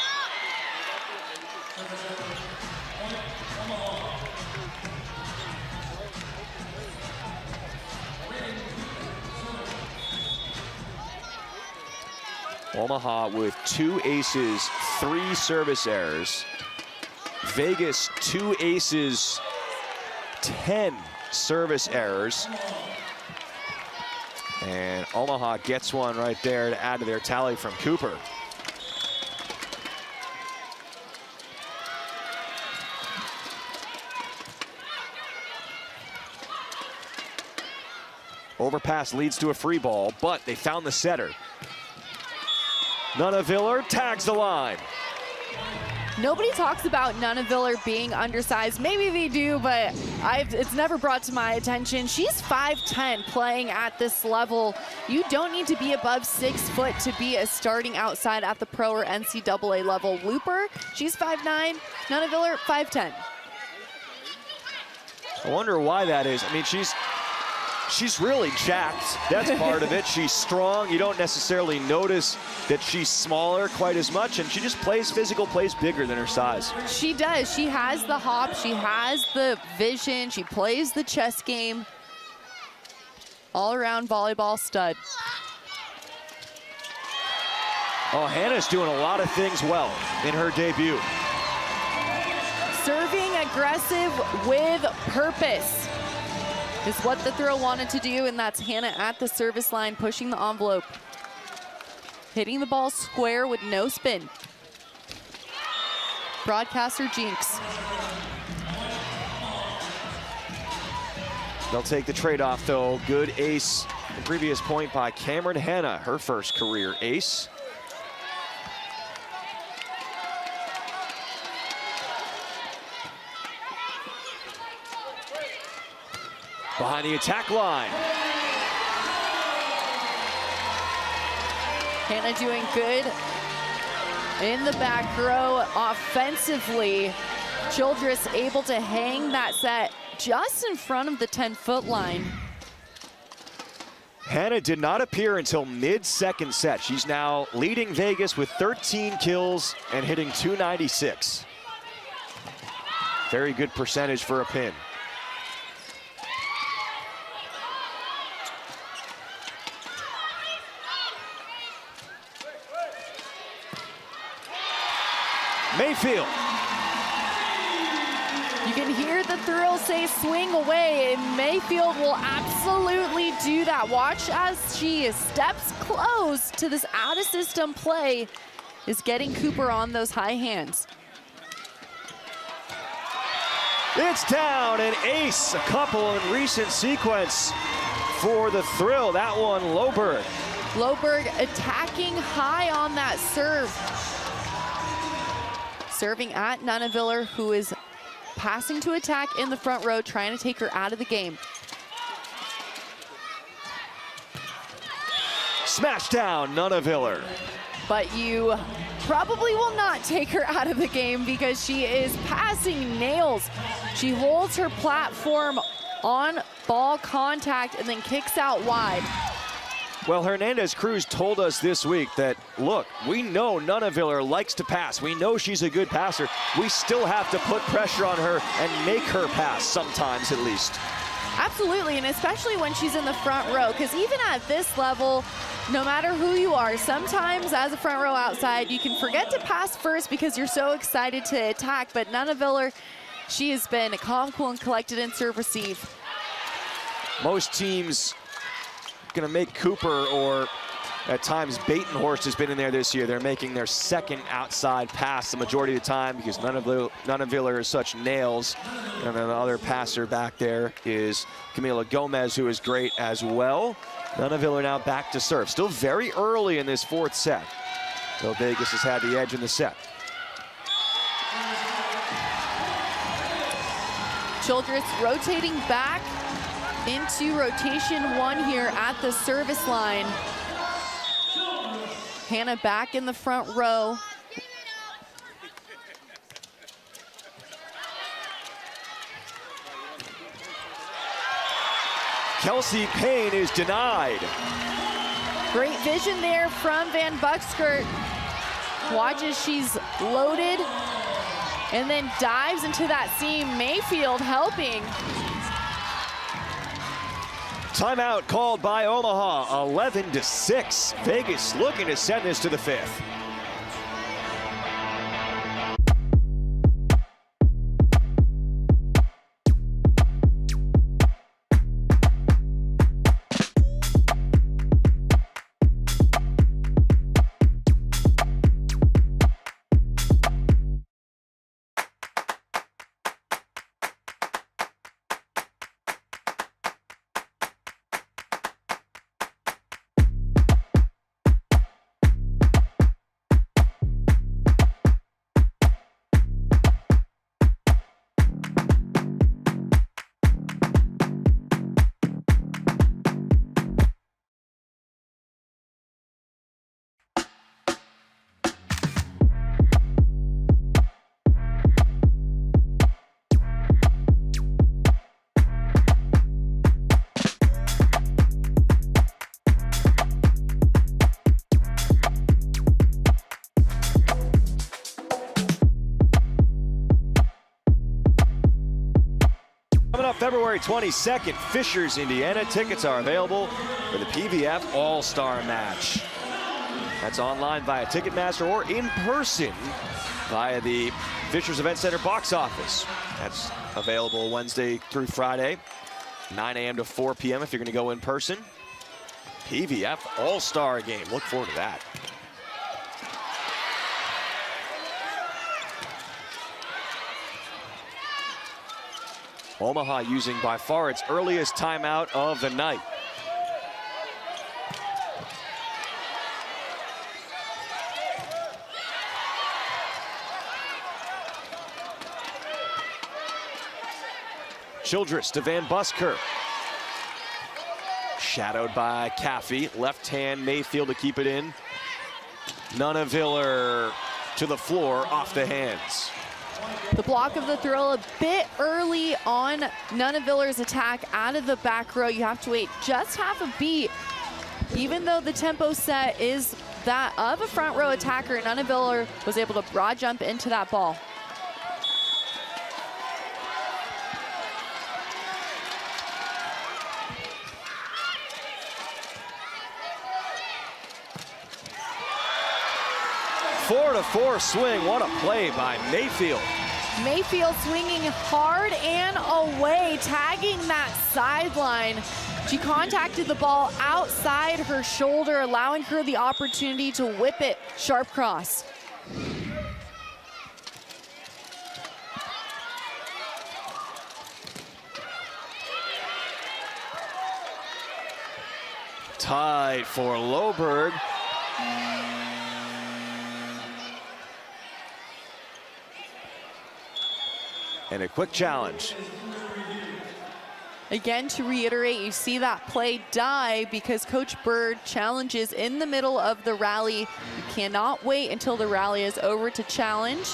Omaha with 2 aces, 3 service errors. Vegas, 2 aces, 10 service errors. And Omaha gets one right there to add to their tally from Cooper. Overpass leads to a free ball, but they found the setter. Nuneviller tags the line. Nobody talks about Nuneviller being undersized. Maybe they do, but it's never brought to my attention. She's 5'10", playing at this level. You don't need to be above 6 foot to be a starting outside at the pro or NCAA level. Looper, she's 5'9", Nuneviller, 5'10". I wonder why that is. I mean, she's really jacked. That's part of it. She's strong. You don't necessarily notice that she's smaller quite as much, and she just plays physical, plays bigger than her size. She does. She has the hop. She has the vision. She plays the chess game. All-around volleyball stud. Oh, Hannah's doing a lot of things well in her debut. Serving aggressive with purpose is what the Thrill wanted to do, and that's Hannah at the service line, pushing the envelope. Hitting the ball square with no spin. Broadcaster jinx. They'll take the trade-off, though. Good ace The previous point by Cameron Hanna, her first career ace. Behind the attack line. Hanna doing good in the back row offensively. Childress able to hang that set just in front of the 10-foot line. Hanna did not appear until mid-second set. She's now leading Vegas with 13 kills and hitting .296. Very good percentage for a pin. Mayfield. You can hear the thrill say swing away, and Mayfield will absolutely do that. Watch as she steps close to this out-of-system play, is getting Cooper on those high hands. It's down, an ace, a couple in recent sequence for the thrill. That one, Loberg. Loberg attacking high on that serve. Serving at Nuneviller, who is passing to attack in the front row, trying to take her out of the game. Smash down, Nuneviller. But you probably will not take her out of the game because she is passing nails. She holds her platform on ball contact and then kicks out wide. Well, Hernandez Cruz told us this week that, look, we know Nuneviller likes to pass. We know she's a good passer. We still have to put pressure on her and make her pass sometimes at least. Absolutely, and especially when she's in the front row, because even at this level, no matter who you are, sometimes as a front row outside, you can forget to pass first because you're so excited to attack. But Nuneviller, she has been calm, cool, and collected in serve receive. Most teams going to make Cooper, or at times Batenhorst has been in there this year. They're making their second outside pass the majority of the time because Nuneviller is such nails. And then the other passer back there is Camila Gomez, who is great as well. Nuneviller now back to serve. Still very early in this fourth set, though Vegas has had the edge in the set. Childress rotating back into rotation one here at the service line. Hanna back in the front row. Kelsey Payne is denied. Great vision there from Van Buskert. Watch as she's loaded and then dives into that seam. Mayfield helping. Timeout called by Omaha, 11-6. Vegas looking to send this to the fifth. Coming up February 22nd, Fishers, Indiana. Tickets are available for the PVF All-Star Match. That's online via Ticketmaster or in person via the Fishers Event Center box office. That's available Wednesday through Friday, 9 a.m. to 4 p.m. if you're going to go in person. PVF All-Star Game. Look forward to that. Omaha using by far its earliest timeout of the night. Childress to Van Busker. Shadowed by Caffey. Left hand Mayfield to keep it in. Nunaviller to the floor, off the hands. The block of the thrill a bit early on Nunaviller's attack out of the back row. You have to wait just half a beat. Even though the tempo set is that of a front row attacker, Nunaviller was able to broad jump into that ball. Four to four swing, what a play by Mayfield. Mayfield swinging hard and away, tagging that sideline. She contacted the ball outside her shoulder, allowing her the opportunity to whip it sharp cross. Tied for Loberg. And a quick challenge. Again, to reiterate, you see that play die because Coach Bird challenges in the middle of the rally. You cannot wait until the rally is over to challenge.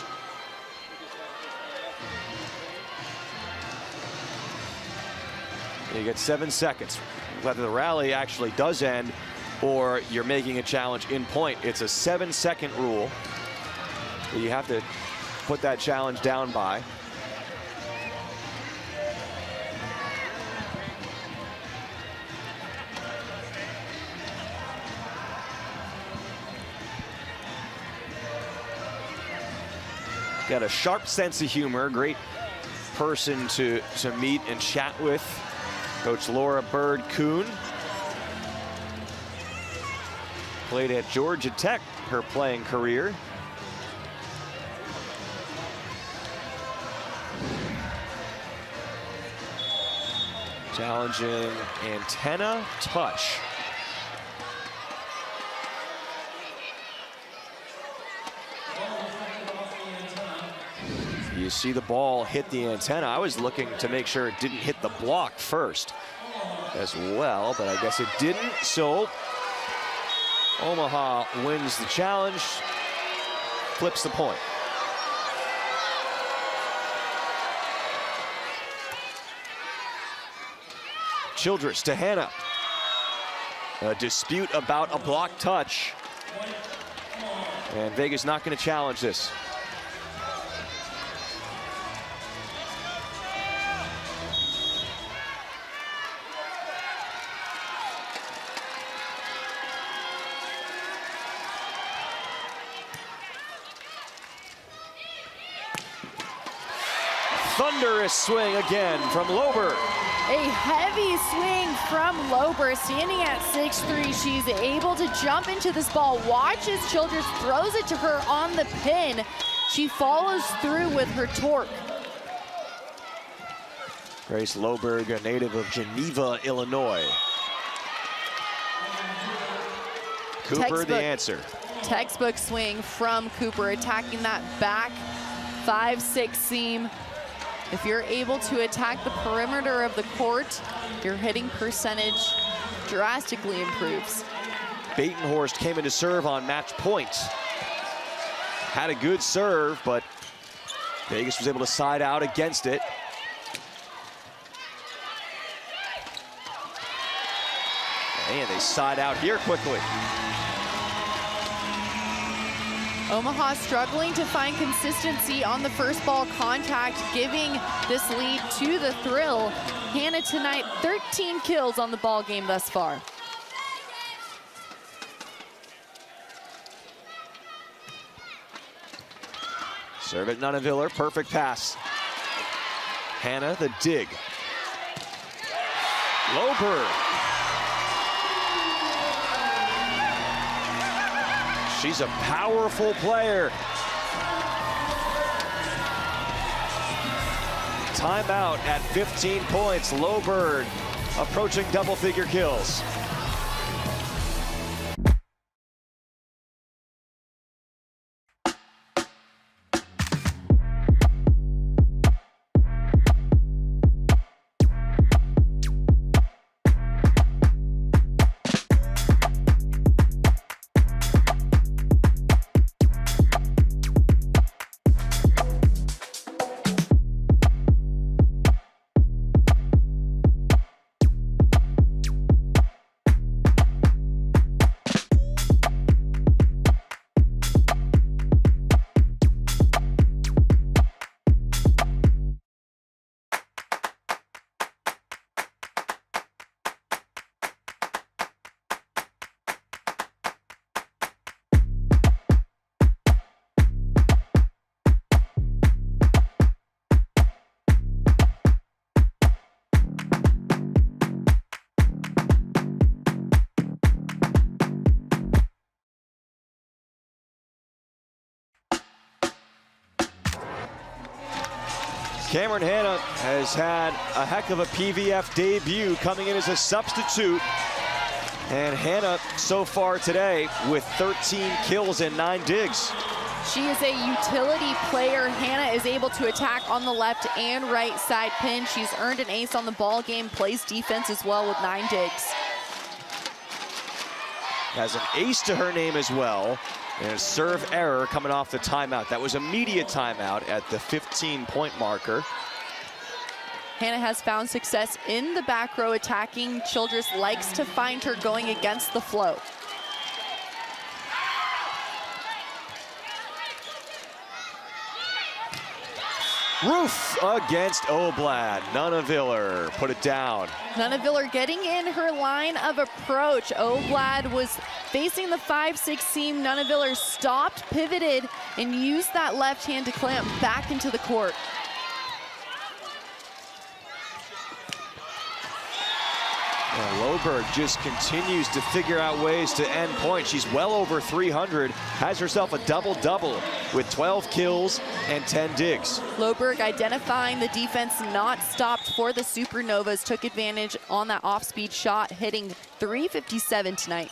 You get 7 seconds. Whether the rally actually does end or you're making a challenge in point, it's a 7-second rule that you have to put that challenge down by. Got a sharp sense of humor, great person to meet and chat with. Coach Laura Bird-Kuhn. Played at Georgia Tech her playing career. Challenging antenna touch. You see the ball hit the antenna. I was looking to make sure it didn't hit the block first as well, but I guess it didn't. So Omaha wins the challenge, flips the point. Childress to Hannah. A dispute about a block touch. And Vega's not going to challenge this. Thunderous swing again from Lober. A heavy swing from Lober, standing at 6'3". She's able to jump into this ball. Watch as Childress throws it to her on the pin. She follows through with her torque. Grace Loberg, a native of Geneva, Illinois. Cooper, the answer. Textbook swing from Cooper, attacking that back 5-6 seam. If you're able to attack the perimeter of the court, your hitting percentage drastically improves. Batenhorst came in to serve on match point. Had a good serve, but Vegas was able to side out against it. And they side out here quickly. Omaha struggling to find consistency on the first ball contact, giving this lead to the Thrill. Hannah tonight, 13 kills on the ball game thus far. Serve at Nunaviller, perfect pass. Hannah, the dig. Lober. She's a powerful player. Timeout at 15 points. Loberg approaching double-figure kills. Cameron Hanna has had a heck of a PVF debut coming in as a substitute. And Hanna so far today with 13 kills and 9 digs. She is a utility player. Hanna is able to attack on the left and right side pin. She's earned an ace on the ball game, plays defense as well with 9 digs. Has an ace to her name as well. And a serve error coming off the timeout. That was a media timeout at the 15-point marker. Hanna has found success in the back row attacking. Childress likes to find her going against the flow. Roof against Oblad. Nunaviller put it down. Nunaviller getting in her line of approach. Oblad was facing the 5-6 seam. Nunaviller stopped, pivoted, and used that left hand to clamp back into the court. Loberg just continues to figure out ways to end points. She's well over 300, has herself a double-double with 12 kills and 10 digs. Loberg identifying the defense not stopped for the Supernovas, took advantage on that off-speed shot, hitting .357 tonight.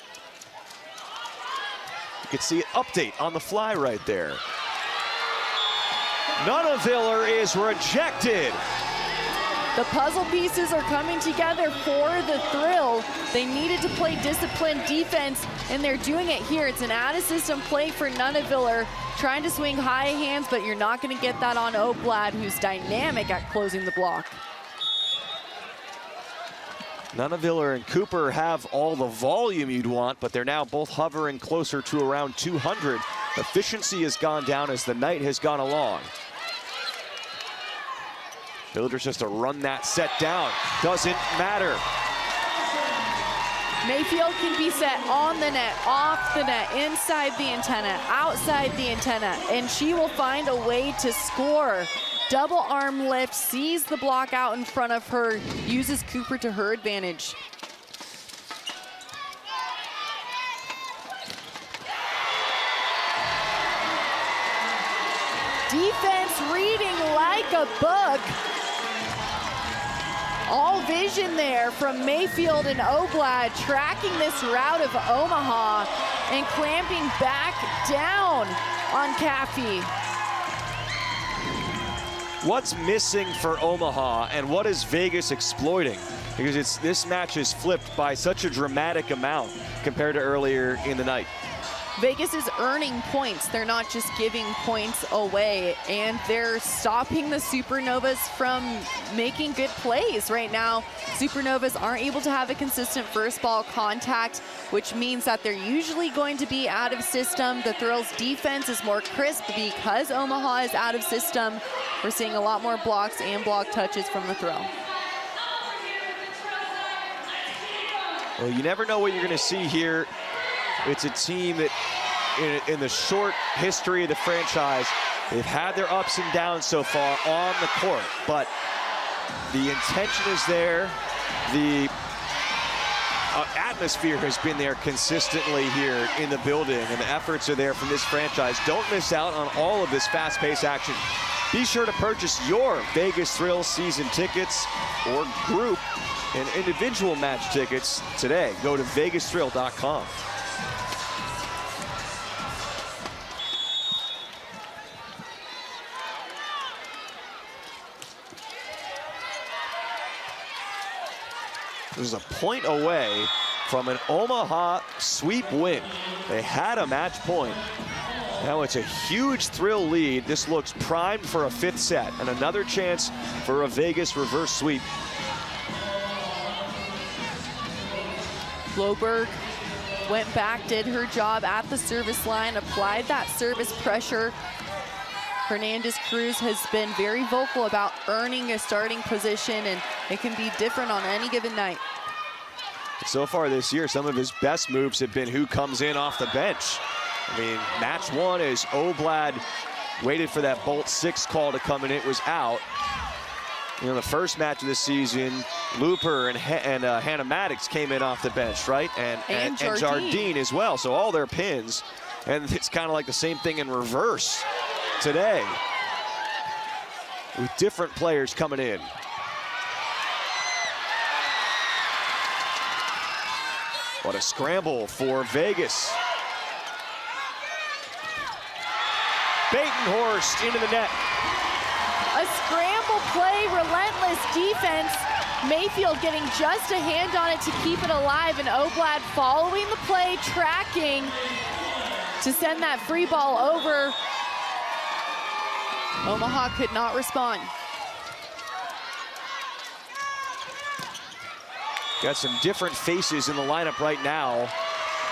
You can see an update on the fly right there. Nunaviller is rejected. The puzzle pieces are coming together for the Thrill. They needed to play disciplined defense, and they're doing it here. It's an out-of-system play for Nunaviller, trying to swing high hands, but you're not going to get that on Oblad, who's dynamic at closing the block. Nunaviller and Cooper have all the volume you'd want, but they're now both hovering closer to around 200. Efficiency has gone down as the night has gone along. Childress just to run that set down. Doesn't matter. Mayfield can be set on the net, off the net, inside the antenna, outside the antenna, and she will find a way to score. Double arm lift, sees the block out in front of her, uses Cooper to her advantage. Defense reading like a book. All vision there from Mayfield and Oblad, tracking this route of Omaha and clamping back down on Caffey. What's missing for Omaha, and what is Vegas exploiting? Because this match is flipped by such a dramatic amount compared to earlier in the night. Vegas is earning points. They're not just giving points away, and they're stopping the Supernovas from making good plays right now. Supernovas aren't able to have a consistent first ball contact, which means that they're usually going to be out of system. The Thrill's defense is more crisp because Omaha is out of system. We're seeing a lot more blocks and block touches from the Thrill. Well, you never know what you're going to see here. It's a team that, in the short history of the franchise, they've had their ups and downs so far on the court, but the intention is there. The atmosphere has been there consistently here in the building, and the efforts are there from this franchise. Don't miss out on all of this fast-paced action. Be sure to purchase your Vegas Thrill season tickets or group and individual match tickets today. Go to vegasthrill.com. This is a point away from an Omaha sweep win. They had a match point. Now it's a huge Thrill lead. This looks primed for a 5th set and another chance for a Vegas reverse sweep. Loberg went back, did her job at the service line, applied that service pressure. Hernandez-Cruz has been very vocal about earning a starting position, and it can be different on any given night. So far this year, some of his best moves have been who comes in off the bench. I mean, match one is Oblad waited for that Bolt 6 call to come in. It was out. You know, the first match of the season, Looper and Hannah Maddox came in off the bench, right? And Jardine as well. So all their pins. And it's kind of like the same thing in reverse today. with different players coming in. What a scramble for Vegas. Batenhorst into the net. A scramble play, relentless defense. Mayfield getting just a hand on it to keep it alive, and Oblad following the play, tracking to send that free ball over. Omaha could not respond. Got some different faces in the lineup right now.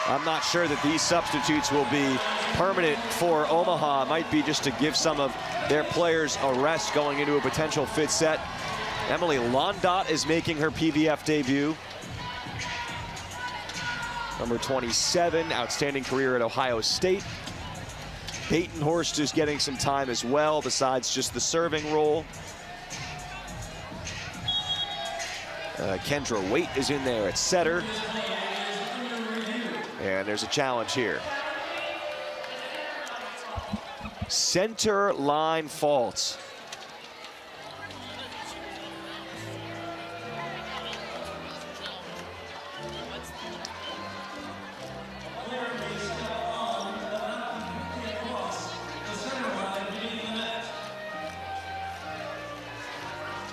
I'm not sure that these substitutes will be permanent for Omaha. It might be just to give some of their players a rest going into a potential fifth set. Emily Londot is making her PVF debut. Number 27, outstanding career at Ohio State. Batenhorst is getting some time as well, besides just the serving role. Kendra Waite is in there at setter. And there's a challenge here. Center line fault.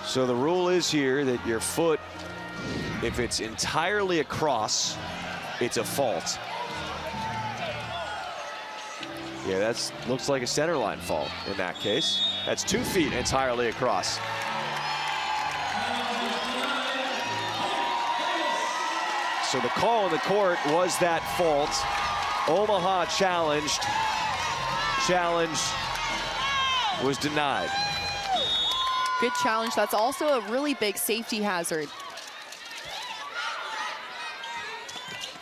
So the rule is here that your foot, if it's entirely across, it's a fault. Yeah, that's looks like a center line fault in that case. That's 2 feet entirely across. So the call in the court was that fault. Omaha challenged. Challenge was denied. Good challenge. That's also a really big safety hazard.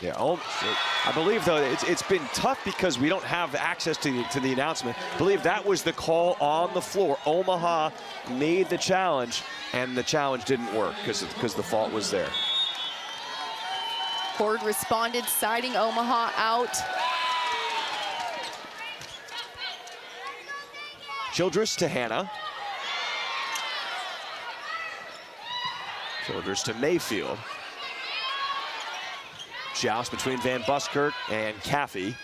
Yeah, I believe, though, it's been tough because we don't have access to the announcement. I believe that was the call on the floor. Omaha made the challenge, and the challenge didn't work because the fault was there. Ford responded, siding Omaha out. Childress to Hannah. Childress to Mayfield. Joust between Van Buskirk and Caffey.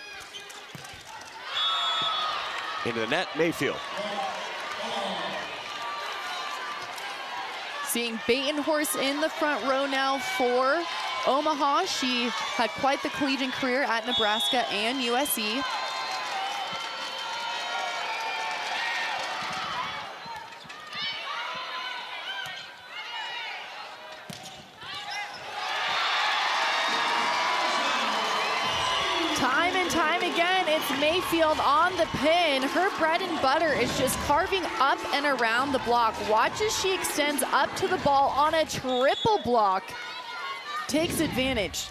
Into the net, Mayfield. Seeing Batenhorst in the front row now for Omaha. She had quite the collegiate career at Nebraska and USC. Time and time again, it's Mayfield on the pin. Her bread and butter is just carving up and around the block. Watch as she extends up to the ball on a triple block. Takes advantage.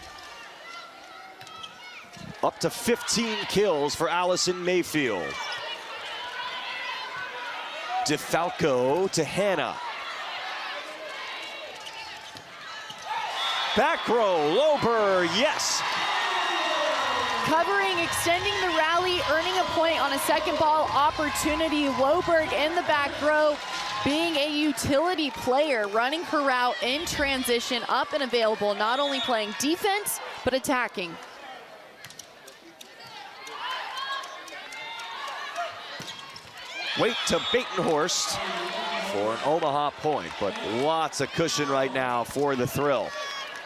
Up to 15 kills for Allison Mayfield. DeFalco to Hannah. Back row, Lober, yes. Covering, extending the rally, earning a point on a second ball opportunity. Loberg in the back row, being a utility player, running her route in transition, up and available, not only playing defense, but attacking. Wait to Batenhorst for an Omaha point, but lots of cushion right now for the Thrill.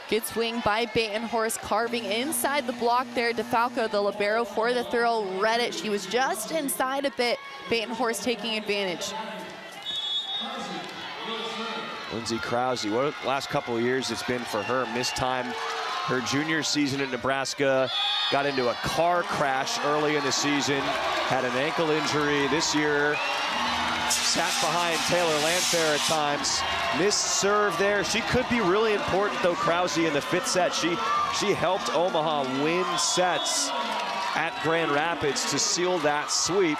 Good swing by Batenhorst, carving inside the block there. DeFalco, the libero for the Thrill, read it. She was just inside a bit. Batenhorst taking advantage. Lindsay Krause, what the last couple of years it's been for her. Missed time her junior season at Nebraska. Got into a car crash early in the season. Had an ankle injury this year. Sat behind Taylor Landfair at times. Missed serve there. She could be really important, though, Krause, in the fifth set. She helped Omaha win sets at Grand Rapids to seal that sweep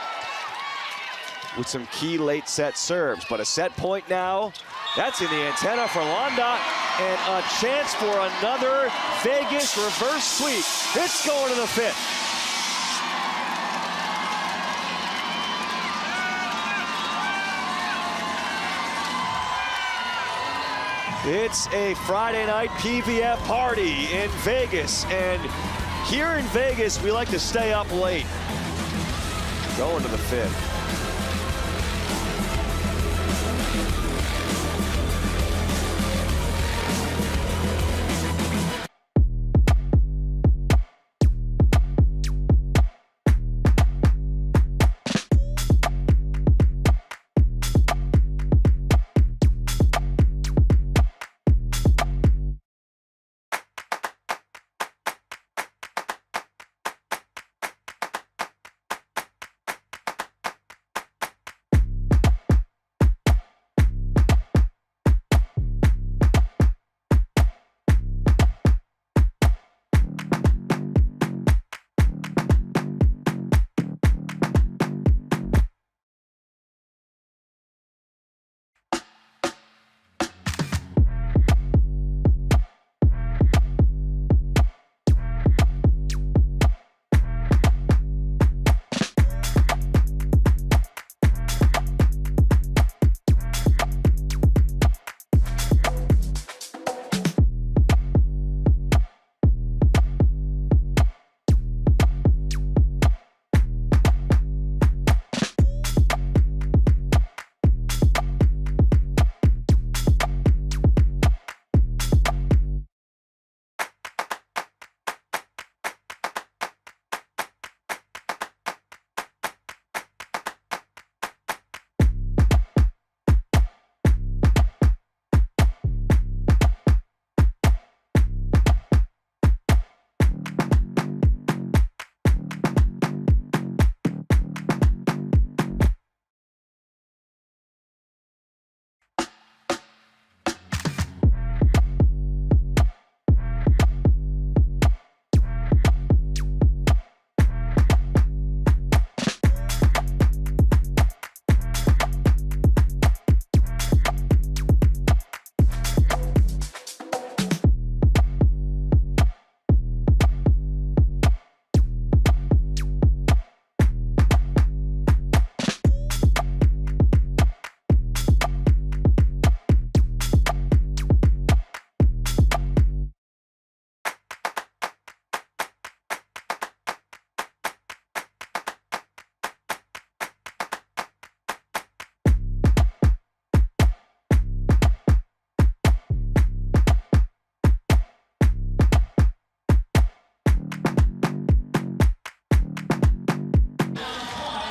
with some key late set serves. But a set point now. That's in the antenna for Londot, and a chance for another Vegas reverse sweep. It's going to the fifth. It's a Friday night PVF party in Vegas, and here in Vegas, we like to stay up late. Going to the fifth.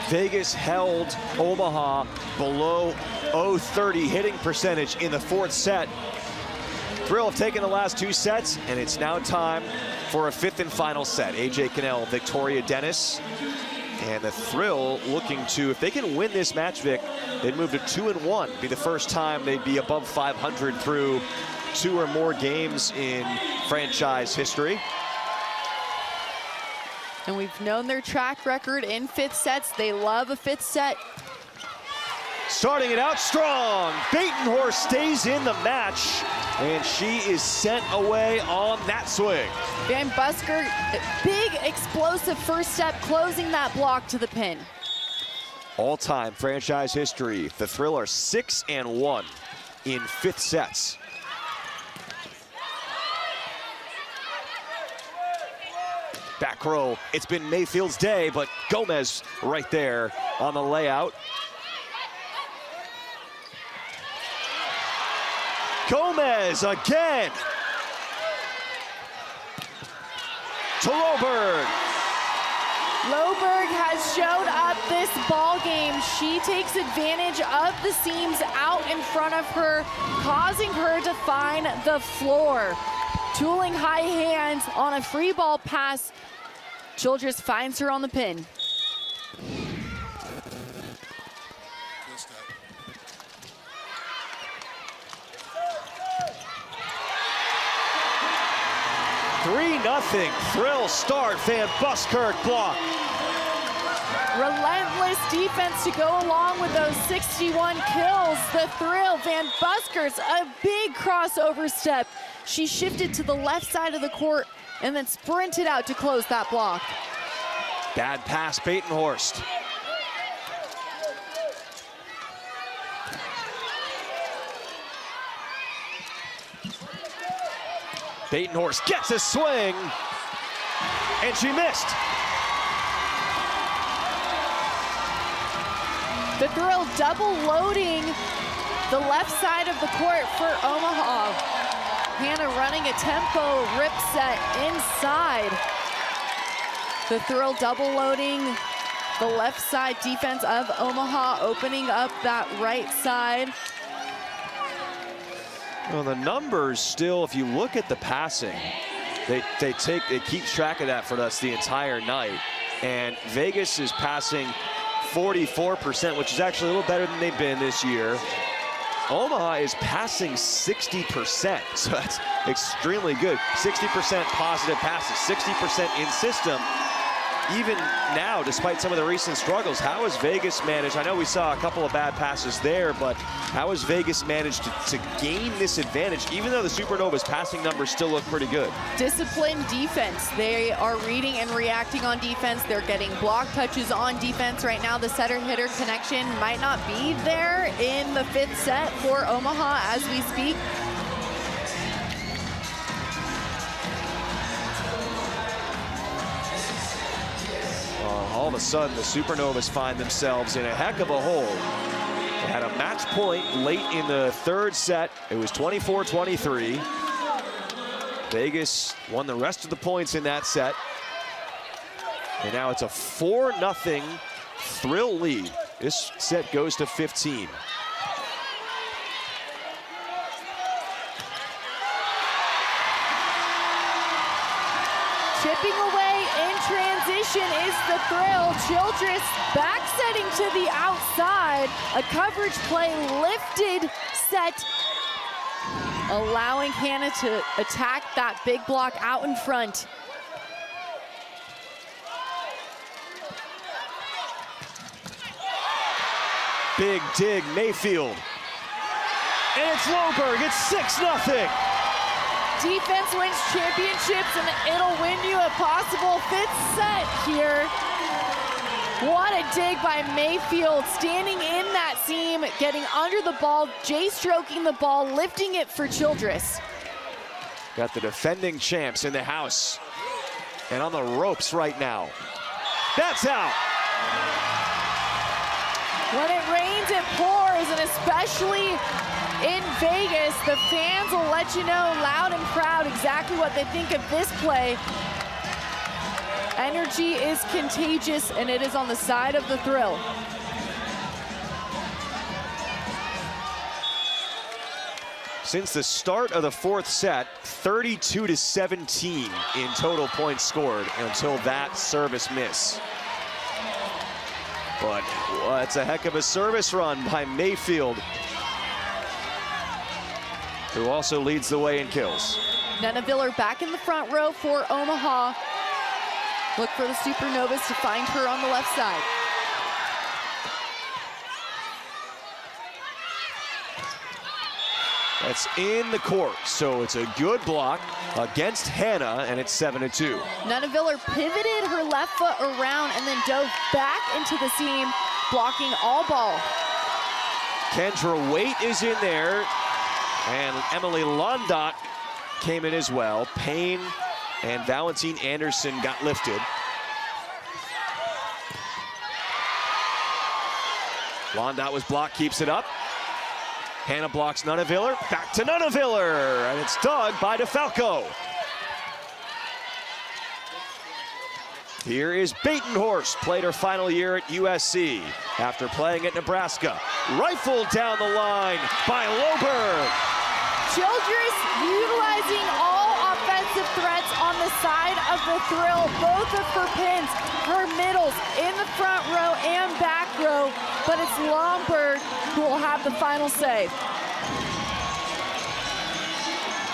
Vegas held Omaha below .030 hitting percentage in the fourth set. Thrill have taken the last two sets, and it's now time for a fifth and final set. AJ Cannell, Victoria Dennis, and the Thrill looking to, if they can win this match, Vic, they'd move to 2-1. Be the first time they'd be above 500 through 2 or more games in franchise history. And we've known their track record in fifth sets. They love a fifth set. Starting it out strong. Batenhorst stays in the match, and she is sent away on that swing. Van Buskirk, big explosive first step, closing that block to the pin. All-time franchise history. The Thrill are 6-1 in fifth sets. Back row, it's been Mayfield's day, but Gomez right there on the layout. Gomez again. To Loberg. Loberg has showed up this ball game. She takes advantage of the seams out in front of her, causing her to find the floor. Tooling high hands on a free ball pass. Childress finds her on the pin. Three 3-0 Thrill start. Van Buskirk block. Relentless defense to go along with those 61 kills. The Thrill, Van Buskirk, a big crossover step. She shifted to the left side of the court and then sprinted out to close that block. Bad pass, Batenhorst. Batenhorst gets a swing, and she missed. The Thrill double loading the left side of the court for Omaha. Hannah running a tempo rip set inside. The Thrill double loading the left side defense of Omaha, opening up that right side. Well, the numbers still, if you look at the passing, it keeps track of that for us the entire night. And Vegas is passing 44%, which is actually a little better than they've been this year. Omaha is passing 60%, so that's extremely good. 60% positive passes, 60% in system. Even now, despite some of the recent struggles, how has Vegas managed? I know we saw a couple of bad passes there, but how has Vegas managed to gain this advantage, even though the Supernovas' passing numbers still look pretty good? Disciplined defense. They are reading and reacting on defense. They're getting block touches on defense right now. The setter-hitter connection might not be there in the 5th set for Omaha as we speak. All of a sudden, the Supernovas find themselves in a heck of a hole. They had a match point late in the 3rd set. It was 24-23. Vegas won the rest of the points in that set. And now it's a 4-0 Thrill lead. This set goes to 15. Chipping away in transition is the Thrill. Childress back setting to the outside. A coverage play lifted set, allowing Hannah to attack that big block out in front. Big dig, Mayfield. And it's Loberg, it's 6-0. Defense wins championships, and it'll win you a possible 5th set here. What a dig by Mayfield, standing in that seam, getting under the ball, J-stroking the ball, lifting it for Childress. Got the defending champs in the house and on the ropes right now. That's out. When it rains, it pours, and especially in Vegas, the fans will let you know loud and proud exactly what they think of this play. Energy is contagious, and it is on the side of the Thrill. Since the start of the 4th set, 32-17 in total points scored until that service miss. But well, it's a heck of a service run by Mayfield, who also leads the way in kills. Neneviller back in the front row for Omaha. Look for the Supernovas to find her on the left side. That's in the court, so it's a good block against Hannah, and it's 7-2. Neneviller pivoted her left foot around and then dove back into the seam, blocking all ball. Kendra Waite is in there, and Emily Londot came in as well. Payne and Valentine Anderson got lifted. Londot was blocked, keeps it up. Hannah blocks Neneviller, back to Neneviller, and it's dug by DeFalco. Here is Batenhorst, played her final year at USC after playing at Nebraska. Rifled down the line by Loberg. Childress utilizing all offensive threats on the side of the Thrill, both of her pins, her middles in the front row and back row, but it's Loberg who will have the final say.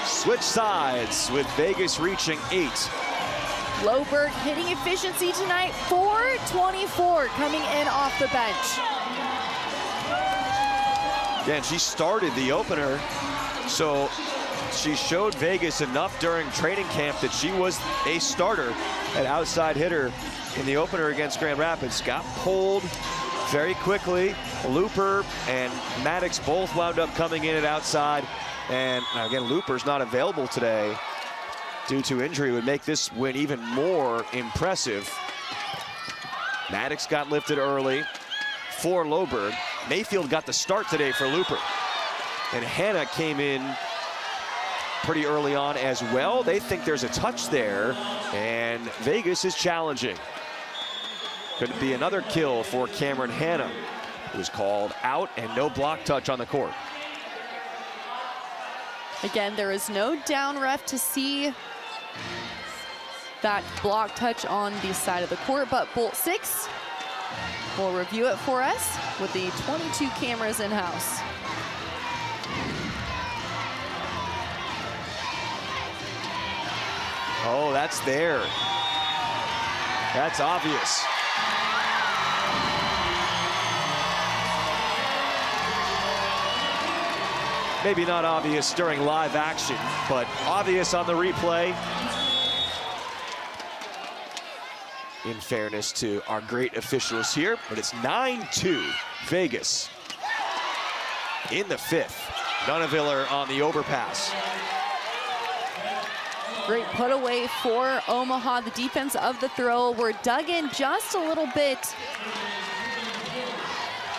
Switch sides with Vegas reaching 8. Loberg hitting efficiency tonight, 424 coming in off the bench. Again, she started the opener, so she showed Vegas enough during training camp that she was a starter at outside hitter in the opener against Grand Rapids. Got pulled very quickly. Looper and Maddox both wound up coming in at outside. And again, Looper's not available today due to injury would make this win even more impressive. Maddox got lifted early for Loberg. Mayfield got the start today for Looper. And Hannah came in pretty early on as well. They think there's a touch there, and Vegas is challenging. Could be another kill for Cameron Hannah, who was called out, and no block touch on the court. Again, there is no down ref to see that block touch on the side of the court, but Bolt 6 will review it for us with the 22 cameras in-house. Oh, that's there. That's obvious. Maybe not obvious during live action, but obvious on the replay. In fairness to our great officials here, but it's 9-2 Vegas in the fifth. Nunaviller on the overpass. Great put away for Omaha. The defense of the throw were dug in just a little bit.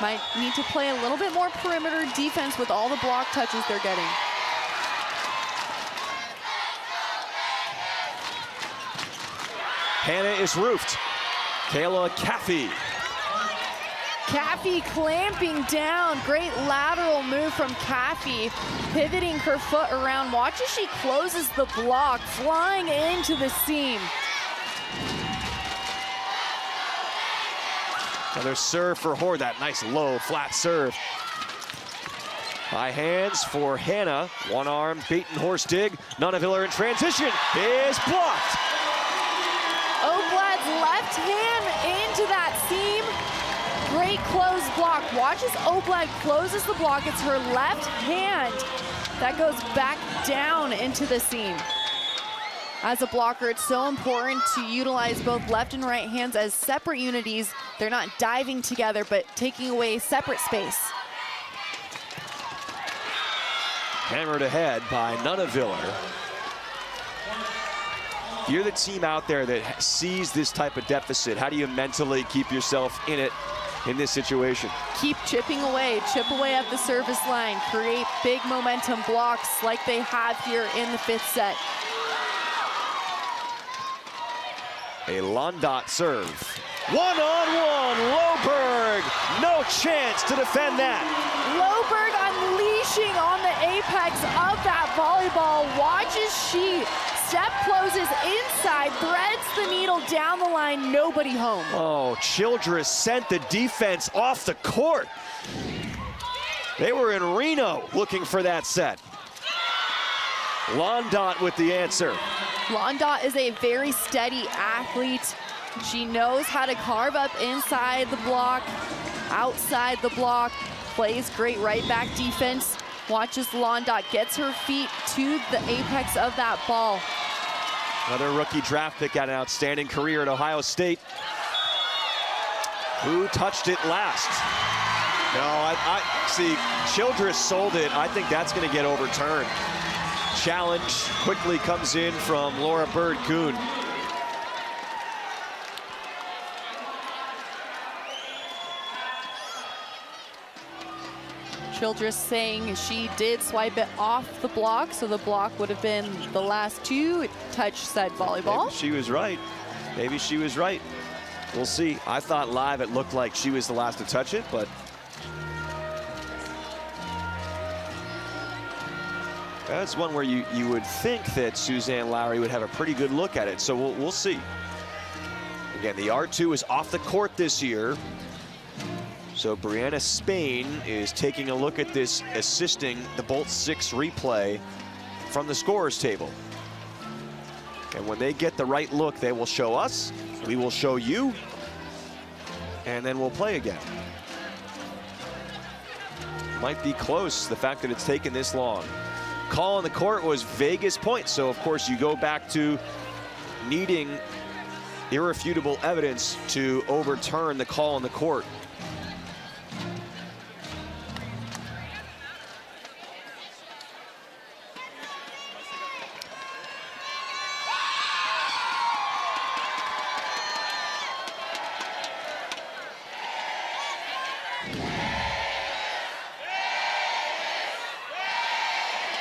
Might need to play a little bit more perimeter defense with all the block touches they're getting. Hannah is roofed. Kayla Caffey. Caffey clamping down. Great lateral move from Caffey, pivoting her foot around. Watch as she closes the block, flying into the seam. Another serve for Horde. That nice low, flat serve. High hands for Hannah. One arm, Baton horse dig. Nunaviller in transition is blocked. Oblad's left hand into that seam. Great close block. Watch as Oblad closes the block. It's her left hand that goes back down into the seam. As a blocker, it's so important to utilize both left and right hands as separate unities. They're not diving together, but taking away separate space. Hammered ahead by Nunaviller. If you're the team out there that sees this type of deficit, how do you mentally keep yourself in it in this situation? Keep chipping away, chip away at the service line, create big momentum blocks like they have here in the fifth set. A Londot serve. One-on-one, Loberg. No chance to defend that. Loberg unleashing on the apex of that volleyball. Watch as she step closes inside, threads the needle down the line, nobody home. Oh, Childress sent the defense off the court. They were in Reno looking for that set. Londot with the answer. Londot is a very steady athlete. She knows how to carve up inside the block, outside the block, plays great right back defense. Watches Londot gets her feet to the apex of that ball. Another rookie draft pick, had an outstanding career at Ohio State. Who touched it last? No, I see, Childress sold it. I think that's going to get overturned. Challenge quickly comes in from Laura Bird-Kuhn. Childress saying she did swipe it off the block, so the block would have been the last to touch said volleyball. Maybe she was right. Maybe she was right. We'll see. I thought live it looked like she was the last to touch it, but that's one where you would think that Suzanne Lowry would have a pretty good look at it, so we'll see. Again, the R2 is off the court this year. So Brianna Spain is taking a look at this, assisting the Bolt 6 replay from the scorer's table. And when they get the right look, they will show us, we will show you, and then we'll play again. Might be close, the fact that it's taken this long. Call on the court was Vegas point, so of course you go back to needing irrefutable evidence to overturn the call on the court.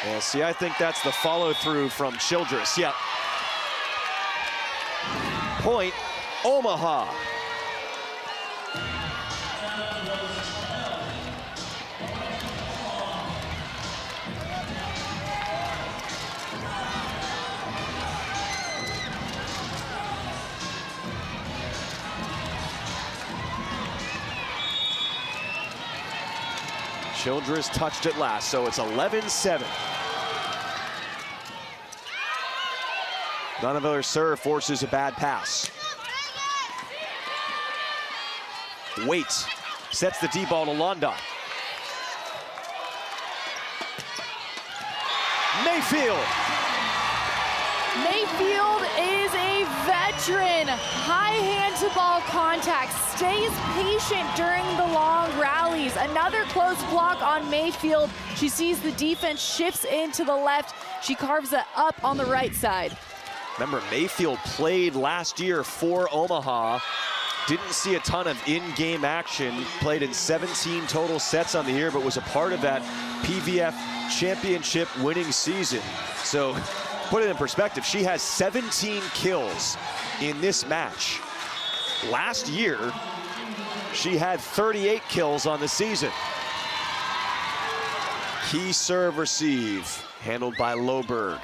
Yeah, see, I think that's the follow-through from Childress. Yeah. Point, Omaha. Childress touched it last, so it's 11-7. Donovan serve forces a bad pass. Waits sets the D ball to London. Mayfield. Mayfield is a veteran. High hand to ball contact, stays patient during the long rallies. Another close block on Mayfield. She sees the defense, shifts into the left. She carves it up on the right side. Remember, Mayfield played last year for Omaha. Didn't see a ton of in-game action. Played in 17 total sets on the year, but was a part of that PVF championship winning season. So, put it in perspective, she has 17 kills in this match. Last year, she had 38 kills on the season. Key serve receive, handled by Loberg.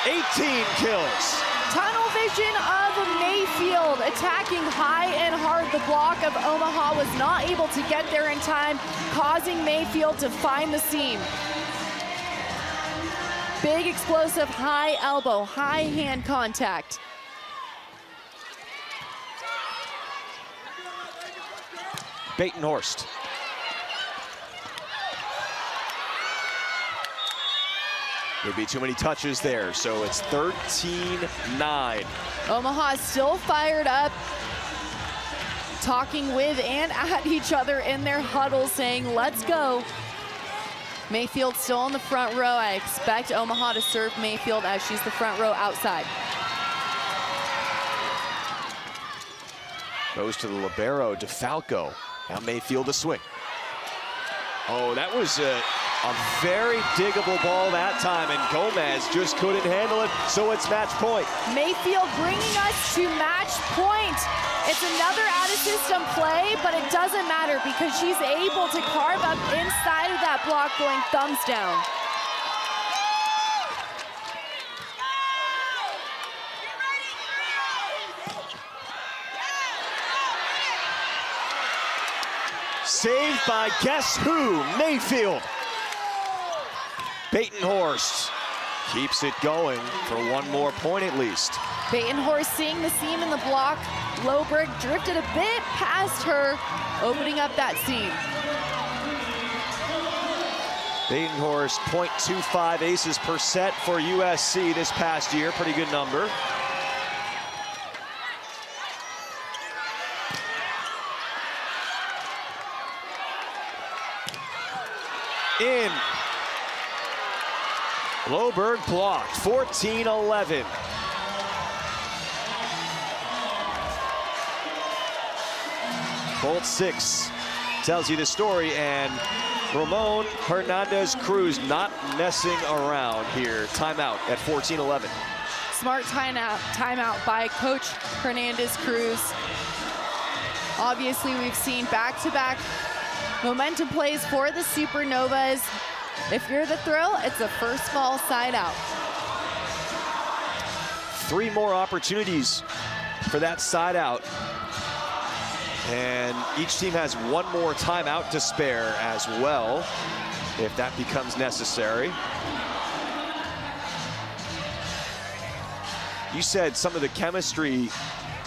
18 kills. Tunnel vision of Mayfield attacking high and hard. The block of Omaha was not able to get there in time, causing Mayfield to find the seam. Big explosive high elbow, high hand contact. Batenhorst. There'd be too many touches there, so it's 13-9. Omaha is still fired up, talking with and at each other in their huddle, saying, let's go. Mayfield still in the front row. I expect Omaha to serve Mayfield as she's the front row outside. Goes to the libero, DeFalco. Now Mayfield to swing. Oh, that was a very diggable ball that time, and Gomez just couldn't handle it, so it's match point. Mayfield bringing us to match point. It's another out-of-system play, but it doesn't matter because she's able to carve up inside of that block going thumbs down. Saved by guess who? Mayfield. Batenhorst keeps it going for one more point at least. Batenhorst seeing the seam in the block. Loberg drifted a bit past her, opening up that seam. Batenhorst, .25 aces per set for USC this past year. Pretty good number. In. Loberg blocked, 14-11. Bolt 6 tells you the story, and Ramon Hernandez-Cruz not messing around here. Timeout at 14-11. Smart timeout by Coach Hernandez-Cruz. Obviously, we've seen back-to-back momentum plays for the Supernovas. If you're the thrill, it's a first ball side out. 3 more opportunities for that side out. And each team has 1 more timeout to spare as well, if that becomes necessary. You said some of the chemistry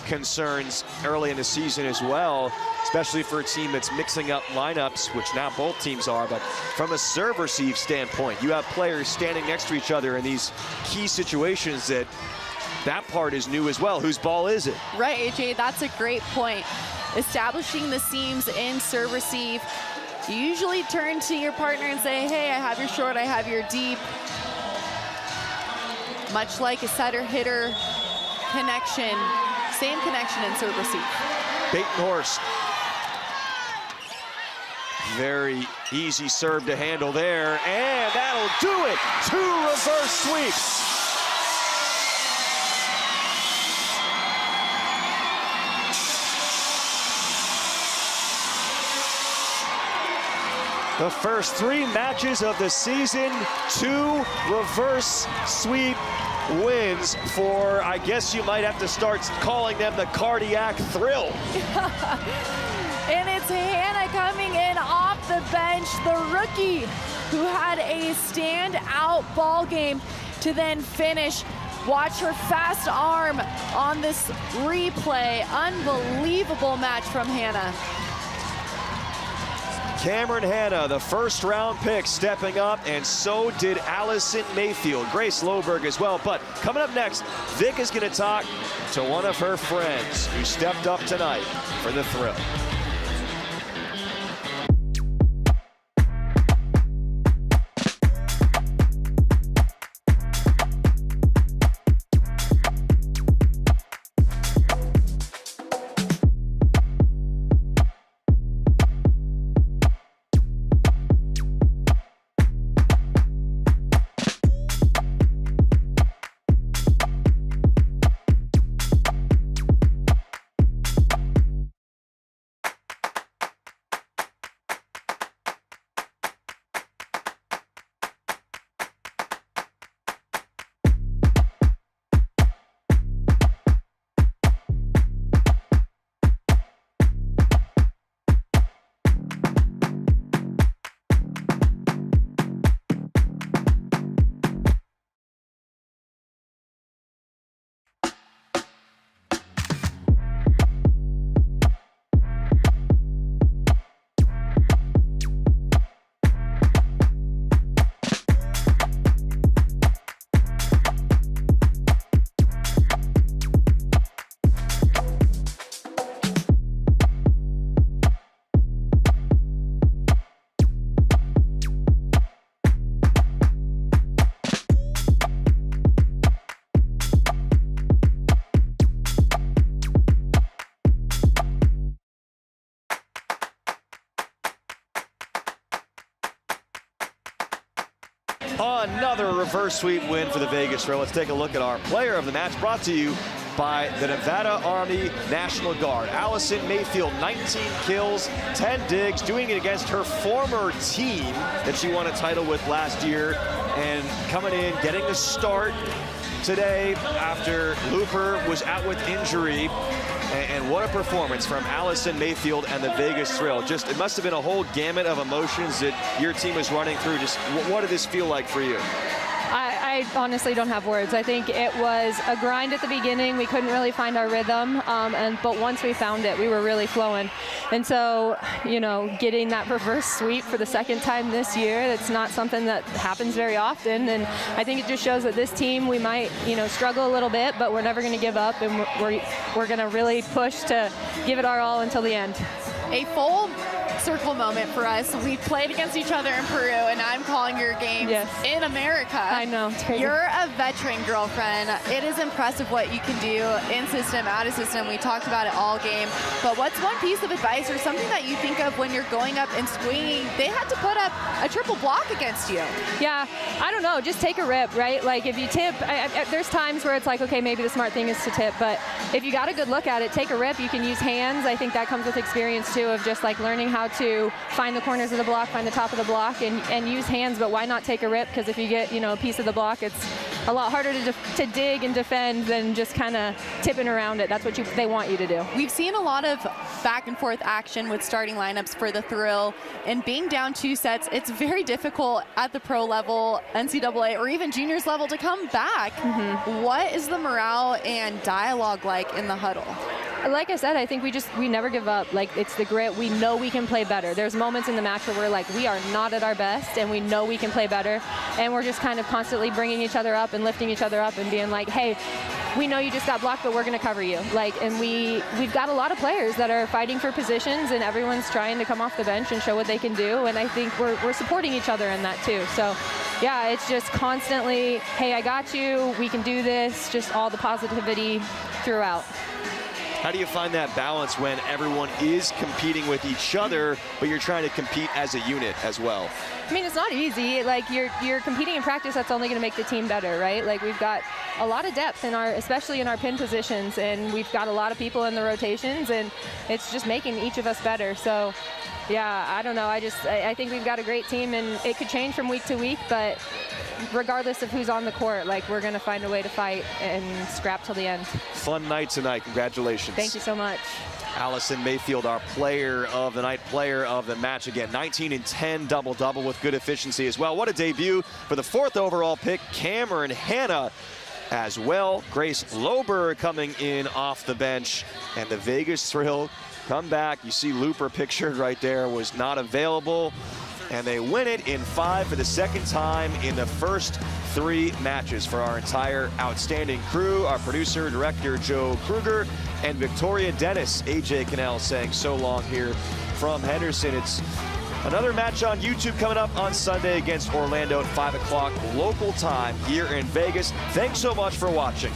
concerns early in the season as well, especially for a team that's mixing up lineups, which now both teams are. But from a serve receive standpoint, you have players standing next to each other in these key situations. That part is new as well. Whose ball is it? Right, AJ, that's a great point. Establishing the seams in serve receive. You usually turn to your partner and say, hey, I have your short, I have your deep. Much like a setter-hitter connection, same connection in serve receive. Batenhorst. Very easy serve to handle there, and that'll do it. 2 reverse sweeps. The first 3 matches of the season, 2 reverse sweep wins for, I guess you might have to start calling them the cardiac thrill. And it's Hannah coming in off the bench, the rookie who had a standout ball game to then finish. Watch her fast arm on this replay. Unbelievable match from Hannah. Cameron Hanna, the first round pick, stepping up, and so did Allison Mayfield. Grace Loberg as well. But coming up next, Vic is going to talk to one of her friends who stepped up tonight for the thrill. Another reverse sweep win for the Vegas Thrill. Let's take a look at our player of the match, brought to you by the Nevada Army National Guard. Allison Mayfield, 19 kills, 10 digs, doing it against her former team that she won a title with last year, and coming in, getting the start today after Looper was out with injury. And what a performance from Allison Mayfield and the Vegas Thrill. Just, it must have been a whole gamut of emotions that your team was running through. Just what did this feel like for you? I honestly don't have words. I think it was a grind at the beginning. We couldn't really find our rhythm, but once we found it, we were really flowing. And so, you know, getting that reverse sweep for the second time this year, that's not something that happens very often. And I think it just shows that this team, we might, you know, struggle a little bit, but we're never going to give up, and we're going to really push to give it our all until the end. A full circle moment for us. We played against each other in Peru, and I'm calling your games in America. I know, it's crazy. You're a veteran, girlfriend. It is impressive what you can do in system, out of system. We talked about it all game. But what's one piece of advice or something that you think of when you're going up and swinging? They had to put up a triple block against you. Yeah, I don't know. Just take a rip, right? Like if you tip, there's times where it's like, okay, maybe the smart thing is to tip. But if you got a good look at it, take a rip. You can use hands. I think that comes with experience too, of just like learning how to find the corners of the block, find the top of the block, and use hands. But why not take a rip? Because if you get, you know, a piece of the block, it's a lot harder to dig and defend than just kind of tipping around it. That's what they want you to do. We've seen a lot of back and forth action with starting lineups for the Thrill, and being down 2 sets, it's very difficult at the pro level, NCAA, or even juniors level to come back. What is the morale and dialogue like in the huddle? Like I said, I think we never give up. Like, it's the grit. We know we can play better. There's moments in the match where we're like, we are not at our best, and we know we can play better. And we're just kind of constantly bringing each other up and lifting each other up and being like, hey, we know you just got blocked, but we're going to cover you. Like, and we've got a lot of players that are fighting for positions, and everyone's trying to come off the bench and show what they can do. And I think we're supporting each other in that too. So, yeah, it's just constantly, hey, I got you. We can do this. Just all the positivity throughout. How do you find that balance when everyone is competing with each other, but you're trying to compete as a unit as well? I mean, it's not easy. Like, you're competing in practice, that's only going to make the team better, right? Like, we've got a lot of depth in especially in our pin positions, and we've got a lot of people in the rotations, and it's just making each of us better. So, yeah, I don't know. I think we've got a great team, and it could change from week to week, but regardless of who's on the court, like, we're going to find a way to fight and scrap till the end. Fun night tonight. Congratulations. Thank you so much. Allison Mayfield, our player of the night, player of the match again. 19 and 10, double-double with good efficiency as well. What a debut for the 4th overall pick, Cameron Hanna as well. Grace Lober coming in off the bench, and the Vegas Thrill come back. You see Looper pictured right there, was not available. And they win it in 5 for the 2nd time in the first 3 matches. For our entire outstanding crew, our producer, director, Joe Kruger, and Victoria Dennis, AJ Cannell saying so long here from Henderson. It's another match on YouTube coming up on Sunday against Orlando at 5 o'clock local time here in Vegas. Thanks so much for watching.